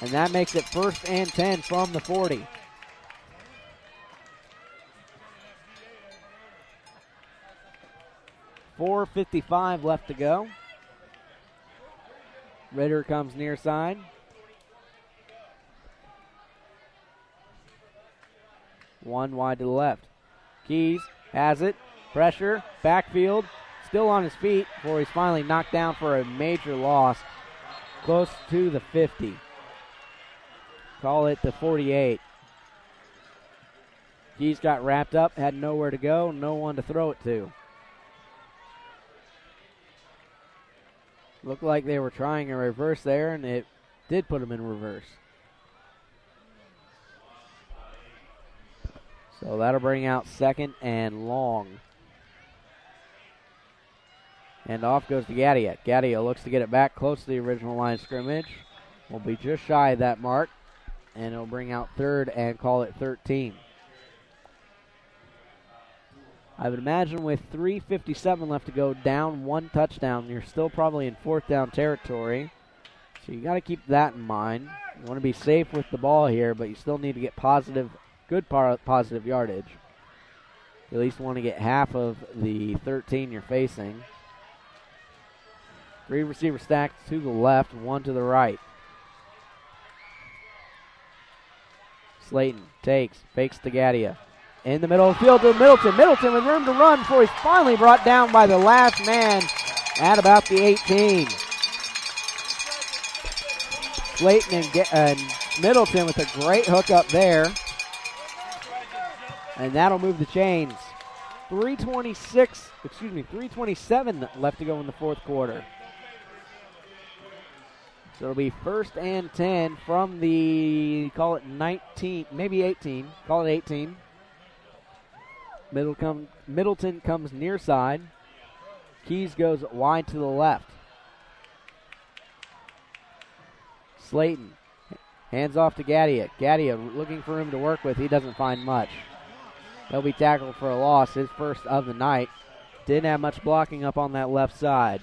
And that makes it 1st and 10 from the 40. .4:55 left to go. Ritter comes near side. One wide to the left. Keys has it. Pressure. Backfield. Still on his feet before he's finally knocked down for a major loss. Close to the 50. Call it the 48. Keys got wrapped up. Had nowhere to go. No one to throw it to. Looked like they were trying a reverse there, and it did put him in reverse. So that'll bring out 2nd and long. And off goes to Gaddia. Gaddia looks to get it back close to the original line of scrimmage. Will be just shy of that mark. And it'll bring out 3rd and call it 13. I would imagine with 3:57 left to go, down 1 touchdown, you're still probably in 4th down territory. So you got to keep that in mind. You want to be safe with the ball here, but you still need to get good positive yardage. You at least want to get half of the 13 you're facing. 3 receivers stacked to the left, 1 to the right. Slayton takes, fakes to Gaddia. In the middle of the field to Middleton. Middleton with room to run before he's finally brought down by the last man at about the 18. Slayton and Middleton with a great hook up there. And that'll move the chains. 3:27 left to go in the 4th quarter. So it'll be 1st and 10 from the, call it 19, maybe 18. Call it 18. Middleton comes near side. Keys goes wide to the left. Slayton hands off to Gaddia. Gaddia looking for him to work with. He doesn't find much. He'll be tackled for a loss, his first of the night. Didn't have much blocking up on that left side.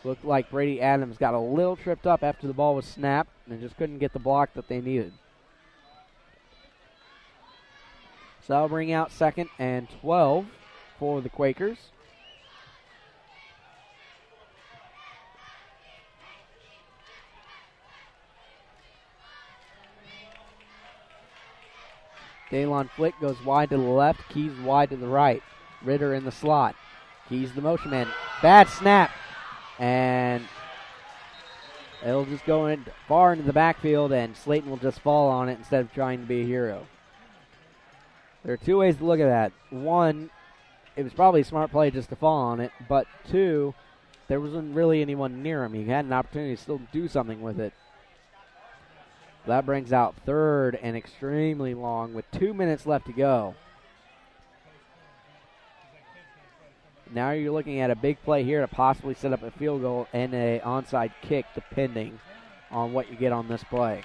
Looked like Brady Adams got a little tripped up after the ball was snapped and just couldn't get the block that they needed. So that'll bring out 2nd and 12 for the Quakers. Daylon Flick goes wide to the left. Keys wide to the right. Ritter in the slot. Keys the motion man. Bad snap. And It'll just go in far into the backfield, and Slayton will just fall on it instead of trying to be a hero. There are two ways to look at that. One, it was probably a smart play just to fall on it, but two, there wasn't really anyone near him. He had an opportunity to still do something with it. That brings out third and extremely long with 2 minutes left to go. Now you're looking at a big play here to possibly set up a field goal and an onside kick, depending on what you get on this play.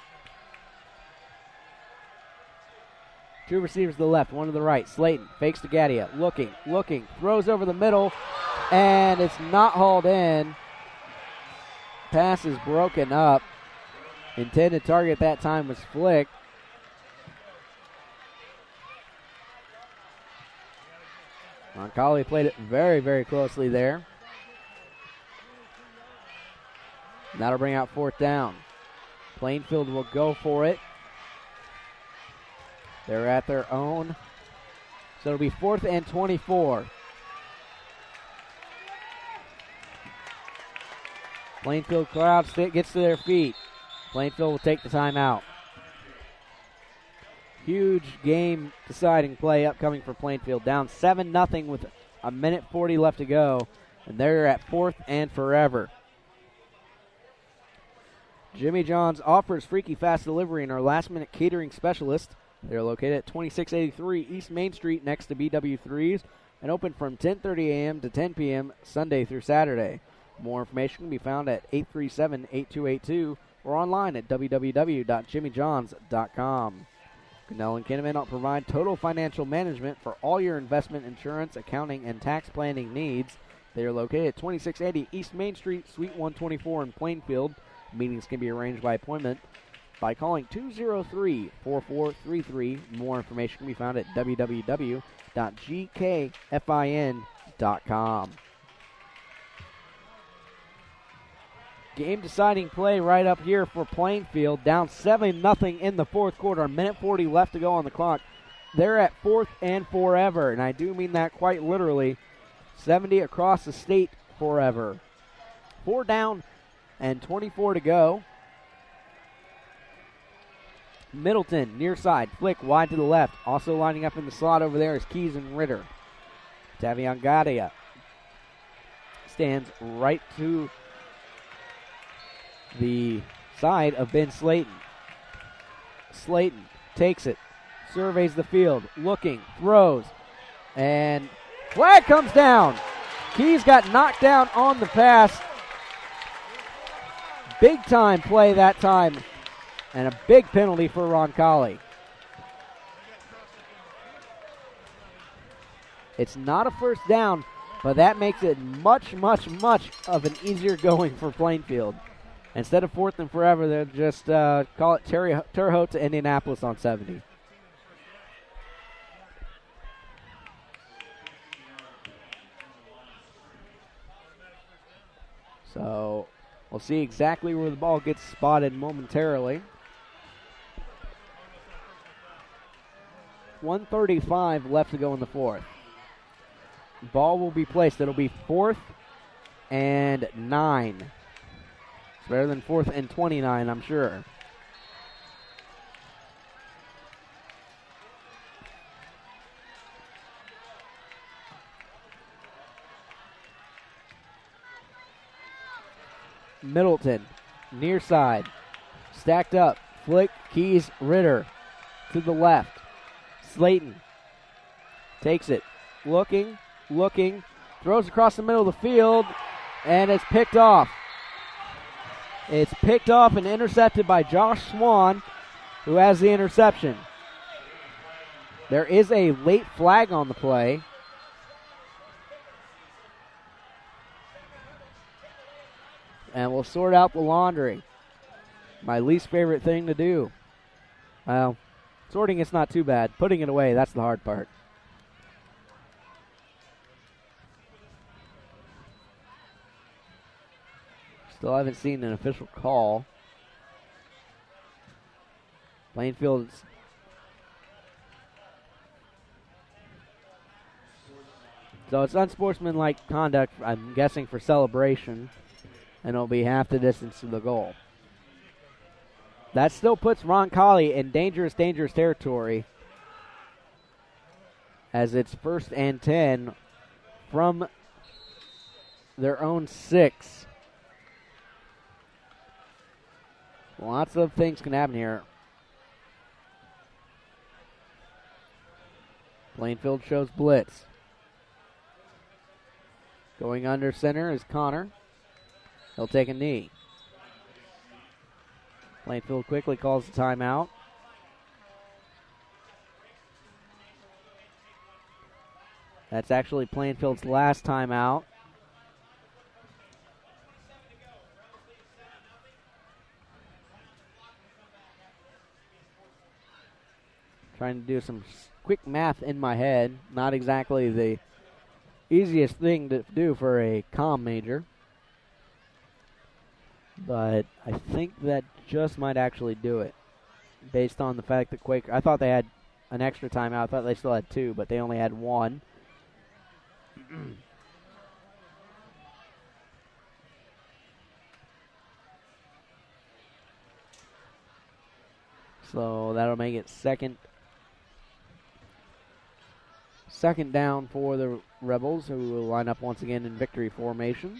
Two receivers to the left, one to the right. Slayton fakes to Gadia, looking, throws over the middle, and it's not hauled in. Pass is broken up. Intended target that time was Flick. Roncalli played it very, very closely there. And that'll bring out fourth down. Plainfield will go for it. They're at their own. So it'll be 4th and 24. Plainfield crowd gets to their feet. Plainfield will take the timeout. Huge game deciding play upcoming for Plainfield. Down 7-0 with a minute 40 left to go. And they're at 4th and forever. Jimmy John's offers freaky fast delivery and our last minute catering specialist. They're located at 2683 East Main Street next to BW3s and open from 10:30 a.m. to 10 p.m. Sunday through Saturday. More information can be found at 837-8282 or online at www.jimmyjohns.com. Gunnell and Kinnaman provide total financial management for all your investment, insurance, accounting, and tax planning needs. They are located at 2680 East Main Street, Suite 124 in Plainfield. Meetings can be arranged by appointment by calling 203-4433. More information can be found at www.gkfin.com. Game-deciding play right up here for Plainfield. Down 7-0 in the fourth quarter. A minute 40 left to go on the clock. They're at 4th and forever, and I do mean that quite literally. 70 across the state forever. 4 down and 24 to go. Middleton, near side. Flick wide to the left. Also lining up in the slot over there is Keys and Ritter. Tavion Gadia stands right to the side of Ben Slayton. Slayton takes it, surveys the field, looking, throws, and flag comes down. Keys got knocked down on the pass. Big time play that time, and a big penalty for Roncalli. It's not a first down, but that makes it much, much, much of an easier going for Plainfield. Instead of 4th and forever, they'll just call it Terre Haute to Indianapolis on 70. So we'll see exactly where the ball gets spotted momentarily. 1:35 left to go in the fourth. Ball will be placed. It'll be 4th and 9. It's better than 4th and 29, I'm sure. Middleton, near side, stacked up. Flick, Keys, Ritter to the left. Slayton takes it, looking, throws across the middle of the field, and it's picked off. It's picked off and intercepted by Josh Swan, who has the interception. There is a late flag on the play. And we'll sort out the laundry. My least favorite thing to do. Well, sorting it's not too bad. Putting it away, that's the hard part. Still haven't seen an official call. Plainfield's so it's unsportsmanlike conduct, I'm guessing, for celebration, and it'll be half the distance to the goal. That still puts Roncalli in dangerous territory as it's 1st and 10 from their own 6. Lots of things can happen here. Plainfield shows blitz. Going under center is Connor. He'll take a knee. Plainfield quickly calls the timeout. That's actually Plainfield's last timeout. Trying to do some quick math in my head. Not exactly the easiest thing to do for a comm major. But I think that just might actually do it. Based on the fact that Quaker, I thought they had an extra timeout. I thought they still had 2, but they only had 1. So that'll make it second down for the Rebels, who will line up once again in victory formation.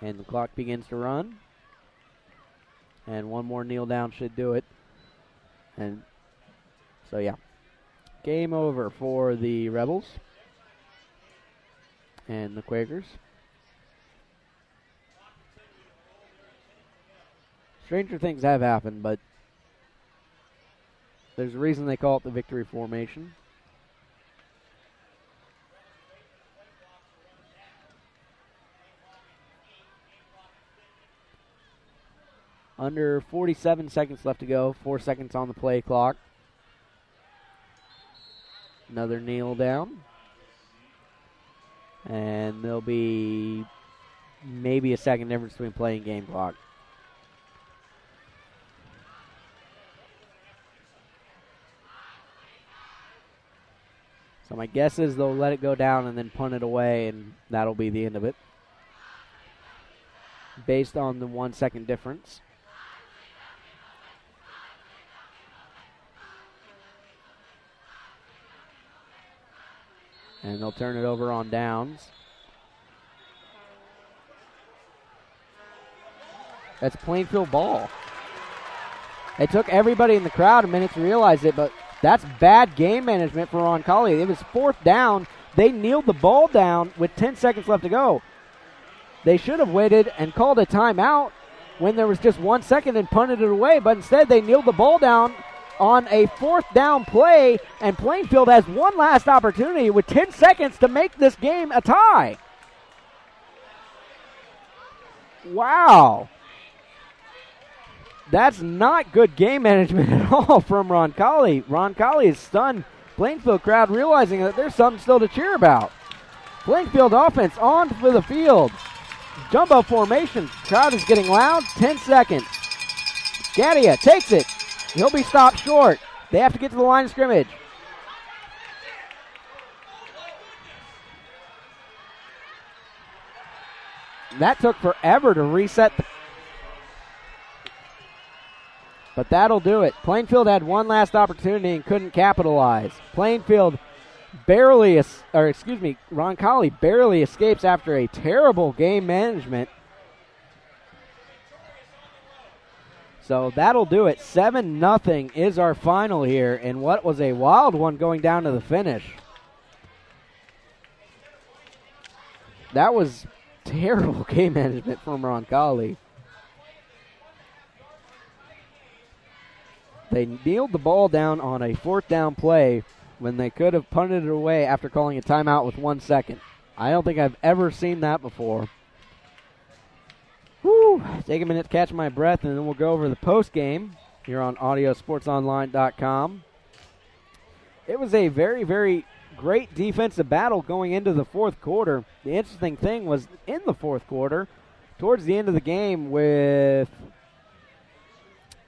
And the clock begins to run. And one more kneel down should do it. And so, yeah. Game over for the Rebels and the Quakers. Stranger things have happened, but there's a reason they call it the victory formation. Under 47 seconds left to go. 4 seconds on the play clock. Another kneel down. And there'll be maybe a second difference between play and game clock. So my guess is they'll let it go down and then punt it away, and that'll be the end of it. Based on the 1 second difference. And they'll turn it over on downs. That's Plainfield ball. It took everybody in the crowd a minute to realize it, but that's bad game management for Roncalli. It was 4th down. They kneeled the ball down with 10 seconds left to go. They should have waited and called a timeout when there was just 1 second and punted it away, but instead they kneeled the ball down on a 4th down play, and Plainfield has one last opportunity with 10 seconds to make this game a tie. Wow. That's not good game management at all from Roncalli. Roncalli is stunned. Plainfield crowd realizing that there's something still to cheer about. Plainfield offense on for the field. Jumbo formation. Crowd is getting loud. 10 seconds. Gadia takes it. He'll be stopped short. They have to get to the line of scrimmage. That took forever to reset. But that'll do it. Plainfield had one last opportunity and couldn't capitalize. Plainfield Roncalli barely escapes after a terrible game management. So that'll do it. 7-0 is our final here in what was a wild one going down to the finish. That was terrible game management from Roncalli. They kneeled the ball down on a 4th down play when they could have punted it away after calling a timeout with 1 second. I don't think I've ever seen that before. Whew. Take a minute to catch my breath, and then we'll go over the post game here on audiosportsonline.com. It was a very, very great defensive battle going into the 4th quarter. The interesting thing was in the 4th quarter, towards the end of the game with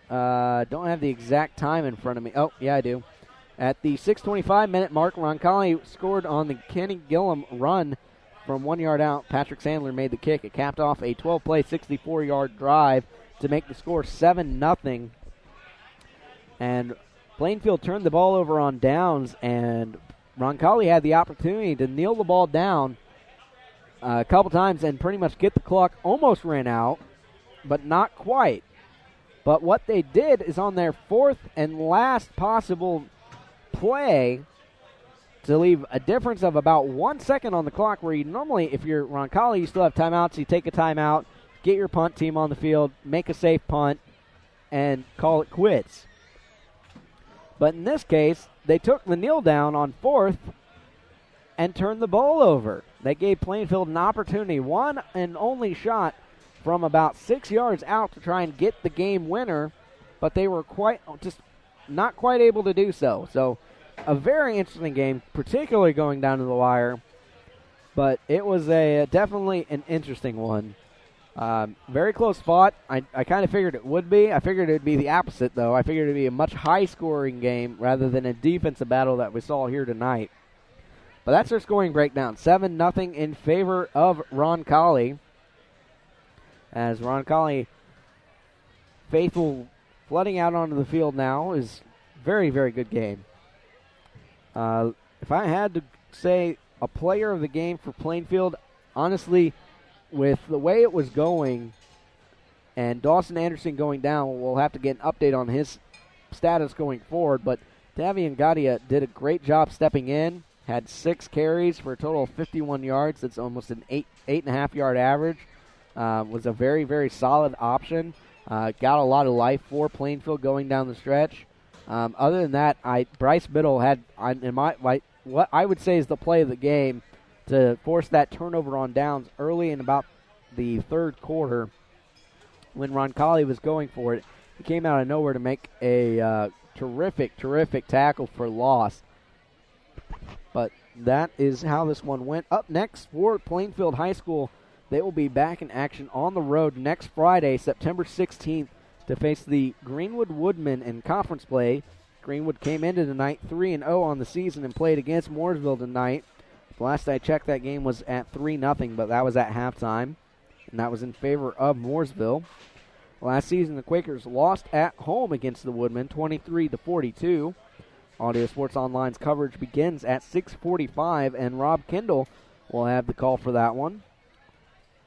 don't have the exact time in front of me. Oh, yeah, I do. At the 6:25-minute mark, Roncalli scored on the Kenny Gillum run from 1 yard out. Patrick Sandler made the kick. It capped off a 12-play, 64-yard drive to make the score 7-0. And Plainfield turned the ball over on downs, and Roncalli had the opportunity to kneel the ball down a couple times and pretty much get the clock. Almost ran out, but not quite. But what they did is on their fourth and last possible play to leave a difference of about 1 second on the clock, where you normally, if you're Roncalli, you still have timeouts. You take a timeout, get your punt team on the field, make a safe punt, and call it quits. But in this case, they took the kneel down on fourth and turned the ball over. They gave Plainfield an opportunity, one and only shot from about 6 yards out to try and get the game winner, but they were not quite able to do so. So a very interesting game, particularly going down to the wire, but it was definitely an interesting one. Very close fought. I kind of figured it would be. I figured it would be the opposite, though. I figured it would be a much high-scoring game rather than a defensive battle that we saw here tonight. But that's their scoring breakdown. 7-0 in favor of Roncalli. As Roncalli, faithful, flooding out onto the field now, is very, very good game. If I had to say a player of the game for Plainfield, honestly, with the way it was going and Dawson Anderson going down, we'll have to get an update on his status going forward. But Davian Gadia did a great job stepping in, had 6 carries for a total of 51 yards. That's almost an 8.5 yard average. Was a very, very solid option. Got a lot of life for Plainfield going down the stretch. Other than that, Bryce Biddle had, what I would say is the play of the game, to force that turnover on downs early in about the third quarter when Roncalli was going for it. He came out of nowhere to make a terrific tackle for loss. But that is how this one went. Up next for Plainfield High School, they will be back in action on the road next Friday, September 16th, to face the Greenwood Woodmen in conference play. Greenwood came into tonight 3-0 on the season and played against Mooresville tonight. Last I checked, that game was at 3-0, but that was at halftime, and that was in favor of Mooresville. Last season, the Quakers lost at home against the Woodmen, 23-42. Audio Sports Online's coverage begins at 6:45, and Rob Kendall will have the call for that one.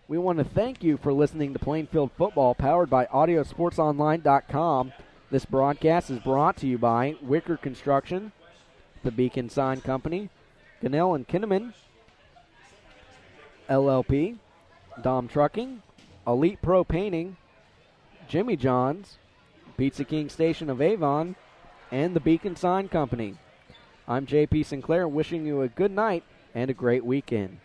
We want to thank you for listening to Plainfield Football, powered by AudioSportsOnline.com. This broadcast is brought to you by Wicker Construction, the Beacon Sign Company, Gunnell and Kinnaman, LLP, Dom Trucking, Elite Pro Painting, Jimmy John's, Pizza King Station of Avon, and the Beacon Sign Company. I'm J.P. Sinclair, wishing you a good night and a great weekend.